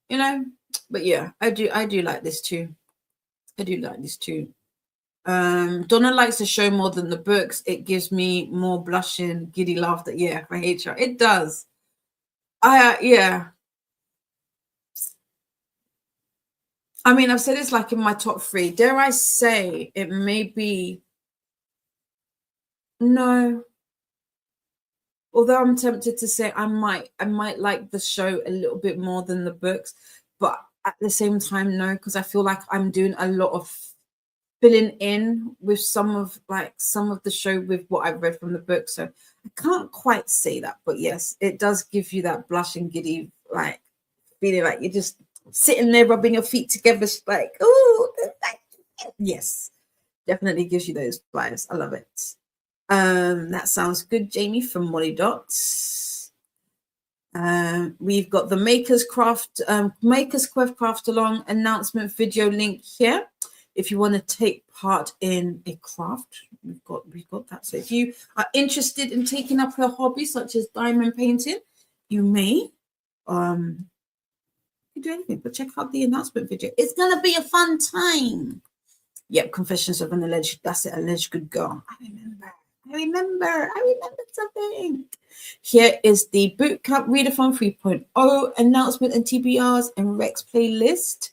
you know, but yeah, I do like this too. Donna likes the show more than the books. It gives me more blushing, giddy laughter. Yeah, for HR, it does. Yeah. I mean, I've said it's like in my top 3. Dare I say it may be? No. Although I'm tempted to say I might like the show a little bit more than the books, but at the same time, no, because I feel like I'm doing a lot of filling in with some of the show with what I've read from the book. So I can't quite say that, but yes, it does give you that blushing giddy, like feeling like you're just sitting there rubbing your feet together, like, oh, yes, definitely gives you those vibes. I love it. That sounds good, Jamie from Molly Dots. We've got the Makers Quest Craft Along announcement video link here. If you want to take part in a craft, we've got that. So if you are interested in taking up a hobby such as diamond painting, you may do anything, but check out the announcement video. It's gonna be a fun time. Yep, Confessions of an Alleged, that's it, alleged good girl. I remember something. Here is the Boot Camp Readathon 3.0 announcement and TBRs and Rex playlist.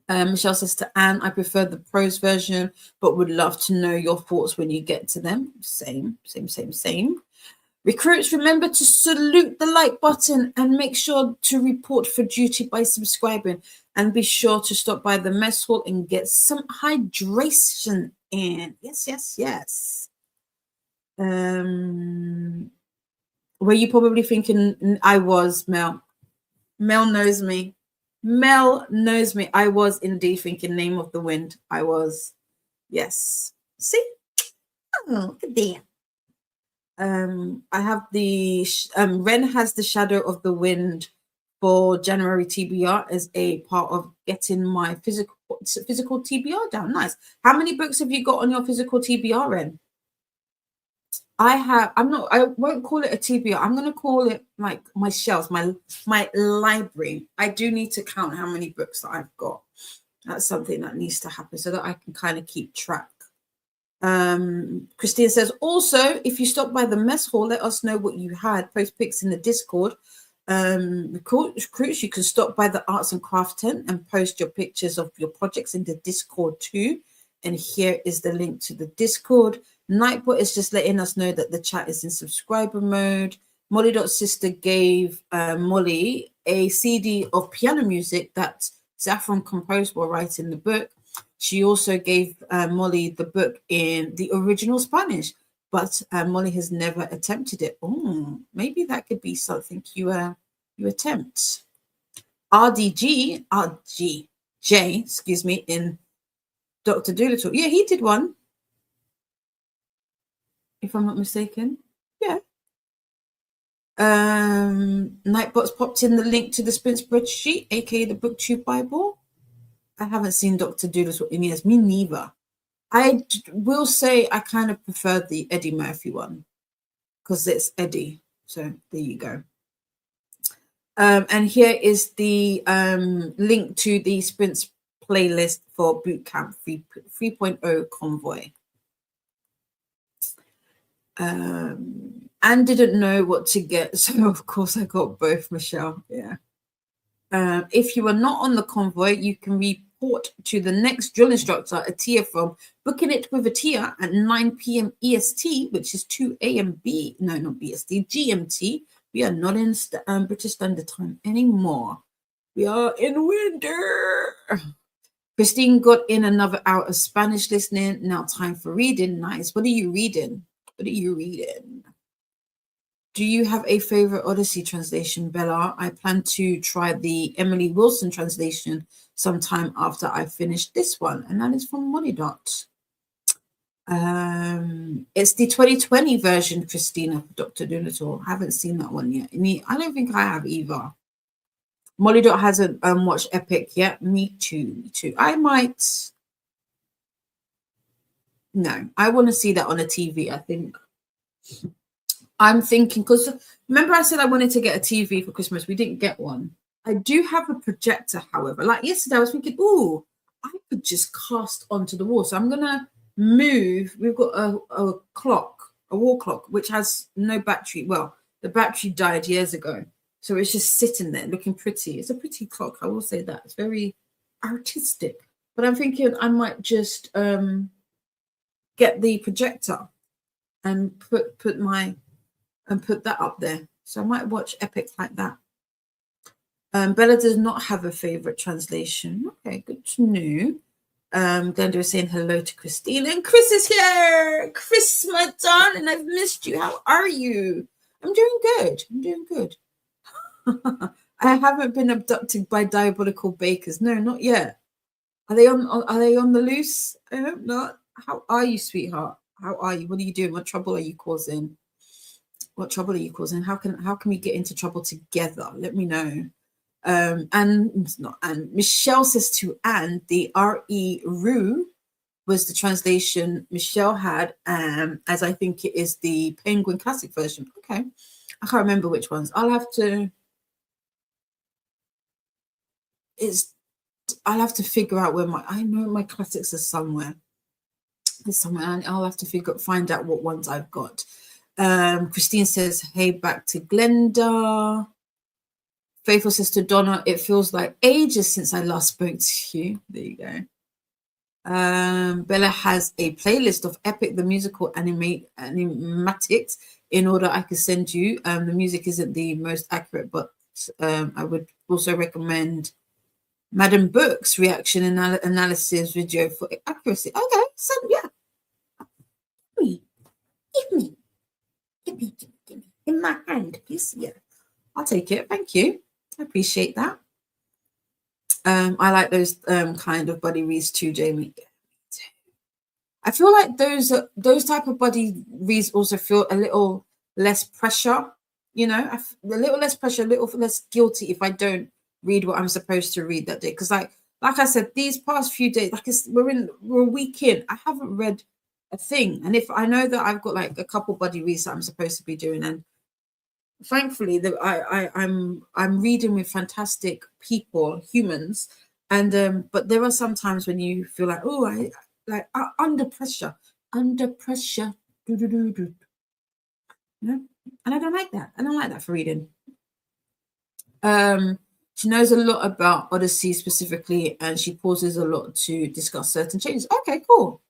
Michelle says to Anne, I prefer the prose version, but would love to know your thoughts when you get to them. Same. Recruits, remember to salute the like button and make sure to report for duty by subscribing. And be sure to stop by the mess hall and get some hydration in. Yes. Were you probably thinking I was, Mel? Mel knows me. I was indeed thinking Name of the Wind. I was. Yes. See? Oh, look at that. I have the Ren has the Shadow of the Wind for January TBR as a part of getting my physical TBR down. Nice. How many books have you got on your physical TBR, Ren? I won't call it a TBR. I'm gonna call it like my shelves, my library. I do need to count how many books that I've got. That's something that needs to happen so that I can kind of keep track. Christine says, also, if you stop by the mess hall, let us know what you had. Post pics in the Discord. Recruits, you can stop by the arts and craft tent and post your pictures of your projects in the Discord too. And here is the link to the Discord. Nightbot is just letting us know that the chat is in subscriber mode. Molly.sister gave Molly a CD of piano music that Saffron composed while writing the book. She also gave Molly the book in the original Spanish, but Molly has never attempted it. Oh, maybe that could be something you attempt. RJ, in Dr. Dolittle. Yeah, he did one. if I'm not mistaken. Yeah. Nightbot's popped in the link to the Sprint spreadsheet, aka the BookTube Bible. I haven't seen Dr. Doodles in years. Me neither. I will say I kind of prefer the Eddie Murphy one because it's Eddie. So there you go. And here is the link to the Sprints playlist for Boot Camp 3.0 Convoy. Anne didn't know what to get, so of course I got both, Michelle. Yeah. If you are not on the convoy, you can report to the next drill instructor, Atia, from Booking It with Atia at 9 p.m. EST, which is 2 a.m. not BST, GMT. We are not in British Standard Time anymore. We are in winter. Christine got in another hour of Spanish listening. Now time for reading. Nice. What are you reading? What are you reading? Do you have a favorite Odyssey translation, Bella? I plan to try the Emily Wilson translation sometime after I finish this one. And that is from Molly Dot. It's the 2020 version, Christina, Dr. Doolittle. I haven't seen that one yet. I don't think I have either. Molly Dot hasn't watched Epic yet. Me too. I might. No, I want to see that on a TV, I think. I'm thinking, because remember I said I wanted to get a TV for Christmas. We didn't get one. I do have a projector, however. Like yesterday, I was thinking, oh, I could just cast onto the wall. So I'm going to move. We've got a clock, a wall clock, which has no battery. Well, the battery died years ago. So it's just sitting there looking pretty. It's a pretty clock, I will say that. It's very artistic. But I'm thinking I might just get the projector and put that up there. So I might watch Epic like that. Bella does not have a favorite translation. Okay, good to know. Glenda is saying hello to Christine. And Chris is here. Chris, my darling, I've missed you. How are you? I'm doing good. I haven't been abducted by diabolical bakers. No, not yet. Are they on the loose? I hope not. How are you, sweetheart? How are you? What are you doing? What trouble are you causing? How can we get into trouble together? Let me know. And Michelle says to Anne, the R.E. Rue was the translation Michelle had, as I think it is the Penguin Classic version. Okay. I can't remember which ones. I'll have to figure out where I know my classics are somewhere. And I'll have to find out what ones I've got. Christine says, hey, back to Glenda. Faithful says to Donna, it feels like ages since I last spoke to you. There you go. Bella has a playlist of Epic the Musical animatics in order I could send you. The music isn't the most accurate, but I would also recommend Madam Book's reaction analysis video for accuracy. Okay, so yeah. Give me in my hand, please. Yeah, I'll take it. Thank you. I appreciate that. I like those kind of buddy reads too, Jamie. I feel like those type of buddy reads also feel a little less pressure, a little less pressure, a little less guilty if I don't read what I'm supposed to read that day. Because like I said, these past few days, we're a week in, I haven't read a thing. And if I know that I've got like a couple buddy reads that I'm supposed to be doing, and thankfully that I'm reading with fantastic people, humans, and but there are some times when you feel like, oh, under pressure, and I don't like that for reading. She knows a lot about Odyssey specifically, and she pauses a lot to discuss certain changes. Okay, cool.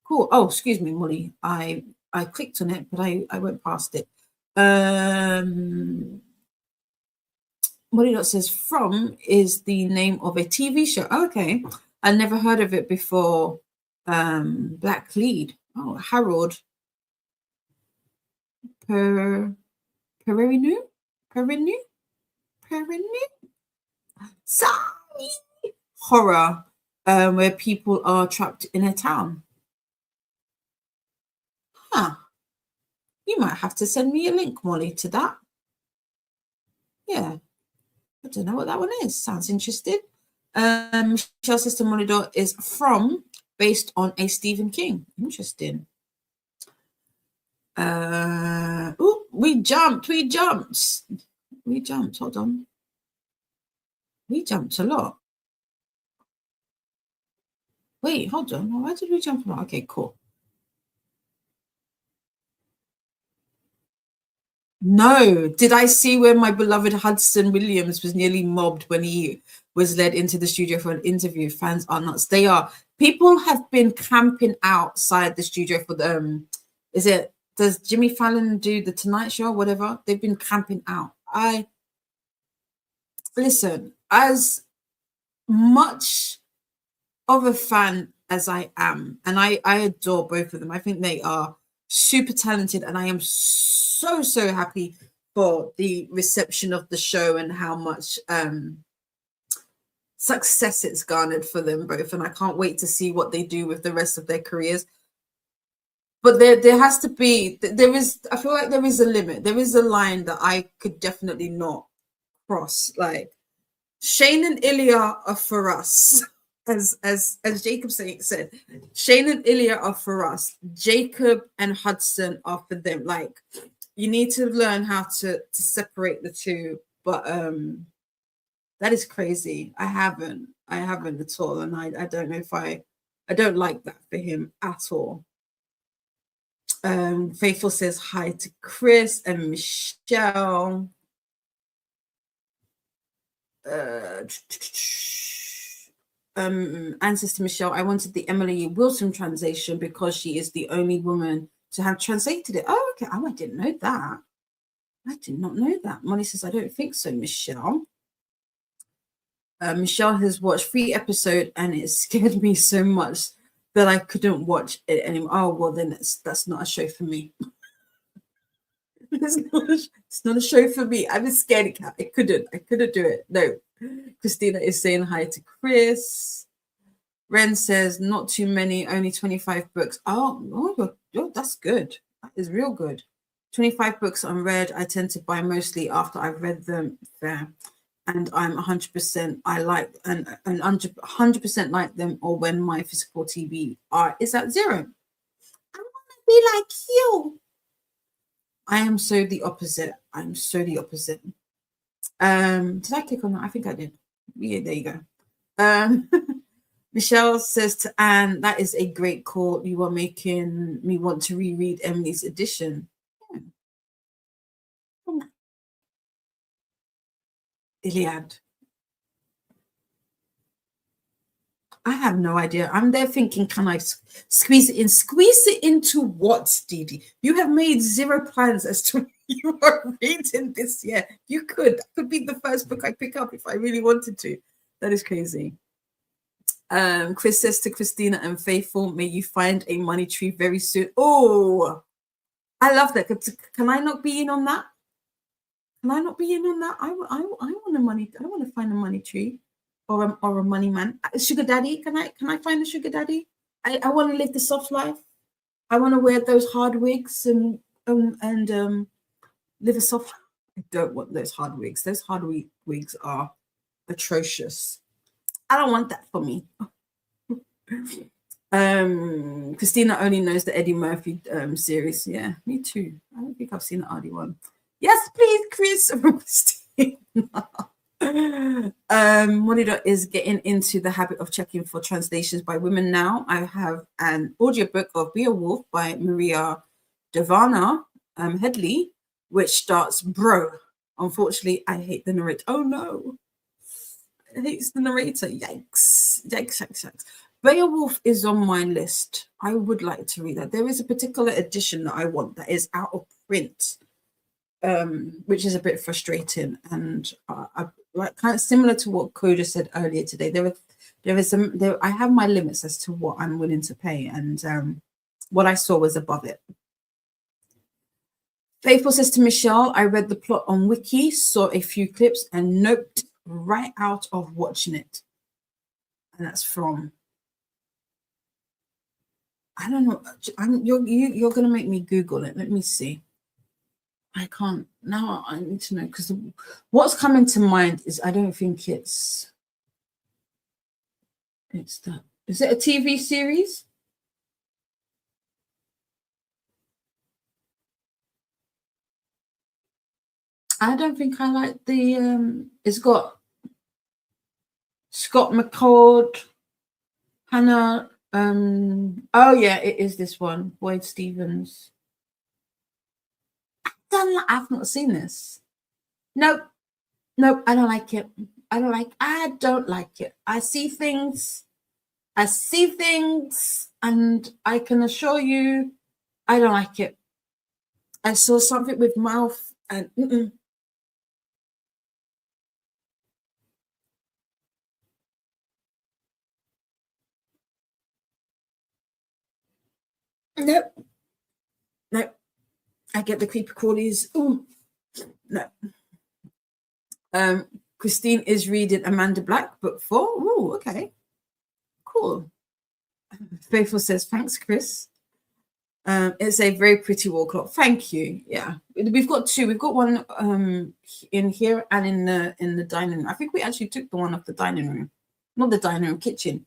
Oh, excuse me, Molly. I clicked on it, but I went past it. Molly Dot says From is the name of a TV show. Okay, I never heard of it before. Black Lead. Oh, Harold Perrinu. Sorry. Horror, where people are trapped in a town. Huh. You might have to send me a link, Molly, to that. Yeah. I don't know what that one is. Sounds interesting. Michelle's Sister Monitor is based on a Stephen King. Interesting. We jumped. Hold on. We jumped a lot. Wait, hold on. Why did we jump a lot? Okay, cool. No. Did I see where my beloved Hudson Williams was nearly mobbed when he was led into the studio for an interview? Fans are nuts. They are. People have been camping outside the studio for the does Jimmy Fallon do the Tonight Show or whatever? They've been camping out. Listen, as much of a fan as I am, and I adore both of them. I think they are super talented, and I am so happy for the reception of the show and how much success it's garnered for them both, and I can't wait to see what they do with the rest of their careers. But there has to be, I feel like there is a limit. There is a line that I could definitely not cross. Like, Shane and Ilya are for us. As Jacob said, Shane and Ilya are for us. Jacob and Hudson are for them. Like, you need to learn how to separate the two. But that is crazy. I haven't at all, and I don't know if I don't like that for him at all. Faithful says hi to Chris and Michelle. Ancestor Michelle, I wanted the Emily Wilson translation because she is the only woman to have translated it. Oh, okay. Oh, I didn't know that. I did not know that. Molly says, I don't think so, Michelle. Michelle has watched 3 episodes and it scared me so much that I couldn't watch it anymore. Oh, well, then that's not a show for me. It's not a show for me. I'm a scaredy cat. I couldn't do it. No. Christina is saying hi to Chris. Ren says, not too many, only 25 books. Oh, that's good. That is real good. 25 books unread. I tend to buy mostly after I've read them. Fair. And I'm 100%. I like and 100% like them, or when my physical TV is at 0. I want to be like you. I am so the opposite. I'm so the opposite. Did I click on that? I think I did. Yeah, there you go. Michelle says to Anne, that is a great call. You are making me want to reread Emily's edition. Iliad. I have no idea. I'm there thinking, can I squeeze it in? Squeeze it into what, Didi? You have made 0 plans as to you are reading this year. You could. That could be the first book I pick up if I really wanted to. That is crazy. Chris says to Christina and Faithful, may you find a money tree very soon. Oh, I love that. Can I not be in on that? Can I not be in on that? I want a money. I want to find a money tree. Or a money man, a sugar daddy. Can I find a sugar daddy? I want to live the soft life. I want to wear those hard wigs and live a soft. I don't want those hard wigs. Those hard wigs are atrocious. I don't want that for me. Christina only knows the Eddie Murphy series. Yeah, me too. I don't think I've seen the Eddie one. Yes, please, Chris. Christina. Monitor is getting into the habit of checking for translations by women now. I have an audiobook of Be a Wolf by Maria Devana Headley, which starts, bro. Unfortunately, I hate the narrator. Oh no. I hate the narrator. Yikes. Beowulf is on my list. I would like to read that. There is a particular edition that I want that is out of print, which is a bit frustrating, and kind of similar to what Coda said earlier today. I have my limits as to what I'm willing to pay, and what I saw was above it. Faithful says to Michelle, I read the plot on Wiki, saw a few clips, and noped right out of watching it. And that's from, I don't know. You're going to make me Google it. Let me see. I can't now. I need to know, because what's coming to mind is, I don't think it's that. Is it a TV series? I don't think I like the it's got Scott McCord, Hannah. Oh yeah, it is this one, Boyd Stevens. I've not seen this. Nope. I don't like it. I don't like it. I see things, and I can assure you I don't like it. I saw something with mouth and nope. I get the creepy crawlies. Ooh, no. Christine is reading Amanda Black, book 4. Ooh, okay. Cool. Faithful says, thanks, Chris. It's a very pretty wall clock. Thank you. Yeah. We've got 2. We've got one in here and in the dining room. I think we actually took the one off the dining room. Not the dining room, kitchen.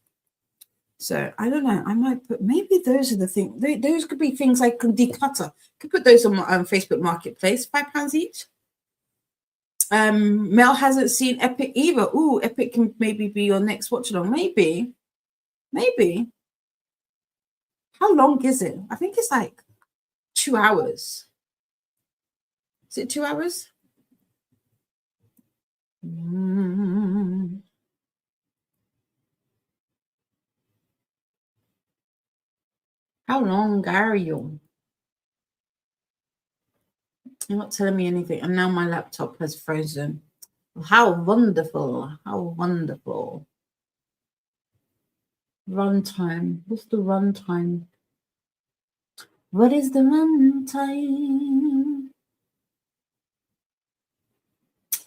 So I don't know. I might put, maybe those are the things. Those could be things I can declutter. Could put those on Facebook Marketplace, £5 each. Mel hasn't seen Epic either. Ooh, Epic can maybe be your next watch along. Maybe. How long is it? I think it's like 2 hours. Is it 2 hours? How long are you? You're not telling me anything. And now my laptop has frozen. How wonderful. How wonderful. Runtime. What's the runtime? What is the runtime?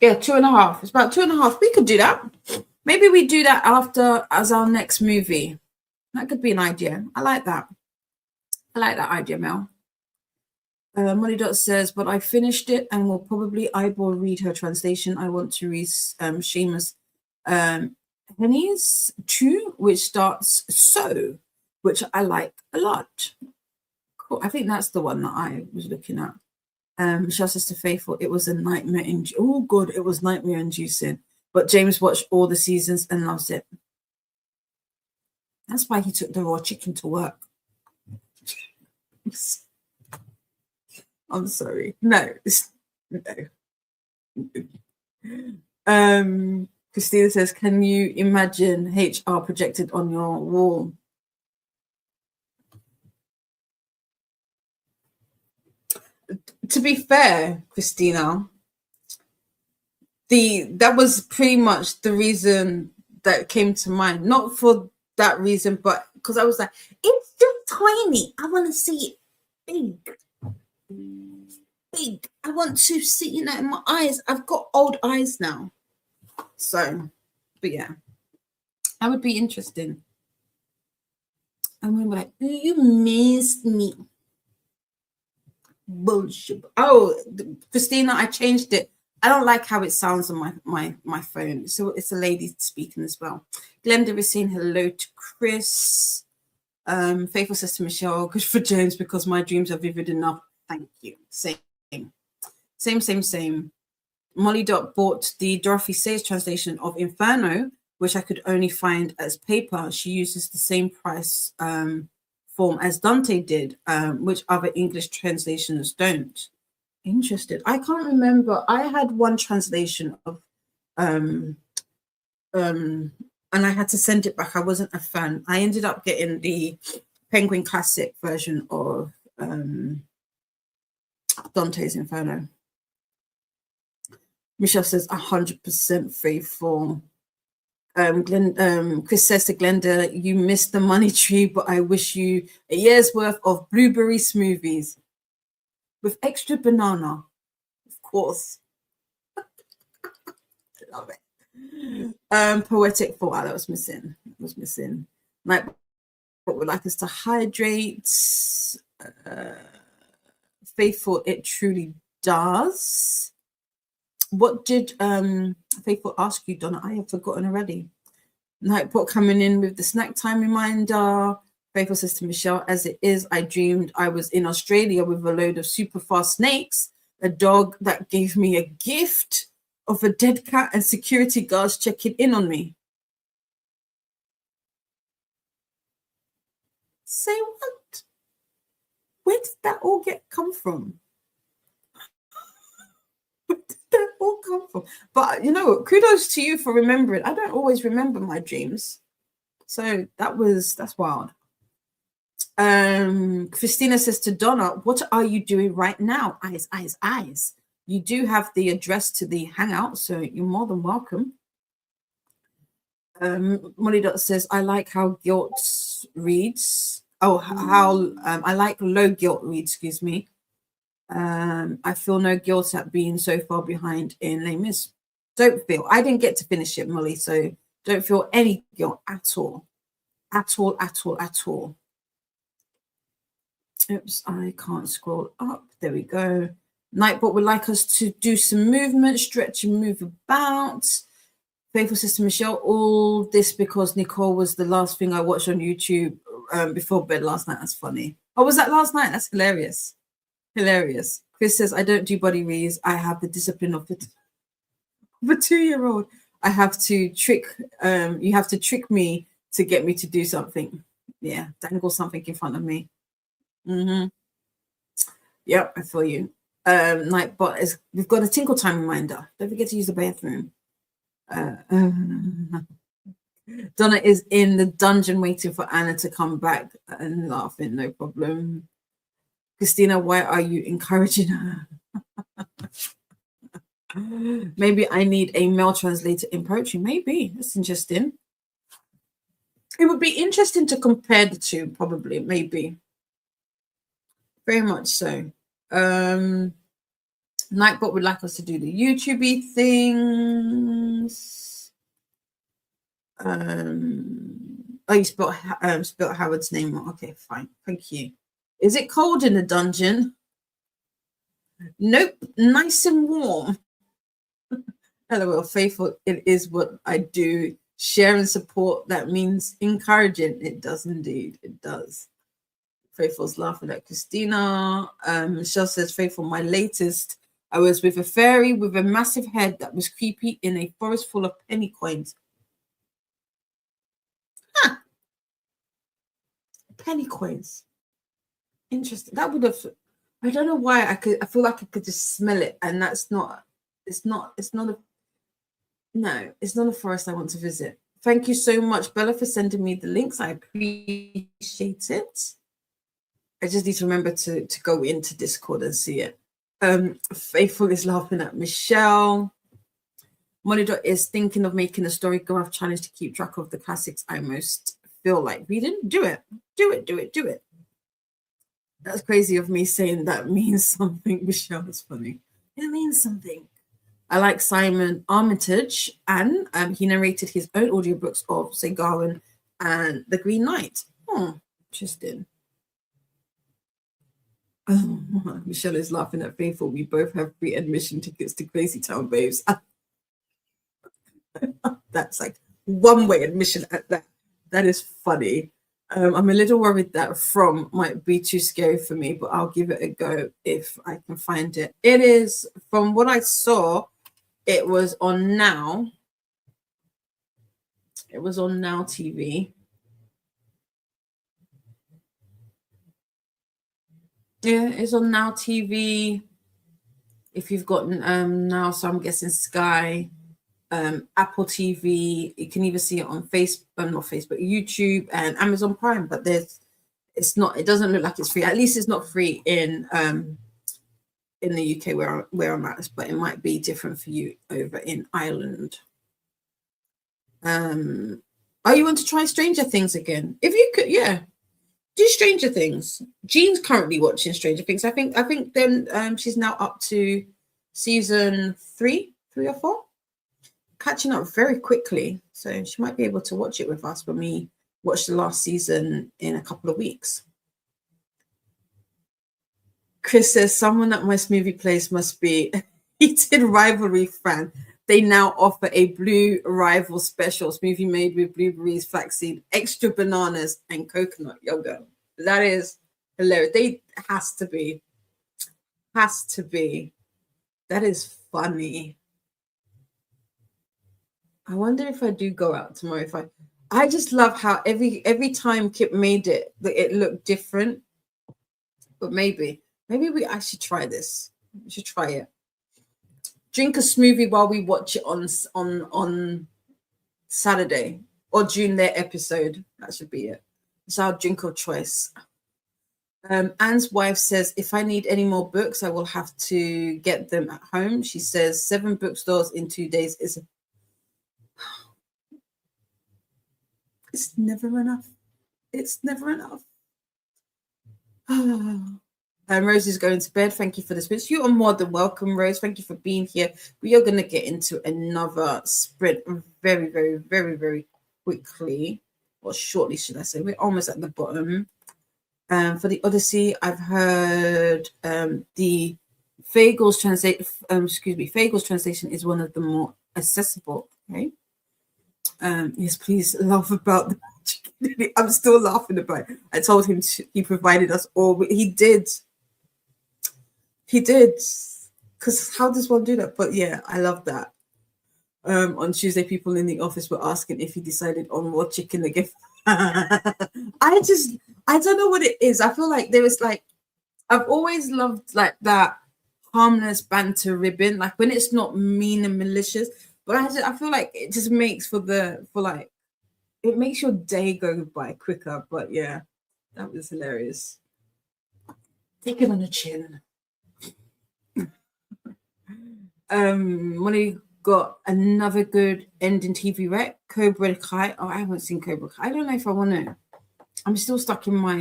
Yeah, 2.5. It's about 2.5. We could do that. Maybe we do that after as our next movie. That could be an idea. I like that. I like that idea, Mel. Molly Dot says, but I finished it and will probably eyeball read her translation. I want to read Seamus Henny's 2, which starts so, which I like a lot. Cool. I think that's the one that I was looking at. Michelle says to Faithful, it was a nightmare. Oh, God, it was nightmare inducing. But James watched all the seasons and loves it. That's why he took the raw chicken to work. I'm sorry. No. Christina says, can you imagine HR projected on your wall? To be fair, Christina, that was pretty much the reason that came to mind. Not for that reason, but because I was like, it's just tiny. I want to see it big. I want to see, in my eyes. I've got old eyes now. So, but yeah, that would be interesting. And we were like, you missed me. Bullshit. Oh, Christina, I changed it. I don't like how it sounds on my phone. So it's a lady speaking as well. Glenda is saying hello to Chris. Faithful says to Michelle, good for James because my dreams are vivid enough. Thank you. Same. Molly Dot bought the Dorothy Sayers translation of Inferno, which I could only find as paper. She uses the same price form as Dante did, which other English translations don't. Interested. I can't remember. I had one translation of and I had to send it back. I wasn't a fan. I ended up getting the Penguin Classic version of Dante's Inferno. Michelle says 100% faithful. Chris says to Glenda, you missed the money tree, but I wish you a year's worth of blueberry smoothies with extra banana, of course. Love it. Poetic thought, that was missing. Like, what would like us to hydrate? Faithful, it truly does. What did Faithful ask you, Donna? I have forgotten already. Nightbot coming in with the snack time reminder. Faithful says to Michelle, as it is, I dreamed I was in Australia with a load of super fast snakes, a dog that gave me a gift of a dead cat, and security guards checking in on me. Say what? Where did that all come from? Where did that all come from? But you know what? Kudos to you for remembering. I don't always remember my dreams. So that's wild. Christina says to Donna, what are you doing right now? Eyes. You do have the address to the hangout, so you're more than welcome. Molly Dot says, I like how guilt reads. Oh, how I like low guilt reads, excuse me. I feel no guilt at being so far behind in Les Mis. Don't feel. I didn't get to finish it, Molly, so don't feel any guilt at all. At all. Oops, I can't scroll up. There we go. Nightbot would like us to do some movement, stretch and move about. Faithful Sister Michelle, all this because Nicole was the last thing I watched on YouTube before bed last night. That's funny. Oh, was that last night? That's hilarious. Hilarious. Chris says, I don't do body reads. I have the discipline of a 2-year-old. I have to trick, you have to trick me to get me to do something. Yeah, dangle something in front of me. Yep, I feel you. Nightbot we've got a tinkle time reminder. Don't forget to use the bathroom. Donna is in the dungeon waiting for Anna to come back and laughing. No problem. Christina, why are you encouraging her? Maybe I need a male translator in poetry. Maybe. That's interesting. It would be interesting to compare the two, probably, maybe. Very much so. Nightbot would like us to do the YouTube-y things. Oh, you spelled Howard's name wrong. Okay, fine. Thank you. Is it cold in the dungeon? Nope. Nice and warm. LOL, Faithful, it is what I do. Share and support. That means encouraging. It does indeed. It does. Faithful's laughing at Christina. Michelle says, Faithful, my latest. I was with a fairy with a massive head that was creepy in a forest full of penny coins. Huh. Penny coins. Interesting. That would have, I don't know why I feel like I could just smell it, and that's not, it's not a forest I want to visit. Thank you so much, Bella, for sending me the links. I appreciate it. I just need to remember to go into Discord and see it. Faithful is laughing at Michelle. Monidot is thinking of making a story graph challenge to keep track of the classics I most feel like reading. Do it. That's crazy of me saying that means something. Michelle is funny. It means something. I like Simon Armitage, and he narrated his own audiobooks of Sir Gawain and The Green Knight. Interesting. Oh, Michelle is laughing at Faithful. We both have free admission tickets to Crazy Town, babes. That's like one-way admission at that. That is funny. I'm a little worried that From might be too scary for me, but I'll give it a go if I can find it. It is, from what I saw, it was on Now. It was on Now TV. Yeah, it's on Now TV. If you've got Now, so I'm guessing Sky, Apple TV. You can even see it on YouTube and Amazon Prime. But it doesn't look like it's free. At least it's not free in the UK where I'm at. But it might be different for you over in Ireland. Are you want to try Stranger Things again? If you could, yeah. Do Stranger Things. Jean's currently watching Stranger Things. I think then she's now up to season 3 or 4, catching up very quickly. So she might be able to watch it with us when we watch the last season in a couple of weeks. Chris says, someone at my smoothie place must be a heated rivalry fan. They now offer a blue rival special smoothie made with blueberries, flaxseed, extra bananas, and coconut yogurt. That is hilarious. They has to be. That is funny. I wonder if I do go out tomorrow. I just love how every time Kip made it, it looked different. But maybe I should try this. We should try it. Drink a smoothie while we watch it on Saturday or during their episode. That should be it. It's our drink of choice. Anne's wife says, if I need any more books, I will have to get them at home. She says 7 bookstores in 2 days is it's never enough. It's never enough. Rose is going to bed. Thank you for the sprint. You are more than welcome, Rose. Thank you for being here. We are going to get into another sprint very, very, very, very quickly, or shortly, should I say. We're almost at the bottom. For the Odyssey, I've heard the Fagel's translation is one of the more accessible. Okay. Yes, please laugh about the magic. I'm still laughing about it. I told him he provided us all. He did. Because how does one do that? But yeah, I love that. On Tuesday, people in the office were asking if he decided on what chicken again. I don't know what it is. I feel like there was like, I've always loved like that harmless banter ribbon, like when it's not mean and malicious. But I feel like it just makes it makes your day go by quicker. But yeah, that was hilarious. Take it on the chin. Molly got another good ending TV rec. Cobra Kai. Oh, I haven't seen Cobra Kai. I don't know if I want to. I'm still stuck in my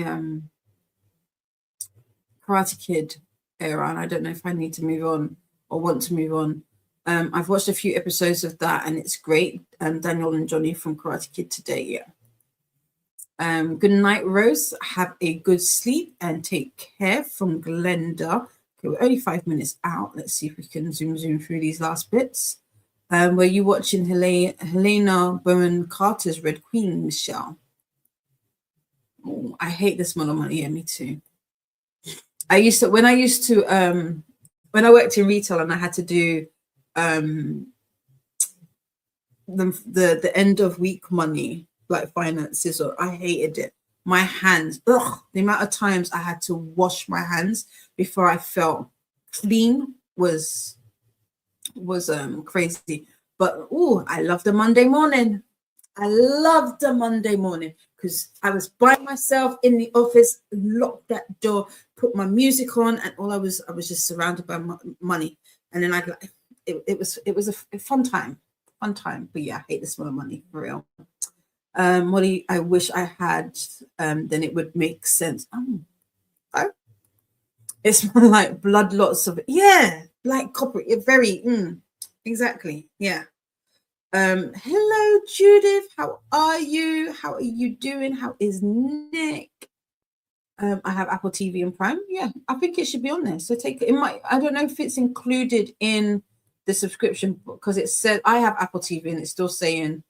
Karate Kid era, and I don't know if I need to move on or want to move on. I've watched a few episodes of that, and it's great. Daniel and Johnny from Karate Kid today, yeah. Good night, Rose. Have a good sleep and take care from Glenda. Okay, we're only 5 minutes out. Let's see if we can zoom through these last bits. Were you watching Helena Bonham Carter's Red Queen, Michelle? Oh, I hate the smell of money. Yeah, me too. When I worked in retail and I had to do the end of week money, like finances, or I hated it. My hands, the amount of times I had to wash my hands before I felt clean was crazy. But I love the Monday morning. I love the Monday morning because I was by myself in the office, locked that door, put my music on, and I was just surrounded by money. And then it was a fun time. But yeah, I hate the smell of money for real. Molly, I wish I had, then it would make sense. Oh. It smells like blood, lots of it. Yeah, like copper. Very, exactly. Yeah. Hello, Judith. How are you? How are you doing? How is Nick? I have Apple TV and Prime. Yeah, I think it should be on there. So I don't know if it's included in the subscription because it said I have Apple TV and it's still saying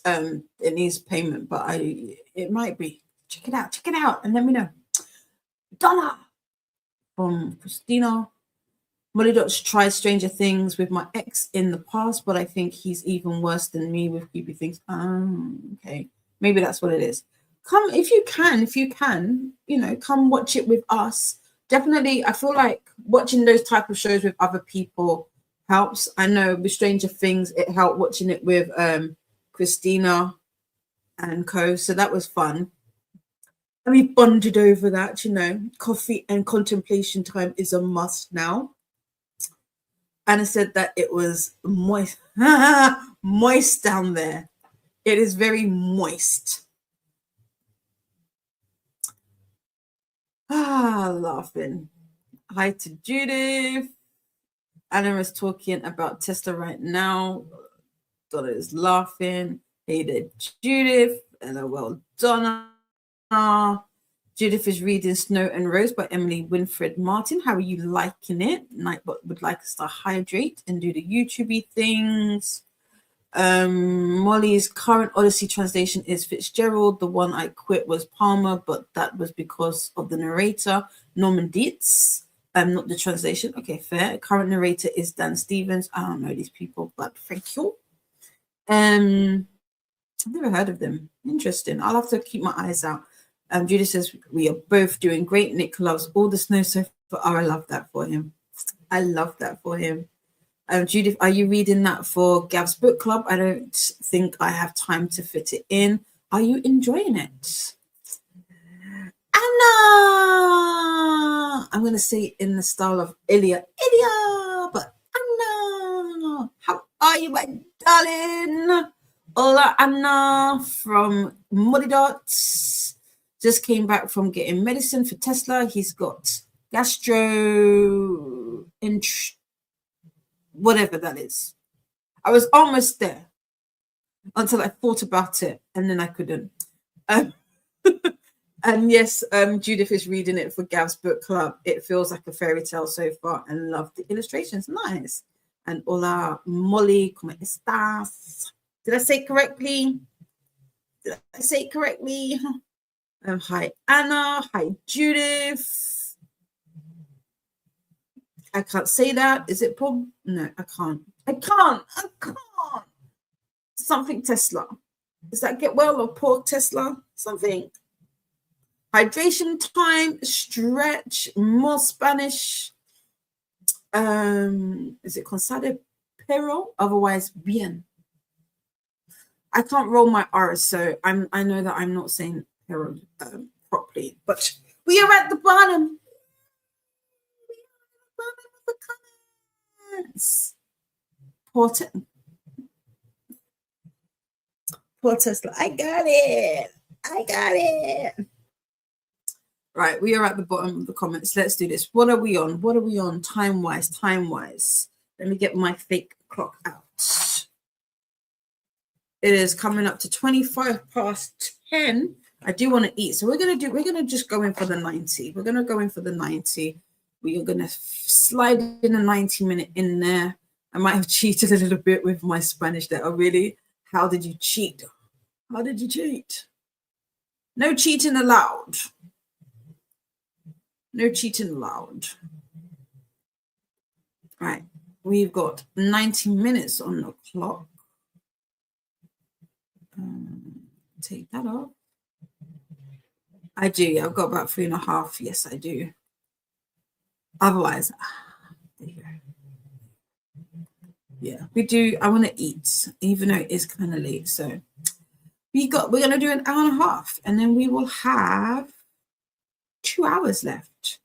it needs payment, but it might be. Check it out and let me know. Donna from Christina. Molly Dot's tried Stranger Things with my ex in the past, but I think he's even worse than me with creepy things. Okay, maybe that's what it is. Come if you can, come watch it with us. Definitely, I feel like watching those type of shows with other people helps. I know with Stranger Things, it helped watching it with Christina and co. So that was fun. And we bonded over that, coffee and contemplation time is a must now. Anna said that it was moist, moist down there. It is very moist. Laughing. Hi to Judith. Anna is talking about Tesla right now. Donna is laughing. Hey there, Judith. LOL, Donna. Judith is reading Snow and Rose by Emily Winfred Martin. How are you liking it? Nightbot would like us to hydrate and do the YouTubey things. Molly's current Odyssey translation is Fitzgerald. The one I quit was Palmer, but that was because of the narrator, Norman Dietz. Not the translation. Okay, fair. Current narrator is Dan Stevens. I don't know these people, but thank you. I've never heard of them. Interesting. I'll have to keep my eyes out. Judy says, we are both doing great. Nick loves all the snow so far. Oh, I love that for him. I love that for him. Judith, are you reading that for Gav's book club? I don't think I have time to fit it in. Are you enjoying it? Anna! I'm going to say it in the style of Ilya, but Anna! How are you, my darling? Hola, Anna from Muddy Dots. Just came back from getting medicine for Tesla. He's got gastro... whatever that is. I was almost there until I thought about it, and then I couldn't. And yes, Judith is reading it for Gav's book club. It feels like a fairy tale so far, and love the illustrations. Nice. And hola, Molly, ¿cómo estás? Did I say it correctly? Hi, Anna. Hi, Judith. I can't say that. Is it Paul? No, I can't. I can't. Something Tesla. Does that get well or pork Tesla? Something. Hydration time, stretch, more Spanish. Is it consade pero? Otherwise, bien. I can't roll my R's, so I know that I'm not saying pero properly. But we are at the bottom. The comments. Poor Tesla. I got it. Right, we are at the bottom of the comments. Let's do this. What are we on? Time-wise. Let me get my fake clock out. It is coming up to 10:25. I do want to eat. So we're going to just go in for the 90. We're going to go in for the 90. We are going to slide in a 90-minute in there. I might have cheated a little bit with my Spanish there. Oh, really? How did you cheat? No cheating allowed. Right. We've got 90 minutes on the clock. Take that off. I do. Yeah, I've got about 3.5. Yes, I do. Otherwise, there you go. Yeah, we do. I want to eat, even though it is kind of late. So we're going to do an hour and a half, and then we will have 2 hours left.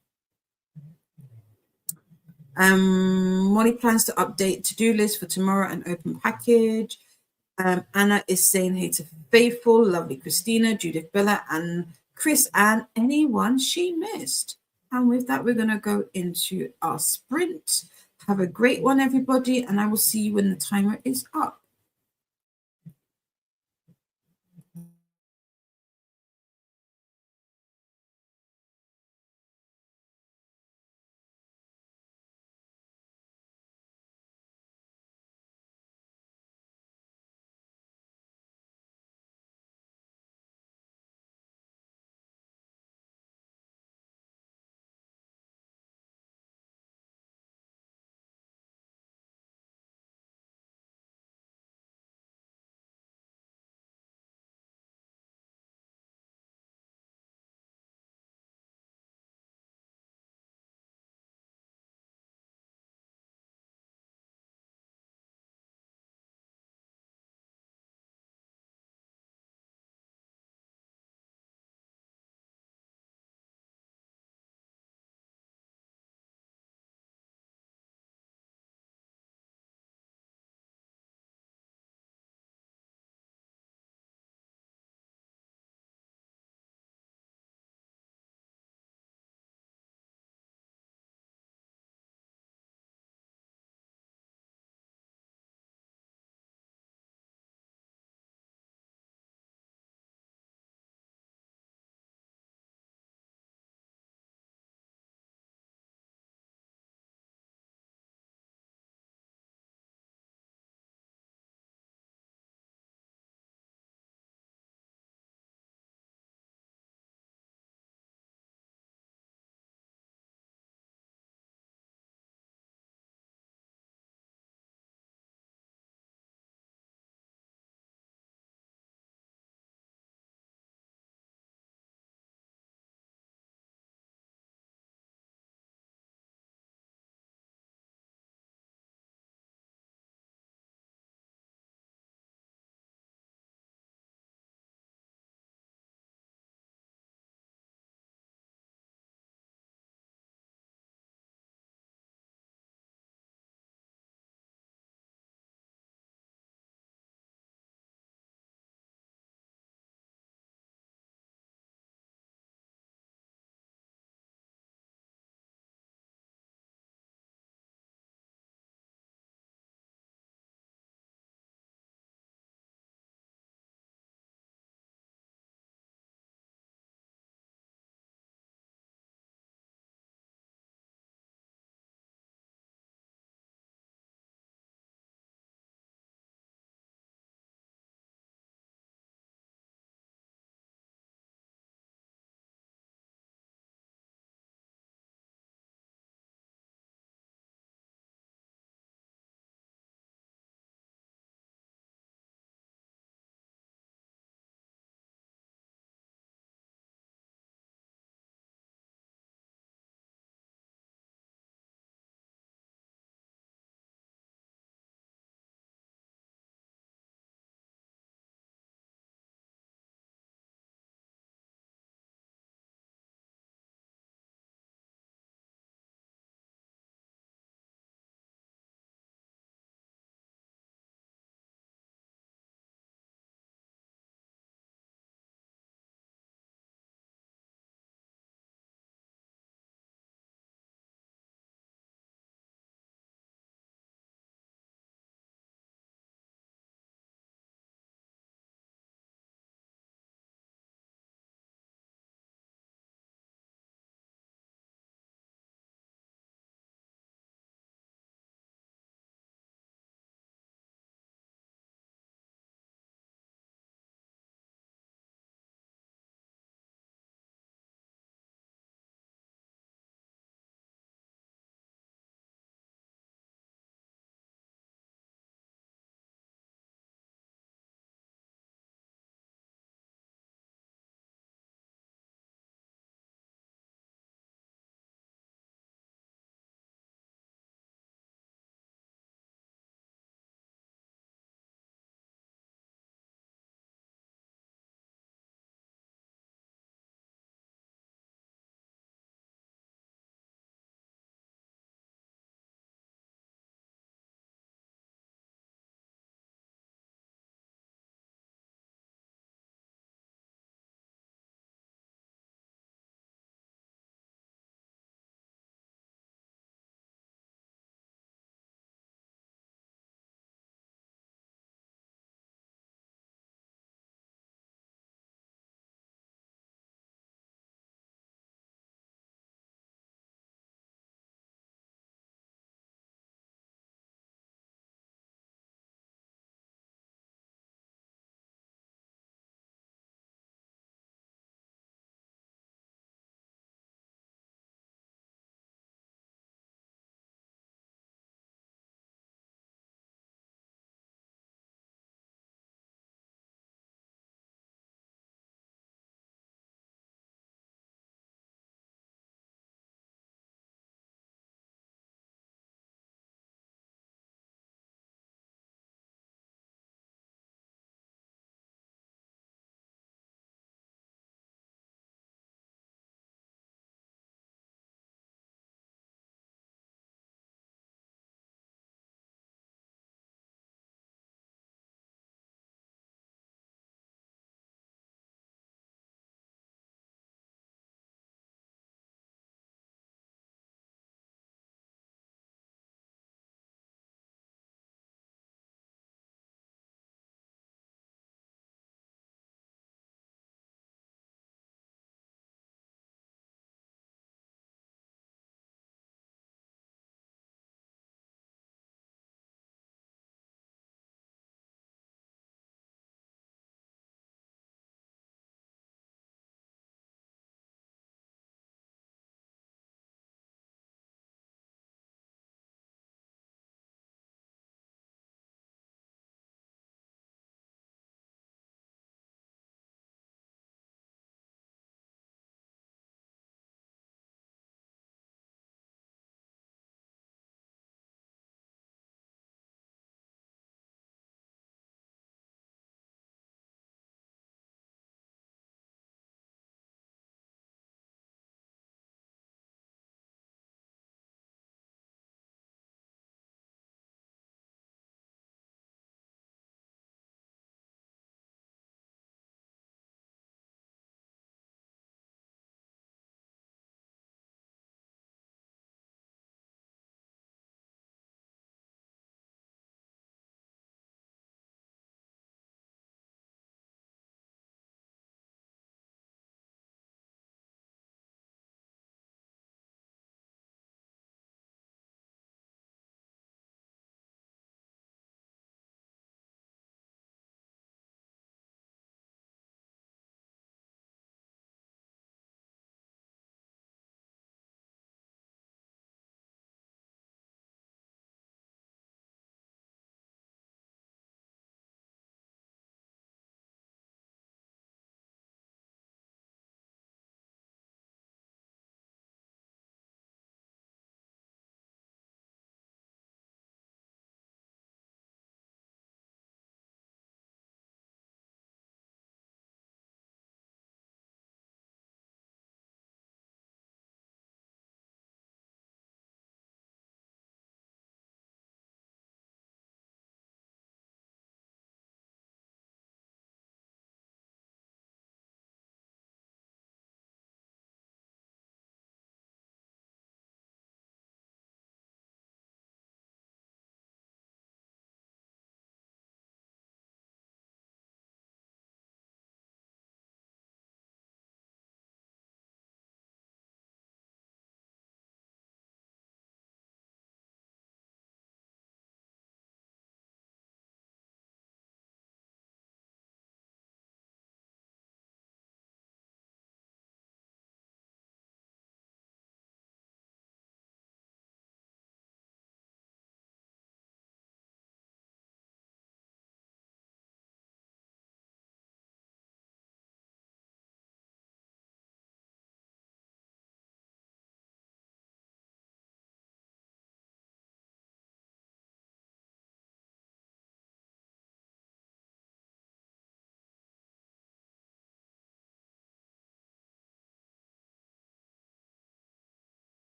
Molly plans to update to-do list for tomorrow and open package. Anna is saying hey to Faithful, lovely Christina, Judith Bella, and Chris, and anyone she missed. And with that, we're going to go into our sprint. Have a great one, everybody, and I will see you when the timer is up.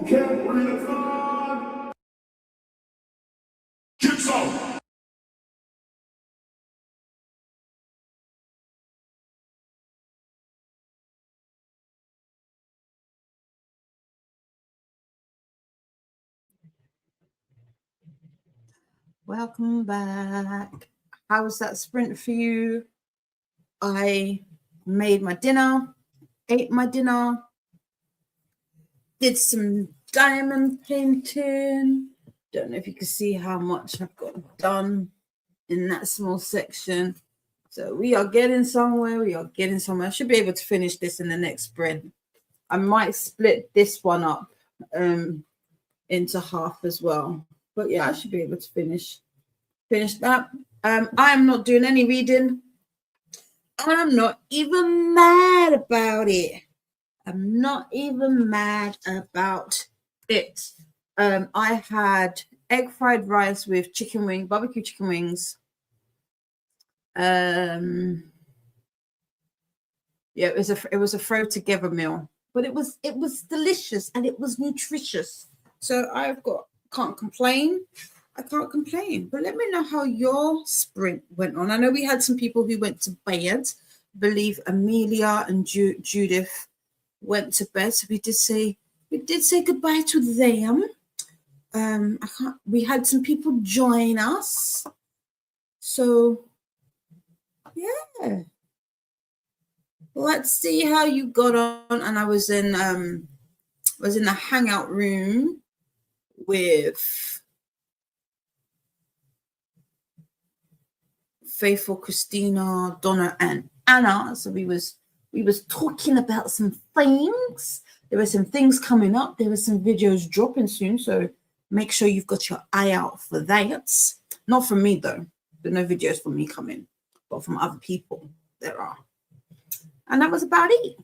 Boot Camp Readathon. Get some. Welcome back. How was that sprint for you? I made my dinner, ate my dinner, did some diamond painting. Don't know if you can see how much I've got done in that small section. So we are getting somewhere. I should be able to finish this in the next sprint. I might split this one up into half as well. But yeah, I should be able to finish that. I am not doing any reading. I'm not even mad about it. I'm not even mad about it. I had egg fried rice with barbecue chicken wings. Yeah, it was a throw together meal, but it was delicious and it was nutritious. So can't complain. I can't complain. But let me know how your sprint went on. I know we had some people who went to bed. I believe Amelia and Judith went to bed. So we did say goodbye to them. We had some people join us. So yeah. Let's see how you got on. And I was in the hangout room with Faithful, Christina, Donna, and Anna. So we was talking about some things. There were some things coming up. There were some videos dropping soon. So make sure you've got your eye out for that. Not from me though. There's no videos from me coming, but from other people there are. And that was about it.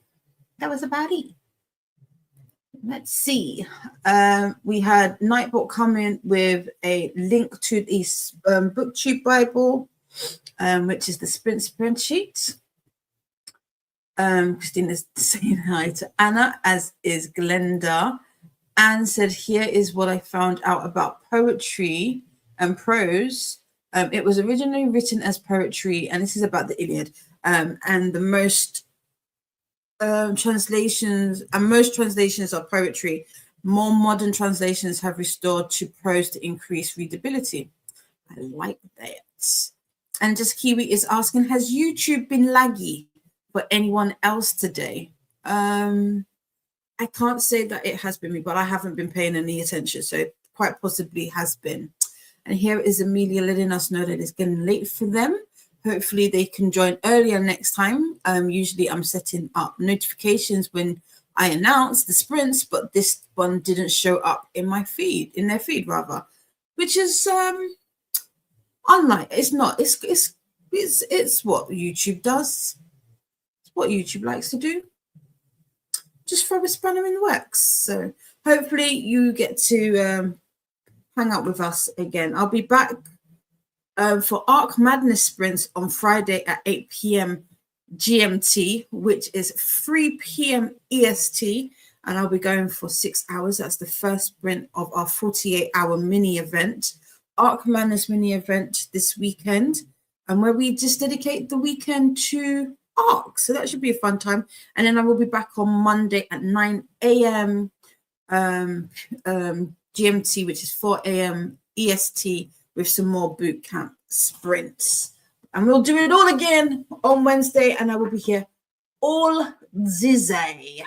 Let's see. We had Nightbot come in with a link to the BookTube Bible, which is the sprint spreadsheet. Christina's saying hi to Anna, as is Glenda. Anne said, here is what I found out about poetry and prose. It was originally written as poetry, and this is about the Iliad. And the most translations are poetry. More modern translations have restored to prose to increase readability. I like that. And just Kiwi is asking, has YouTube been laggy for anyone else today? I can't say that it has been me, but I haven't been paying any attention, so it quite possibly has been. And here is Amelia letting us know that it's getting late for them. Hopefully they can join earlier next time. Usually I'm setting up notifications when I announce the sprints, but this one didn't show up in their feed, which is unlike. It's not. It's what YouTube does. It's what YouTube likes to do. Just throw a spanner in the works. So hopefully you get to hang out with us again. I'll be back for Arc Madness sprints on Friday at 8 p.m. GMT, which is 3 p.m. EST, and I'll be going for 6 hours. That's the first sprint of our 48-hour mini event, Arc Madness mini event this weekend, and where we just dedicate the weekend to Arc. So that should be a fun time. And then I will be back on Monday at 9 a.m. GMT, which is 4 a.m. EST, with some more boot camp sprints. And we'll do it all again on Wednesday, and I will be here all the day.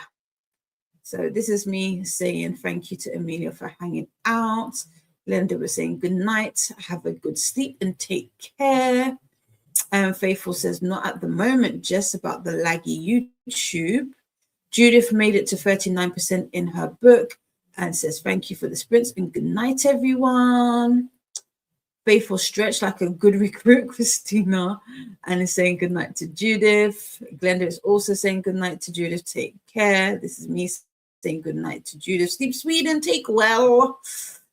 So this is me saying thank you to Amelia for hanging out. Glenda was saying good night, have a good sleep and take care. And Faithful says, not at the moment, just about the laggy YouTube. Judith made it to 39% in her book and says, thank you for the sprints and good night, everyone. Faithful stretched like a good recruit, Christina, and is saying good night to Judith. Glenda is also saying good night to Judith. Take care. This is me saying good night to Judith. Sleep sweet and take well.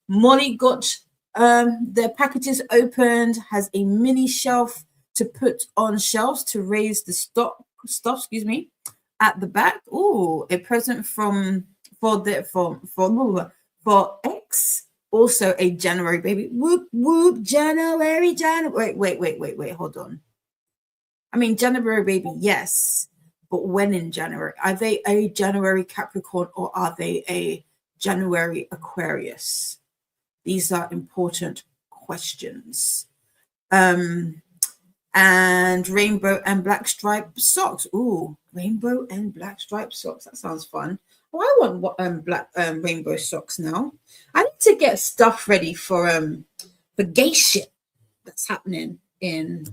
Molly got their packages opened, has a mini shelf to put on shelves to raise the stuff, at the back. Oh, a present from X, also a January baby. Whoop whoop, January. Wait, hold on. I mean, January baby, yes, but when in January? Are they a January Capricorn or are they a January Aquarius? These are important questions. And rainbow and black striped socks. Ooh, rainbow and black striped socks. That sounds fun. Oh, I want black rainbow socks now. I need to get stuff ready for gay shit that's happening in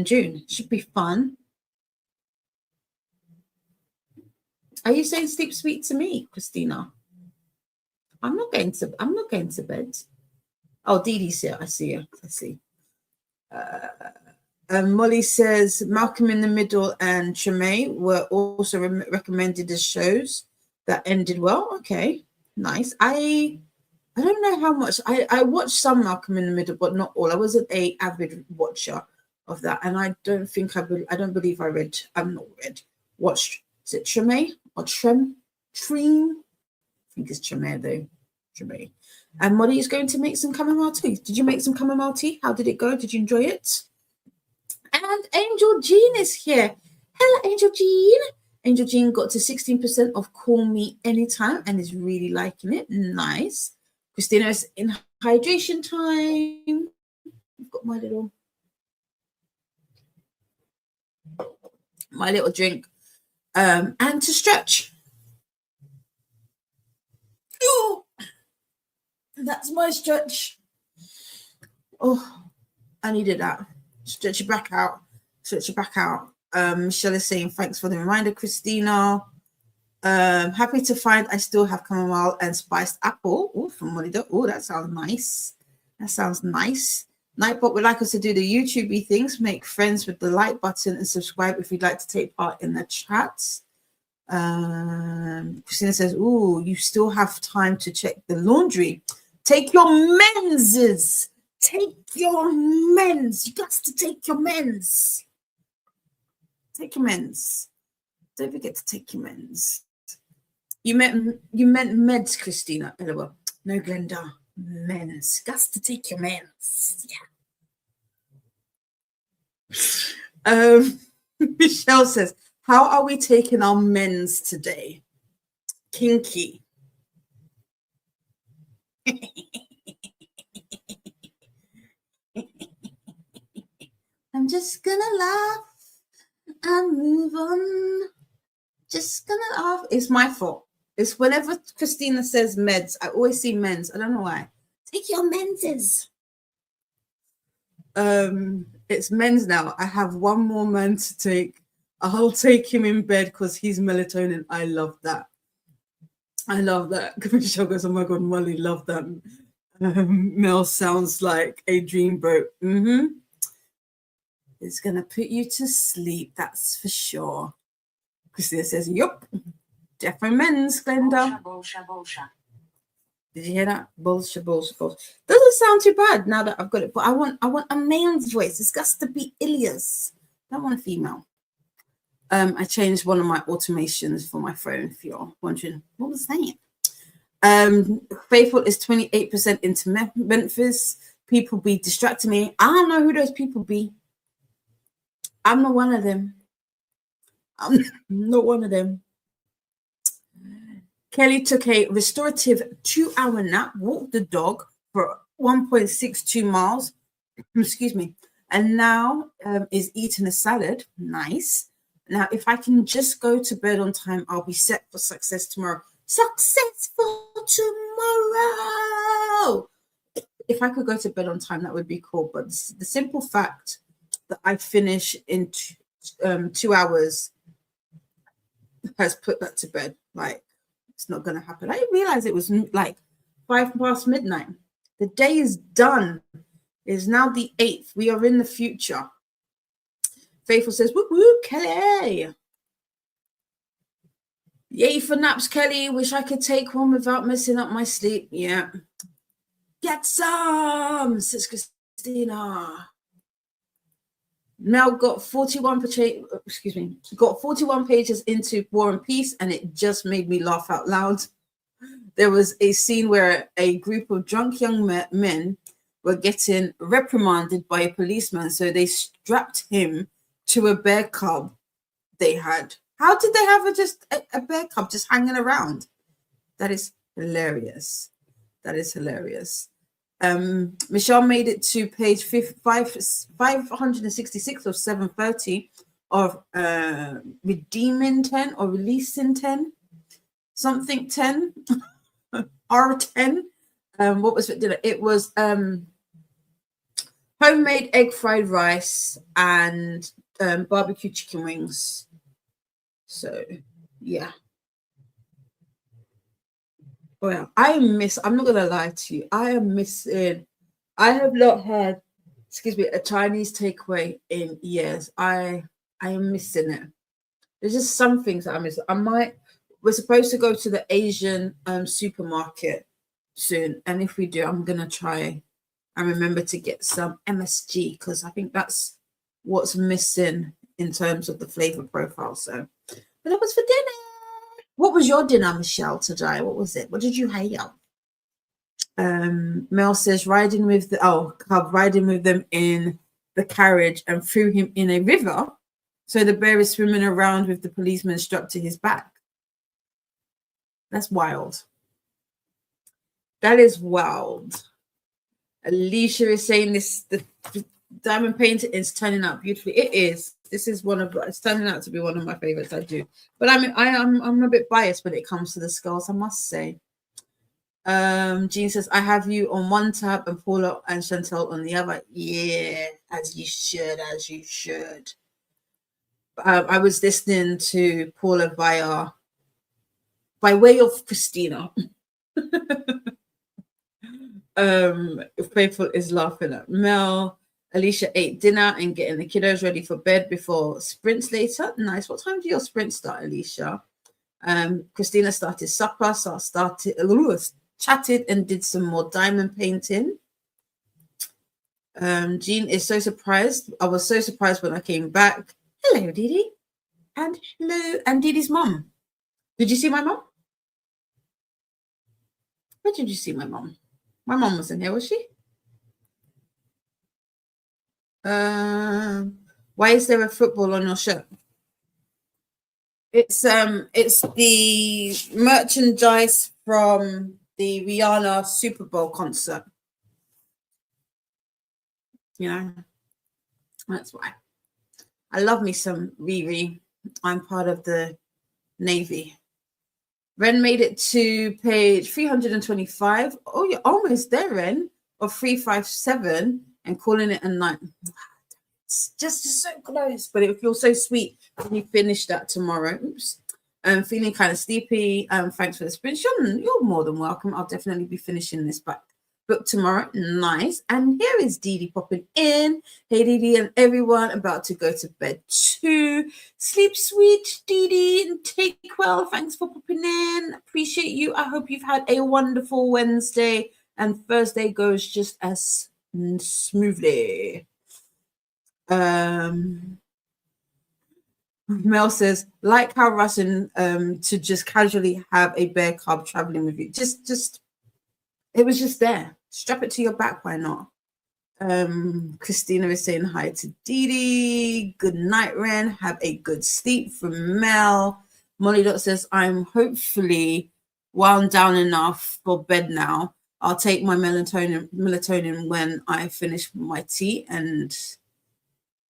June. Should be fun. Are you saying sleep sweet to me, Christina? I'm not going to bed. Oh, Dee Dee's here. I see you. I see. Molly says Malcolm in the Middle and Tremaine were also recommended as shows that ended well. Okay, nice. I don't know how much. I watched some Malcolm in the Middle, but not all. I wasn't a avid watcher of that, and I don't think I believe I read. I'm not read. Watched. Is it Tremaine or Trem? I think it's Tremaine though. Tremaine. And Molly is going to make some chamomile tea. Did you make some chamomile tea? How did it go? Did you enjoy it? And Angel Jean is here. Hello, Angel Jean. Angel Jean got to 16% of Call Me Anytime and is really liking it. Nice. Christina is in hydration time. I've got my little drink. And to stretch. Ooh. That's my stretch. Oh, I needed that. Stretch your back out. Stretch your back out. Michelle is saying, thanks for the reminder, Christina. Happy to find I still have chamomile and spiced apple. Oh, from Molly. Oh, that sounds nice. That sounds nice. Nightbot would like us to do the YouTube-y things, make friends with the like button and subscribe if you'd like to take part in the chats. Christina says, ooh, you still have time to check the laundry. Take your menses. Take your mens. You got to take your mens. Take your mens. Don't forget to take your mens. You meant meds, Christina. No, Glenda. Mens. Got to take your mens. Yeah. Michelle says, how are we taking our mens today? Kinky. I'm just gonna laugh and move on. Just gonna laugh. It's my fault. It's whenever Christina says meds, I always see men's. I don't know why. Take your menses. It's men's now. I have one more man to take. I'll take him in bed because he's melatonin. I love that. I love that. Michelle goes, oh my God, Molly, love that. Mel sounds like a dreamboat. It's going to put you to sleep, that's for sure. Christina says, yup. Definitely men's, Glenda. Did you hear that? Bullshit. Doesn't sound too bad now that I've got it, but I want a man's voice. It's got to be Ilias. I don't want a female. I changed one of my automations for my phone if you're wondering what was that. Faithful is 28% into Memphis. People be distracting me. I don't know who those people be. I'm not one of them. I'm not one of them. Kelly took a restorative 2-hour nap, walked the dog for 1.62 miles, excuse me, and now is eating a salad. Nice. Now, if I can just go to bed on time, I'll be set for success tomorrow. Success for tomorrow! If I could go to bed on time, that would be cool. But the simple fact that I finish in 2 hours has put that to bed. Like, it's not going to happen. I didn't realize it was like 5 past midnight. The day is done. It is now the 8th. We are in the future. Faithful says, whoop, whoop, Kelly. Yay for naps, Kelly. Wish I could take one without messing up my sleep. Yeah. Get some, says Christina. Mel got 41 pages into War and Peace, and it just made me laugh out loud. There was a scene where a group of drunk young men were getting reprimanded by a policeman, so they strapped him to a bear cub they had. How did they have a bear cub just hanging around? That is hilarious. That is hilarious. Michelle made it to page 566 of 730 of Redeeming 10 or Releasing 10, something 10, R10. What was it? It was homemade egg fried rice and barbecue chicken wings. So, yeah. Well, I'm not gonna lie to you. I am missing. I have not had, a Chinese takeaway in years. I am missing it. There's just some things that I miss. We're supposed to go to the Asian supermarket soon, and if we do, I'm gonna try and remember to get some MSG because I think that's what's missing in terms of the flavor profile. So, but that was for dinner. What was your dinner, Michelle, today? What was it? What did you have? Mel says riding with them in the carriage and threw him in a river. So the bear is swimming around with the policeman strapped to his back. That's wild. That is wild. Alicia is saying the diamond painting is turning out beautifully. It is. It's turning out to be one of my favorites. I do, but I'm a bit biased when it comes to the skulls, I must say. Jean says I have you on one tab and Paula and Chantel on the other. Yeah, as you should. I was listening to Paula by way of Christina. Faithful is laughing at Mel. Alicia ate dinner and getting the kiddos ready for bed before sprints later. Nice. What time do your sprints start, Alicia? Christina started supper, so I chatted and did some more diamond painting. Jean is so surprised. I was so surprised when I came back. Hello, Didi. And hello, and Didi's mum. Did you see my mum? Where did you see my mum? My mum wasn't here, was she? Why is there a football on your shirt? It's the merchandise from the Rihanna Super Bowl concert. You know, that's why. I love me some Riri. I'm part of the Navy. Ren made it to page 325. Oh, you're almost there, Ren, of 357 and calling it a night. It's just so close, but it feels so sweet when you finish that tomorrow. Oops. Feeling kind of sleepy. Thanks for the sprint. You're more than welcome. I'll definitely be finishing this book tomorrow. Nice. And here is Didi popping in. Hey, Didi and everyone, about to go to bed too. Sleep sweet, Didi, and take well. Thanks for popping in. Appreciate you. I hope you've had a wonderful Wednesday and Thursday goes just as smoothly. Mel says, like how Russian to just casually have a bear cub traveling with you. Just it was just there. Strap it to your back, why not? Christina is saying hi to Didi. Good night, Ren. Have a good sleep from Mel. Molly Dot says, I'm hopefully wound down enough for bed now. I'll take my melatonin when I finish my tea and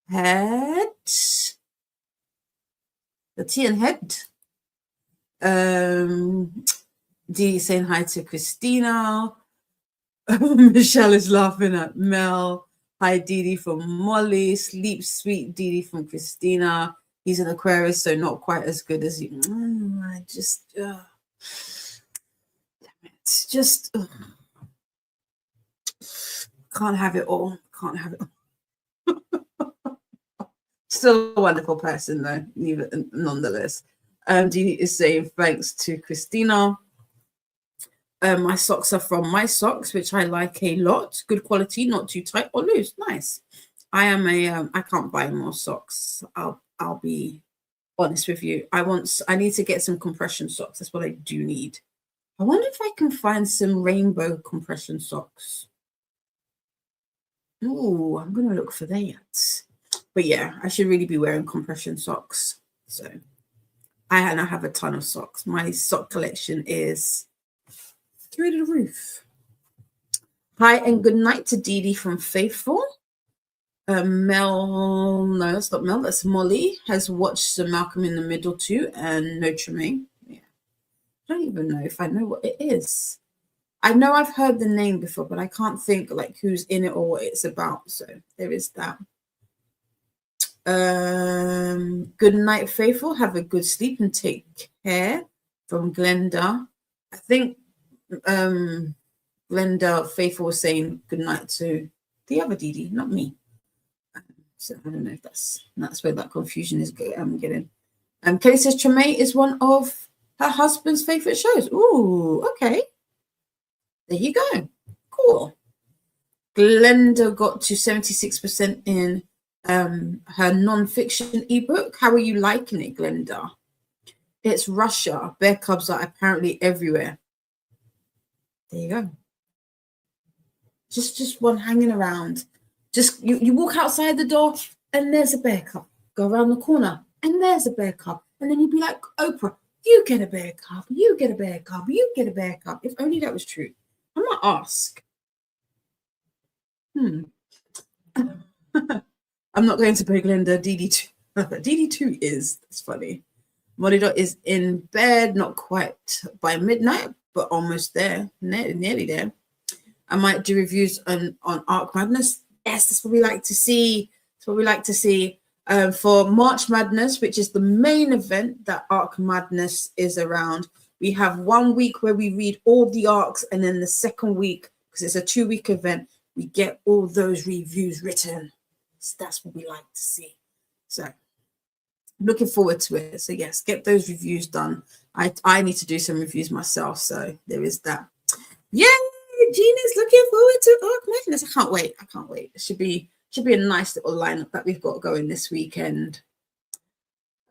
head. The tea and head. Dee saying hi to Christina. Michelle is laughing at Mel. Hi, Didi from Molly. Sleep sweet, Didi from Christina. He's an Aquarius, so not quite as good as you. I just, damn it. Just can't have it all. Can't have it all. Still a wonderful person, though, nonetheless. Didi is saying thanks to Christina. My socks are from My Socks, which I like a lot. Good quality, not too tight or loose. Nice. I am I can't buy more socks. I'll be honest with you. I need to get some compression socks. That's what I do need. I wonder if I can find some rainbow compression socks. Ooh, I'm going to look for that. But yeah, I should really be wearing compression socks. So I have a ton of socks. My sock collection is through the roof. Hi and good night to Dee Dee from Faithful. Mel, no, it's not Mel, that's Molly, has watched the Malcolm in the Middle too, and No Tremaine. Yeah. I don't even know if I know what it is. I know I've heard the name before, but I can't think like who's in it or what it's about. So there is that. Good night, Faithful. Have a good sleep and take care. From Glenda. I think Glenda Faithful was saying good night to the other Dee Dee, not me. So I don't know if that's where that confusion is getting. Kelly says Tremaine is one of her husband's favorite shows. Ooh, okay. There you go. Cool. Glenda got to 76% in her non-fiction ebook. How are you liking it, Glenda? It's Russia. Bear cubs are apparently everywhere. There you go. Just one hanging around. Just you walk outside the door and there's a bear cub. Go around the corner and there's a bear cub. And then you'd be like, Oprah, you get a bear cub, you get a bear cub, you get a bear cub. If only that was true. I might ask. I'm not going to pay Glenda DD2. DD2 is, that's funny. Molly Dot is in bed, not quite by midnight, but almost there, nearly there. I might do reviews on Arc Madness. Yes, that's what we like to see. That's what we like to see. For March Madness, which is the main event that Arc Madness is around, we have 1 week where we read all the arcs, and then the second week, because it's a 2-week event, we get all those reviews written. So that's what we like to see. So looking forward to it. So yes, get those reviews done. I need to do some reviews myself. So there is that. Yay! Gina's looking forward to Arc Madness. I can't wait. I can't wait. It should be a nice little lineup that we've got going this weekend.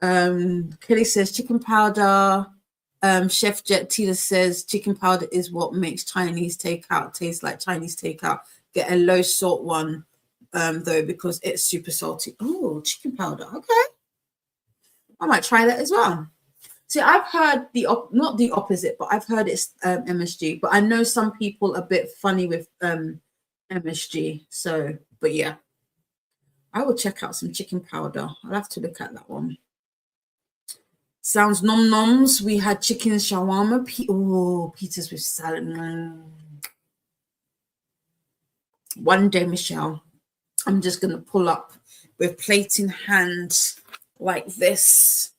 Kelly says chicken powder. Chef Jet Tila says chicken powder is what makes Chinese takeout taste like Chinese takeout. Get a low salt one though, because it's super salty. Oh, chicken powder. Okay. I might try that as well. See, I've heard not the opposite, but I've heard it's MSG. But I know some people are a bit funny with MSG. So, but yeah, I will check out some chicken powder. I'll have to look at that one. Sounds nom noms. We had chicken shawarma. Pizzas with salad. One day, Michelle, I'm just going to pull up with plate in hand like this.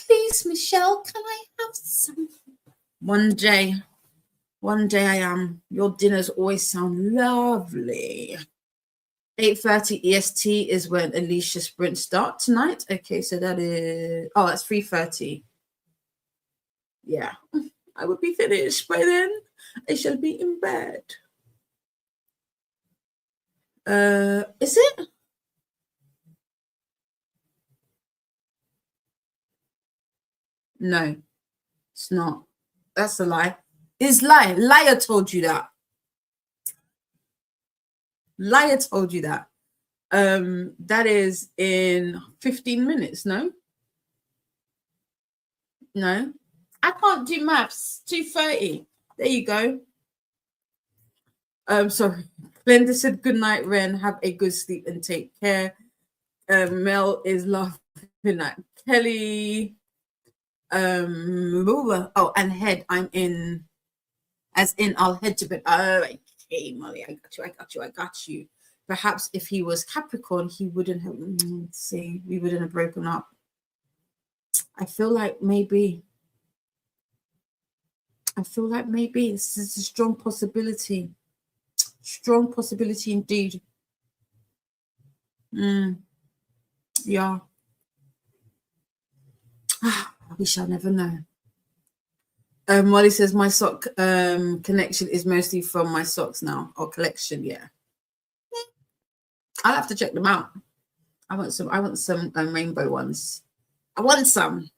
Please, Michelle, can I have some? One day I am. Your dinners always sound lovely. 8:30 EST is when Alicia's sprint start tonight. Okay, so that is, that's 3:30. Yeah, I would be finished by then. I shall be in bed. Is it? No, it's not. That's a lie. It's lie. Liar told you that. Liar told you that. That is in 15 minutes, no? No. I can't do maths. 2:30. There you go. Sorry. Glenda said, good night, Ren. Have a good sleep and take care. Mel is laughing at Kelly. And head, I'm in, as in I'll head to bed. Oh, okay, Molly, I got you. Perhaps if he was Capricorn, he wouldn't have, we wouldn't have broken up. I feel like maybe this is a strong possibility. Strong possibility indeed. Yeah. We shall never know. Molly says my sock connection is mostly from my socks now, or collection. Yeah, I'll have to check them out. I want some rainbow ones. I want some.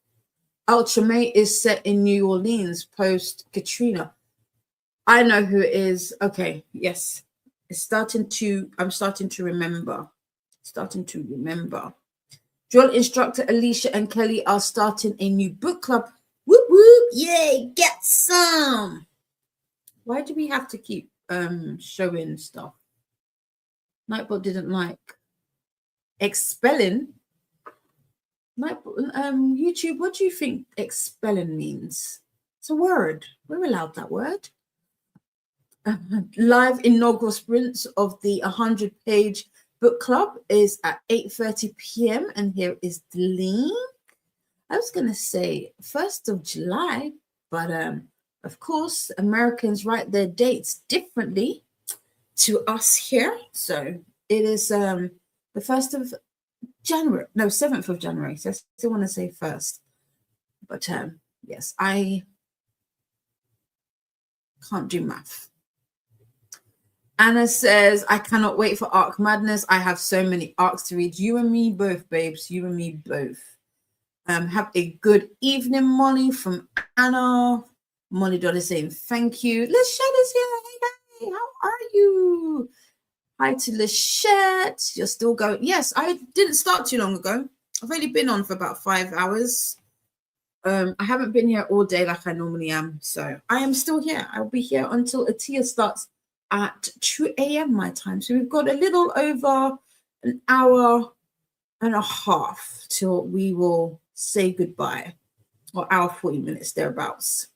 Ultramate is set in New Orleans post Katrina. I know who it is. Okay, yes. I'm starting to remember. Drill instructor Alicia and Kelly are starting a new book club. Whoop whoop, yay, get some. Why do we have to keep showing stuff? Nightbot didn't like expelling. YouTube, what do you think expelling means? It's a word. We're allowed that word. Live inaugural sprints of the 100-page book club is at 8:30 p.m. and here is the link. I was going to say 1st of July, but of course, Americans write their dates differently to us here. So it is the 1st of January, no, 7th of January. So I still want to say 1st. But yes, I can't do math. Anna says, I cannot wait for Arc Madness. I have so many arcs to read. You and me both, babes. You and me both. Have a good evening, Molly, from Anna. Molly Dodd is saying thank you. Lachette is here. Hey, how are you? Hi to Lachette. You're still going. Yes, I didn't start too long ago. I've only been on for about 5 hours. I haven't been here all day like I normally am. So I am still here. I'll be here until Atia starts at 2 a.m. my time. So we've got a little over an hour and a half till we will say goodbye, or hour 40 minutes thereabouts.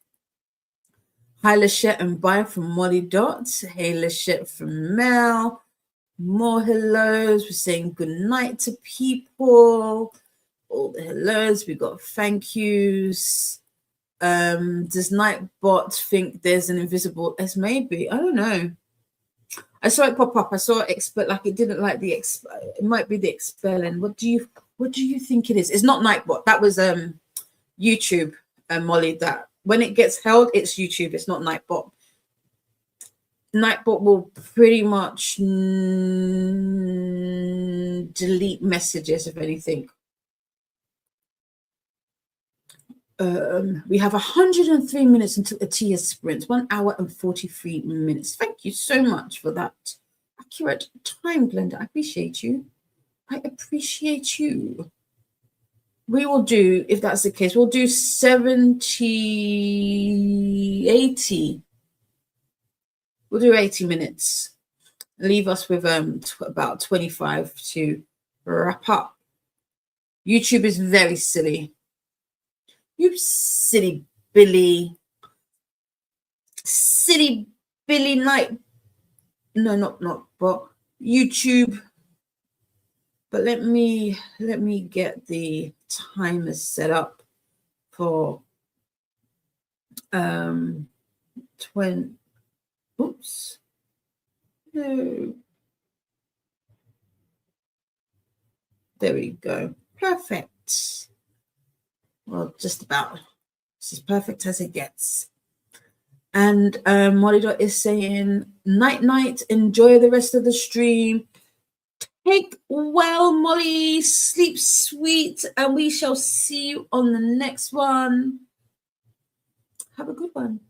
Hi Lachette and bye from Molly Dot. Hey Lachette from Mel. More hellos. We're saying good night to people. All the hellos. We got thank yous. Does Nightbot think there's an invisible S? Maybe. I don't know. I saw it pop up. I saw it expel, like it didn't like the it might be the expelling. What do you think it is? It's not Nightbot. That was YouTube, Molly. That when it gets held, it's YouTube. It's not Nightbot. Nightbot will pretty much delete messages, if anything. We have 103 minutes until Atia sprint, 1 hour and 43 minutes. Thank you so much for that accurate time, Glenda. I appreciate you. We will do, if that's the case, we'll do 70, 80. We'll do 80 minutes. Leave us with about 25 to wrap up. YouTube is very silly. You silly Billy. Silly Billy Night. No, not but YouTube. But let me get the timer set up for 20. Oops. No. There we go. Perfect. Well, just about. It's as perfect as it gets. And Molly Dot is saying, night, enjoy the rest of the stream. Take well, Molly. Sleep sweet. And we shall see you on the next one. Have a good one.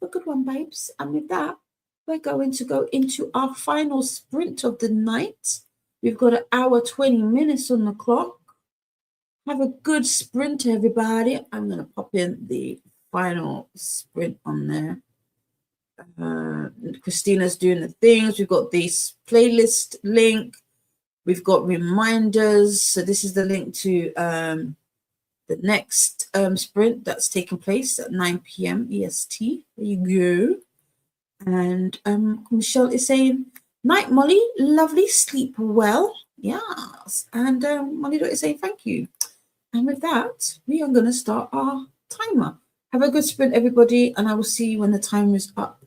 Have a good one, babes. And with that, we're going to go into our final sprint of the night. We've got 1 hour, 20 minutes on the clock. Have a good sprint, everybody. I'm going to pop in the final sprint on there. Christina's doing the things. We've got this playlist link. We've got reminders. So this is the link to the next sprint that's taking place at 9 p.m. EST. There you go. And Michelle is saying, night, Molly. Lovely. Sleep well. Yes. And Molly is saying thank you. And with that, we are going to start our timer. Have a good sprint, everybody, and I will see you when the timer is up.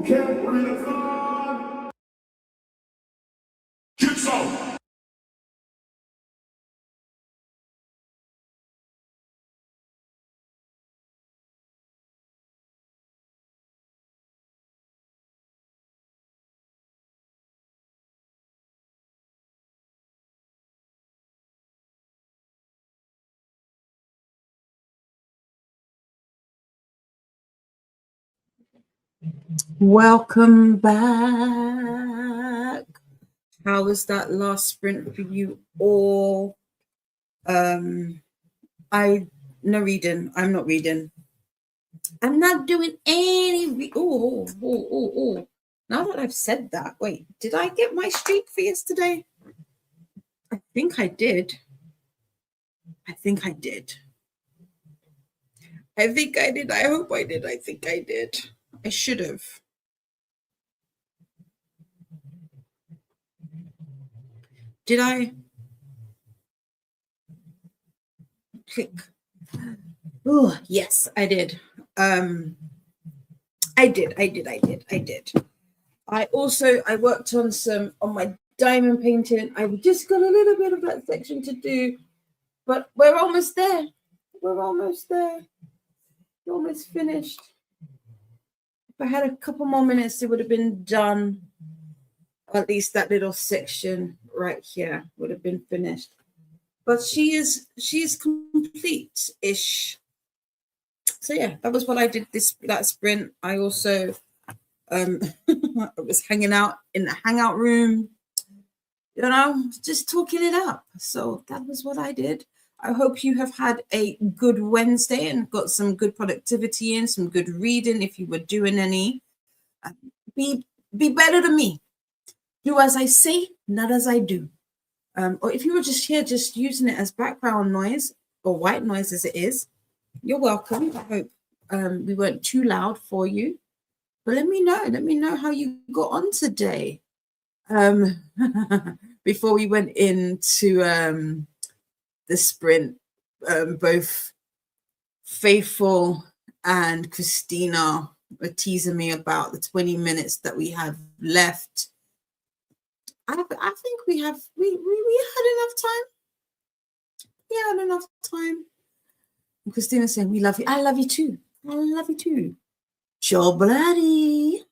Boot Camp Readathon. Get some. Welcome back. How was that last sprint for you all? I'm not reading. I'm not doing any. Oh. Now that I've said that, wait, did I get my streak for yesterday? I think I did. I hope I did. I think I did. I should have. Did I click? Oh, yes, I did. I did. I worked on my diamond painting. I've just got a little bit of that section to do, but we're almost there. We're almost finished. If I had a couple more minutes, it would have been done. At least that little section right here would have been finished. But she's complete-ish. So yeah, that was what I did that sprint. I also I was hanging out in the hangout room, just talking it up. So that was what I did. I hope you have had a good Wednesday and got some good productivity in, some good reading if you were doing any. Be better than me. Do as I say, not as I do. Or if you were just here, just using it as background noise or white noise as it is, you're welcome. I hope we weren't too loud for you. But let me know how you got on today. Before we went into the sprint, both Faithful and Christina were teasing me about the 20 minutes that we have left. I think we had enough time. Yeah, had enough time. And Christina saying, "We love you. I love you too. I love you too." Joe bloody.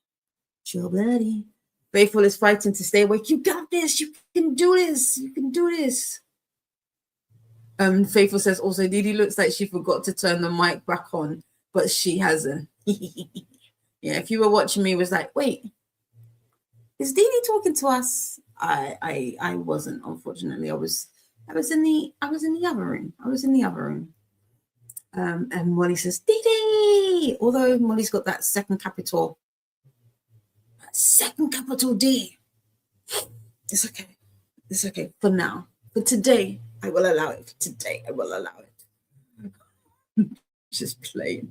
Faithful is fighting to stay awake. You got this. You can do this. Faithful says also, Didi looks like she forgot to turn the mic back on, but she hasn't. Yeah, if you were watching me, it was like, wait, is Didi talking to us? I wasn't, unfortunately. I was in the other room. And Molly says, Didi! Although Molly's got that second capital D. It's okay for now. For today, I will allow it. Just plain.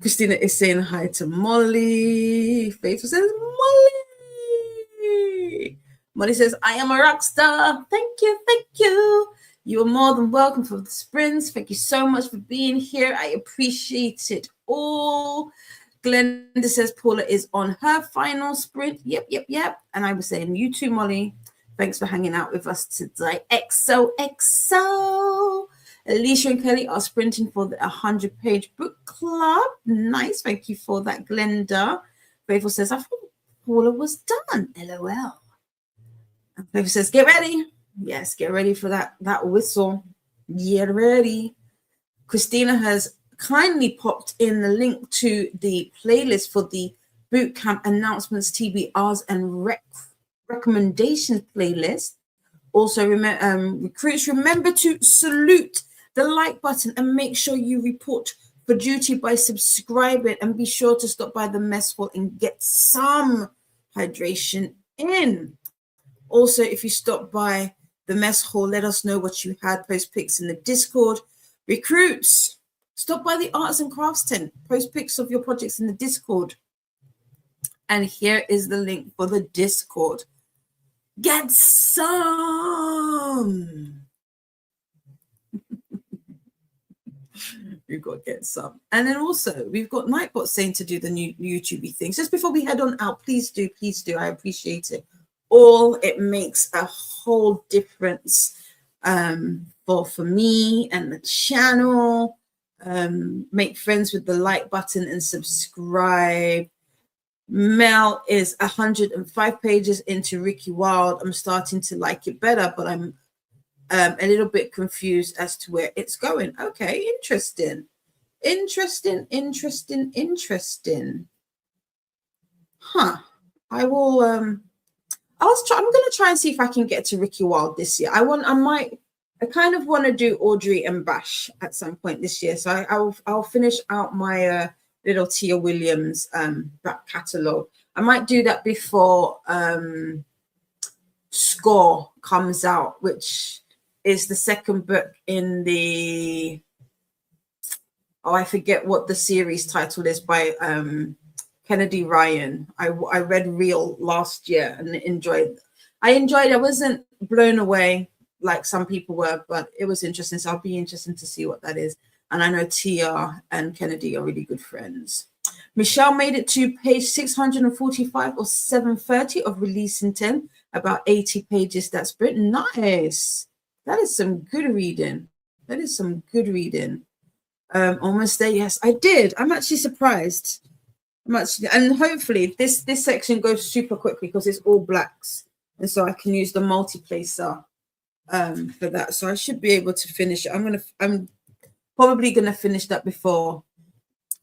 Christina is saying hi to Molly. Faithful says, Molly. Molly says, I am a rock star. Thank you. You are more than welcome for the sprints. Thank you so much for being here. I appreciate it all. Glenda says Paula is on her final sprint. Yep. And I was saying, you too, Molly. Thanks for hanging out with us today. XOXO. Alicia and Kelly are sprinting for the 100-page book club. Nice. Thank you for that, Glenda. Faithful says, I thought Paula was done. LOL. And Faithful says, get ready. Yes, get ready for that whistle. Get ready. Christina has kindly popped in the link to the playlist for the boot camp announcements, TBRs, and recommendations playlist. Also, recruits, remember to salute the like button and make sure you report for duty by subscribing, and be sure to stop by the mess hall and get some hydration in. Also, if you stop by the mess hall, let us know what you had. Post pics in the Discord. Recruits, stop by the arts and crafts tent. Post pics of your projects in the Discord. And here is the link for the Discord. Get some. We've got to get some. And then also we've got Nightbot saying to do the new YouTubey things. Just before we head on out, please do. I appreciate it. All it makes a whole difference for me and the channel. Make friends with the like button and subscribe. Mel is 105 pages into Ricky Wilde. I'm starting to like it better, but I'm a little bit confused as to where it's going. Okay, interesting. Huh. I will I'm gonna try and see if I can get to Ricky Wilde this year. I kind of want to do Audrey and Bash at some point this year. So I'll finish out my little Tia Williams back catalogue. I might do that before Score comes out, which is the second book in the I forget what the series title is by Kennedy Ryan. I read Real last year and enjoyed. I wasn't blown away like some people were, but it was interesting. So I'll be interested to see what that is. And I know Tia and Kennedy are really good friends. Michelle made it to page 645 or 730 of Release Intent, about 80 pages. That's Britain. Nice. That is some good reading. Almost there. Yes, I did. I'm actually surprised. And hopefully this section goes super quickly because it's all blacks. And so I can use the multiplacer for that. So I should be able to finish it. I'm probably gonna finish that before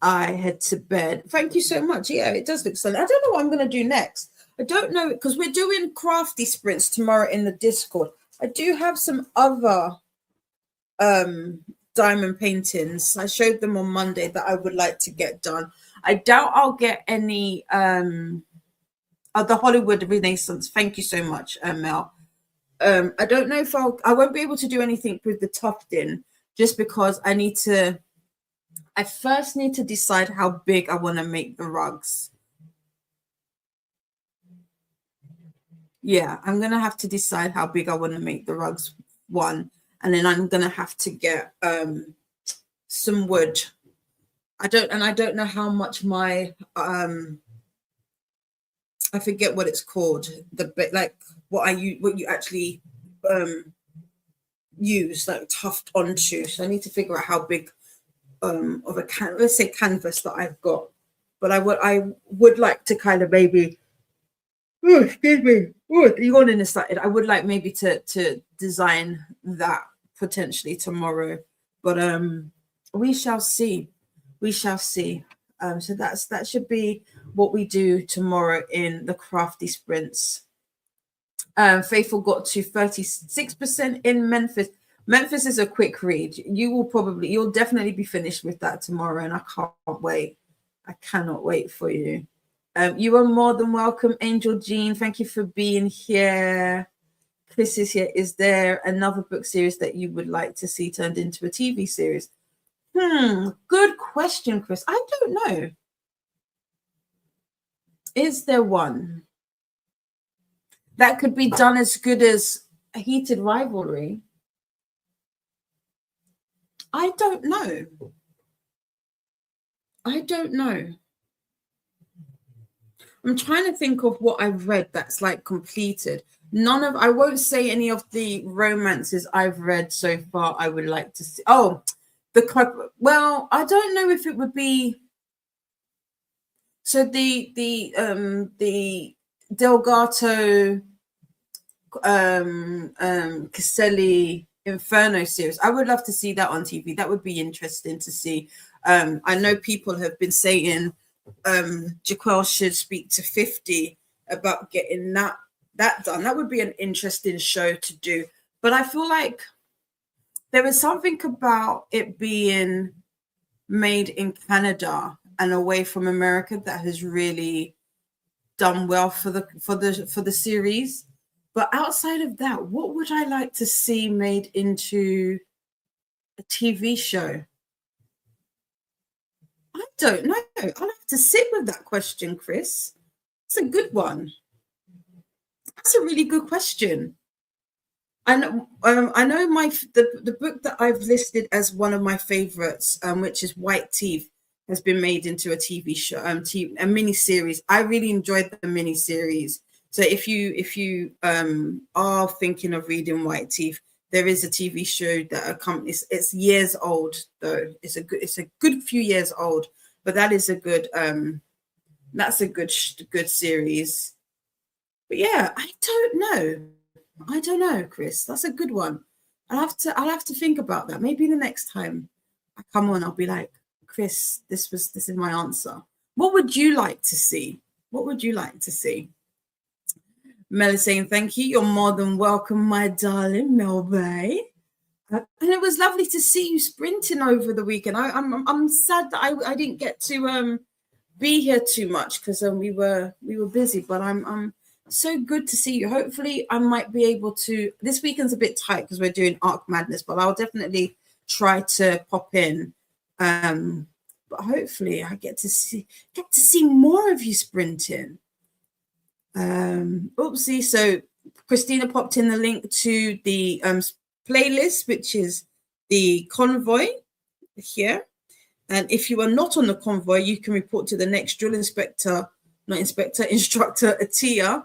I head to bed. Thank you so much. Yeah, it does look solid. I don't know what I'm gonna do next. I don't know, because we're doing crafty sprints tomorrow in the Discord. I do have some other diamond paintings. I showed them on Monday that I would like to get done. I doubt I'll get any the Hollywood Renaissance. Thank you so much, Mel. I don't know if I won't be able to do anything with the tufting, just because I first need to decide how big I want to make the rugs. Yeah, I'm gonna have to decide how big I want to make the rugs, one, and then I'm gonna have to get some wood. I don't know how much my I forget what it's called, what you actually use, like tuft onto. So I need to figure out how big of a canvas that I've got. But I would like to kind of maybe, excuse me, yawning started. I would like maybe to design that potentially tomorrow. But we shall see. So that should be what we do tomorrow in the crafty sprints. Faithful got to 36% in Memphis. Memphis is a quick read. You'll definitely be finished with that tomorrow, and I can't wait. I cannot wait for you. You are more than welcome, Angel Jean. Thank you for being here. Chris is here. Is there another book series that you would like to see turned into a TV series? Good question, Chris. I don't know. Is there one that could be done as good as A Heated Rivalry? I don't know. I'm trying to think of what I've read that's like completed. I won't say any of the romances I've read so far I would like to see. Oh, well, I don't know if it would be. So the Delgato Caselli Inferno series, I would love to see that on TV. That would be interesting to see. I know people have been saying Jaquel should speak to 50 about getting that done. That would be an interesting show to do. But I feel like there is something about it being made in Canada and away from America that has really done well for the series. But outside of that, what would I like to see made into a TV show? I don't know. I'll have to sit with that question, Chris. It's a good one. That's a really good question. And I know the book that I've listed as one of my favorites, which is White Teeth, has been made into a TV show, a mini series. I really enjoyed the mini series. So if you are thinking of reading White Teeth, there is a TV show that accompanies. It's years old though. It's a good few years old, but that is a good that's a good series. But yeah, I don't know, Chris. That's a good one. I'll have to think about that. Maybe the next time I come on, I'll be like, Chris, this is my answer. What would you like to see? What would you like to see? Mel is saying, thank you. You're more than welcome, my darling Mel Bay. And it was lovely to see you sprinting over the weekend. I'm sad that I didn't get to be here too much because we were busy, but I'm so good to see you. Hopefully I might be able to. This weekend's a bit tight because we're doing Arc Madness, but I'll definitely try to pop in. But hopefully I get to see more of you sprinting. Oopsie. So Christina popped in the link to the playlist, which is the convoy here. And if you are not on the convoy, you can report to the next drill instructor, Atia,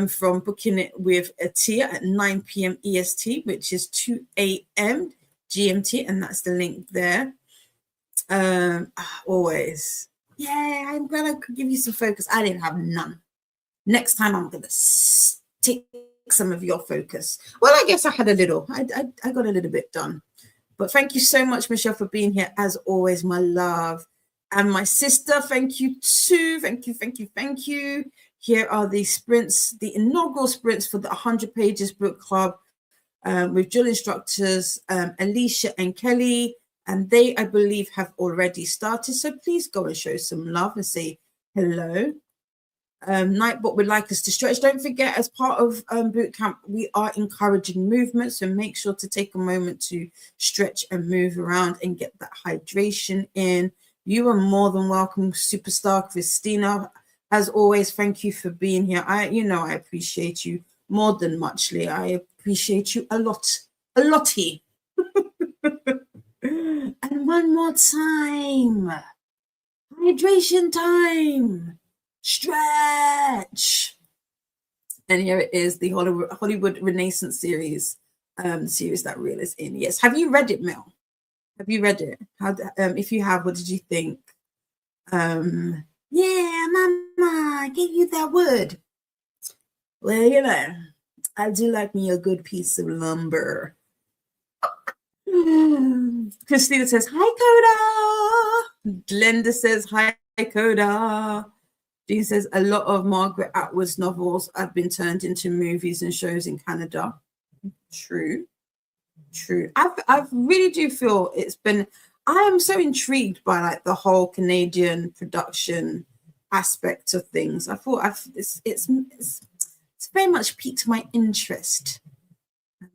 from booking it with Atia at 9 p.m. EST, which is 2 a.m. GMT, and that's the link there. Always. Yeah, I'm glad I could give you some focus. I didn't have none. Next time I'm going to take some of your focus. Well, I guess I had a little. I got a little bit done. But thank you so much, Michelle, for being here. As always, my love. And my sister, thank you too. Thank you. Here are the sprints, the inaugural sprints for the 100 Pages Book Club with drill instructors, Alicia and Kelly. And they, I believe, have already started. So please go and show some love and say hello. Nightbot would like us to stretch. Don't forget, as part of boot camp, we are encouraging movement. So make sure to take a moment to stretch and move around and get that hydration in. You are more than welcome, superstar Christina. As always, thank you for being here. I appreciate you more than muchly. I appreciate you a lotty. And one more time, hydration time. Stretch. And here it is, the Hollywood Renaissance series, series that Reel is in. Yes. Have you read it, Mel? Have you read it? How? If you have, what did you think? Yeah, Mama, I gave you that word. Well, I do like me a good piece of lumber. Christina says, hi, Coda. Glenda says, hi, Coda. Jean says, a lot of Margaret Atwood's novels have been turned into movies and shows in Canada. True. I really do feel I am so intrigued by like the whole Canadian production aspect of things. I thought it's very much piqued my interest.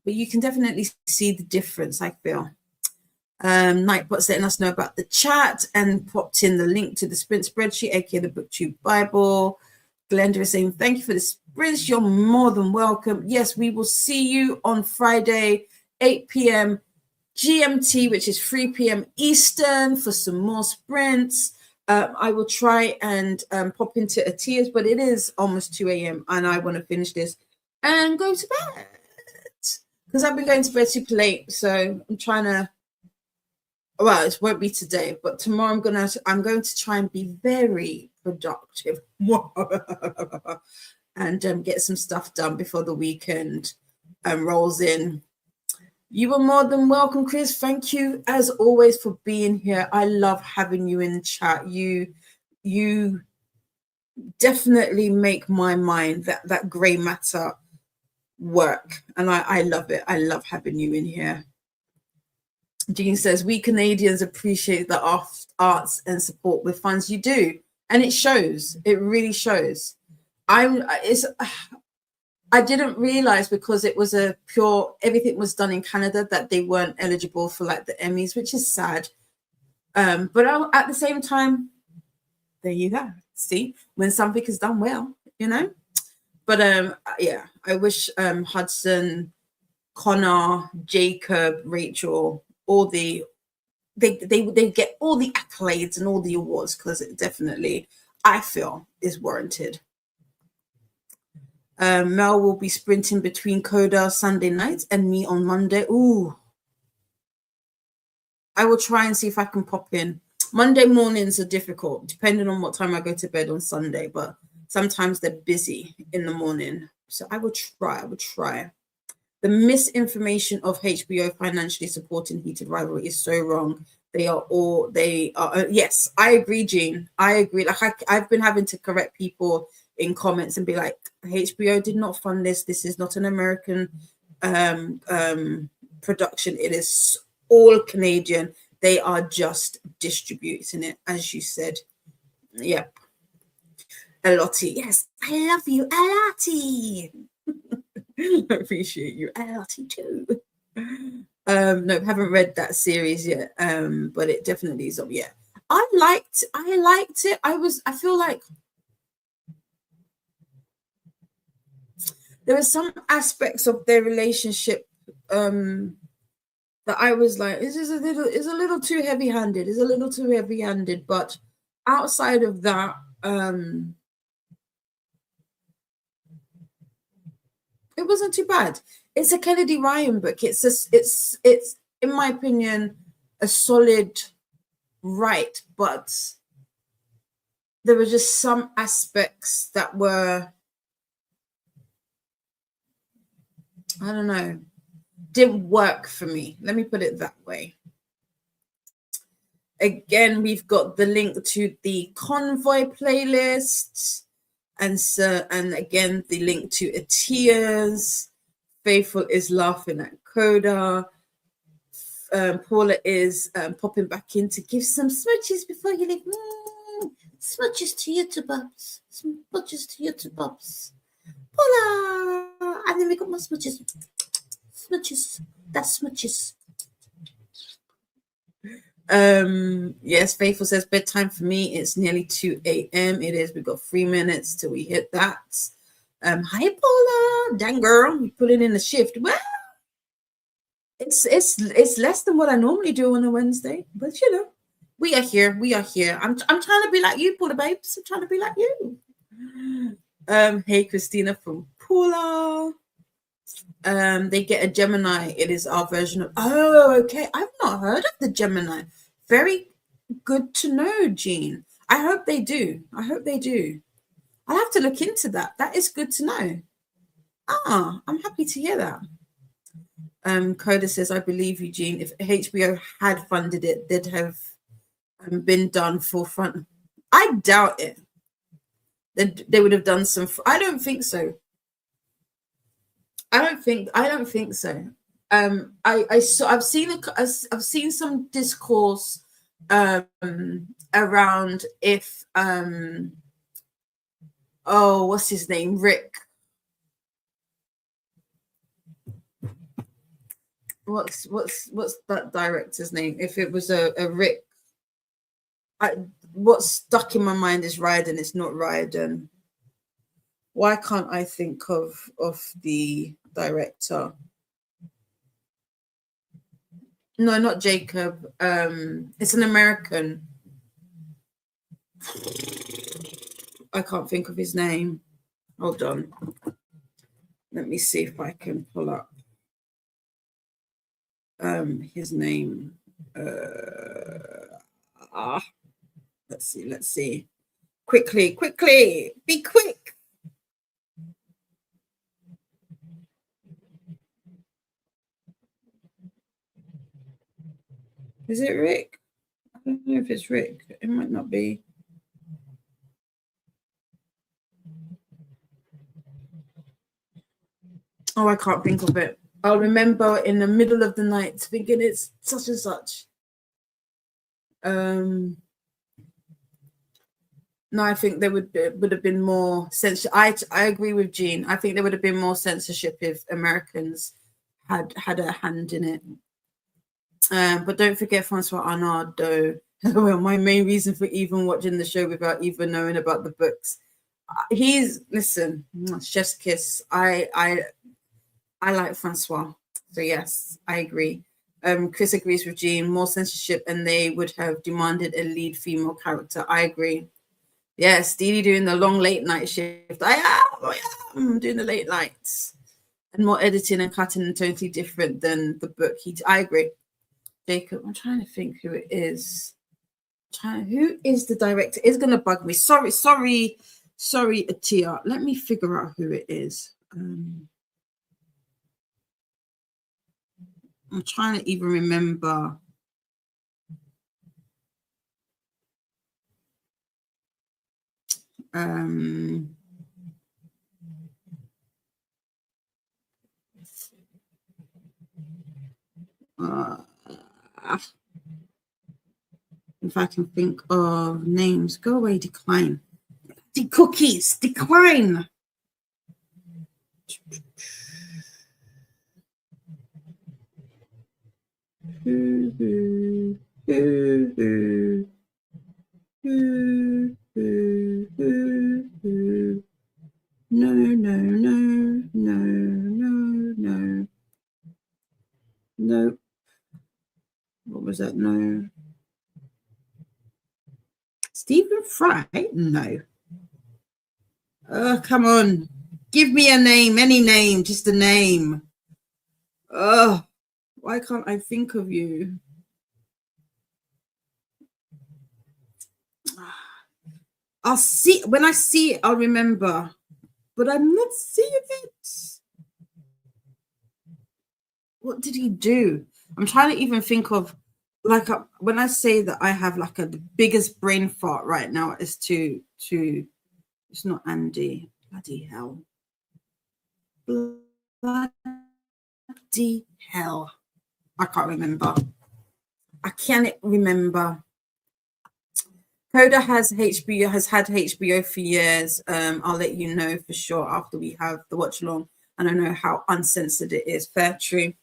But you can definitely see the difference, I feel. Nightbot's letting us know about the chat and popped in the link to the sprint spreadsheet, aka the BookTube Bible. Glenda is saying, thank you for the sprints. You're more than welcome. Yes, we will see you on Friday, 8 p.m. GMT, which is 3 p.m. Eastern, for some more sprints. I will try and pop into Atia's, but it is almost 2 a.m. and I want to finish this and go to bed because I've been going to bed super late. So I'm trying to. Well, it won't be today, but tomorrow I'm going to try and be very productive and get some stuff done before the weekend rolls in. You are more than welcome, Chris. Thank you, as always, for being here. I love having you in the chat. You definitely make my mind, that grey matter, work. And I love it. I love having you in here. Jean says, we Canadians appreciate the arts and support with funds. You do. And it shows. It really shows. I didn't realize, because it was everything was done in Canada, that they weren't eligible for like the Emmys, which is sad. But at the same time, there you go. See, when something is done well, But yeah, I wish Hudson Connor, Jacob, Rachel, all the they get all the accolades and all the awards because it definitely, I feel, is warranted. Mel will be sprinting between Coda Sunday night and me on Monday. Ooh, I will try and see if I can pop in. Monday mornings are difficult, depending on what time I go to bed on Sunday, but sometimes they're busy in the morning. So I would try. The misinformation of HBO financially supporting heated rivalry is so wrong. Yes, I agree, Jean. I agree. Like I've been having to correct people in comments and be like, HBO did not fund this. This is not an American production. It is all Canadian. They are just distributing it, as you said. Yep. Elottie. Yes, I love you, Elottie. I appreciate you, Elottie, too. No, haven't read that series yet. But it definitely is up. Yeah. I liked it. I feel like there were some aspects of their relationship that I was like, it's a little too heavy-handed. It's a little too heavy-handed. But outside of that, it wasn't too bad. It's a Kennedy Ryan book. It's in my opinion a solid write, but there were just some aspects that were, I don't know, didn't work for me. Let me put it that way. Again, we've got the link to the Convoy playlist, and again the link to Atia's. Faithful is laughing at Coda. Paula is popping back in to give some smooches before you leave. Smooches to you, bubs. Smooches to you, bubs. Paula, and then we got more smooches. Smooches. That's smooches. Yes, Faithful says bedtime for me. It's nearly 2 a.m. It is. We've got 3 minutes till we hit that. Hi Paula, dang girl, you put it in the shift. Well, it's less than what I normally do on a Wednesday, but you know, we are here. I'm trying to be like you, Paula babes. I'm trying to be like you. Hey Christina from Paula. They get a Gemini. It is our version of, oh, okay. I've not heard of the Gemini. Very good to know, Jean. I hope they do. I'll have to look into that. That is good to know. I'm happy to hear that. Coda says, I believe you, Jean. If HBO had funded it, they'd have been done forefront. I doubt it. They would have done some. I don't think so. I don't think so. I've seen some discourse around if what's his name, Rick. What's that director's name? If it was a Rick, what's stuck in my mind is Ryden. It's not Ryden. Why can't I think of the director? No, not Jacob. It's an American. I can't think of his name. Hold on. Let me see if I can pull up his name. Let's see. Quickly. Be quick. Is it Rick? I don't know if it's Rick. It might not be. Oh, I can't think of it. I'll remember in the middle of the night thinking it's such and such. No, I think there would have been more censorship. I agree with Jean. I think there would have been more censorship if Americans had a hand in it. But don't forget Francois Arnaud, though. Well, my main reason for even watching the show without even knowing about the books. Listen, chef's kiss. I like Francois. So yes, I agree. Chris agrees with Jean. More censorship, and they would have demanded a lead female character. I agree. Yes, Dee Dee doing the long late night shift. I am doing the late nights, and more editing and cutting, and totally different than the book. I agree. Jacob, I'm trying to think who it is. Who is the director? It's gonna bug me. Sorry, Atia. Let me figure out who it is. I'm trying to even remember. In if I can think of names, go away, decline. The cookies, decline. No. What was that? No. Stephen Fry? No. Oh, come on. Give me a name, any name, just a name. Oh, why can't I think of you? I'll see. When I see it, I'll remember. But I'm not seeing it. What did he do? I'm trying to even think of, like, when I say that I have like the biggest brain fart right now is to it's not Andy. Bloody hell. Bloody hell. I can't remember. I can't remember. Coda has had HBO for years. I'll let you know for sure after we have the watch along. And I know how uncensored it is. Fair, true.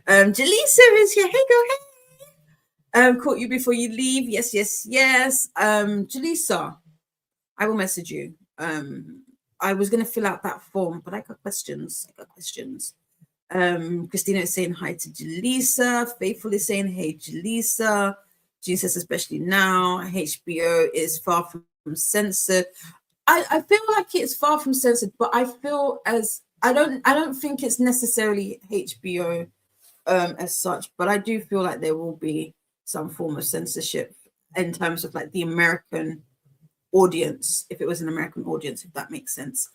Jaleesa is here. Hey, go ahead. Caught you before you leave. Yes. Jaleesa, I will message you. I was going to fill out that form, but I got questions. Christina is saying hi to Jaleesa. Faithful is saying, hey, Jaleesa. Jean says, especially now, HBO is far from censored. I feel like it's far from censored, but I feel as I don't think it's necessarily HBO as such, but I do feel like there will be some form of censorship in terms of like the American audience, if it was an American audience, if that makes sense.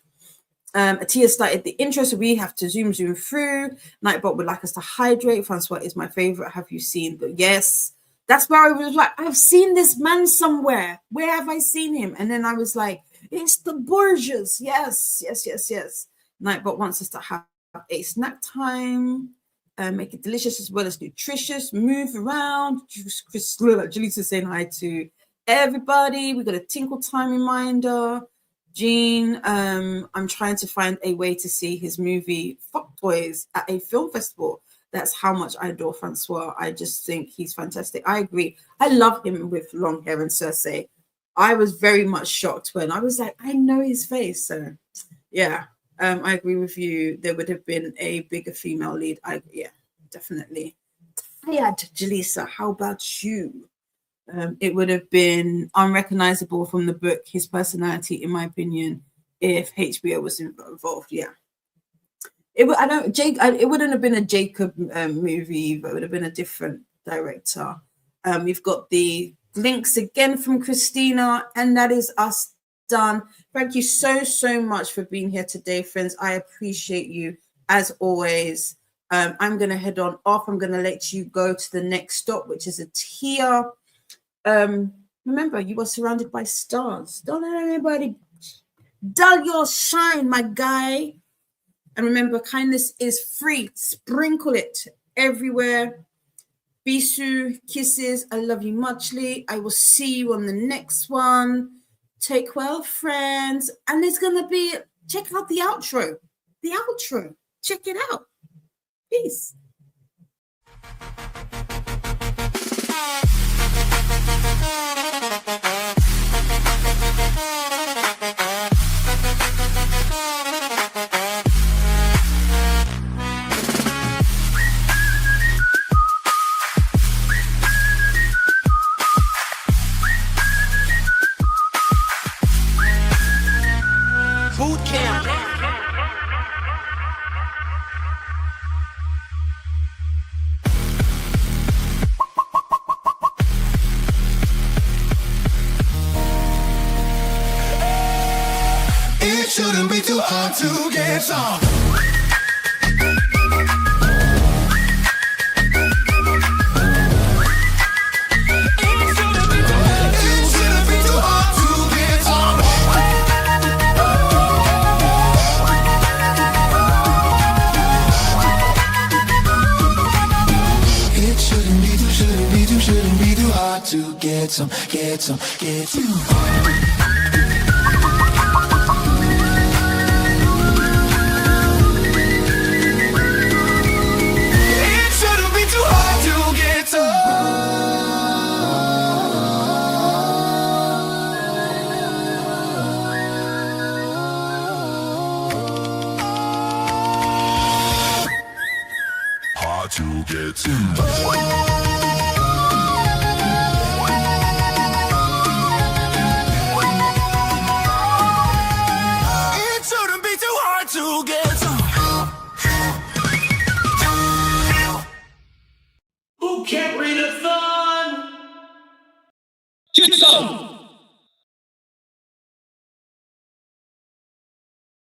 Atia started the intro, so we have to zoom through. Nightbot would like us to hydrate. Francois is my favorite. Have you seen? But yes, that's where I was like, I've seen this man somewhere. Where have I seen him? And then I was like, it's the Borgias. Yes. Nightbot wants us to have a snack time. Make it delicious as well as nutritious. Move around. Jaleesa saying hi to everybody. We got a Tinkle Time reminder. Jean, I'm trying to find a way to see his movie Fuck Toys at a film festival. That's how much I adore Francois. I just think he's fantastic. I agree. I love him with long hair and Cersei. I was very much shocked when I was like, I know his face. So yeah. I agree with you. There would have been a bigger female lead. Yeah, definitely. Tired, Jaleesa. How about you? It would have been unrecognizable from the book, his personality, in my opinion, if HBO was involved. Yeah. It wouldn't have been a Jacob movie, but it would have been a different director. We've got the links again from Christina, and that is us done. Thank you so much for being here today, friends. I appreciate you as always. I'm going to head on off. I'm going to let you go to the next stop, which is Atia. Remember, you are surrounded by stars. Don't let anybody dull your shine, my guy. And remember, kindness is free. Sprinkle it everywhere. Bisous, kisses. I love you muchly. I will see you on the next one. Take well, friends. And it's going to be, check out the outro. Check it out. Peace. hard to get some. Shouldn't be too hard to get some. It shouldn't be too hard to get some. Hard to get some. To get some. Boot Camp Readathon. Get some!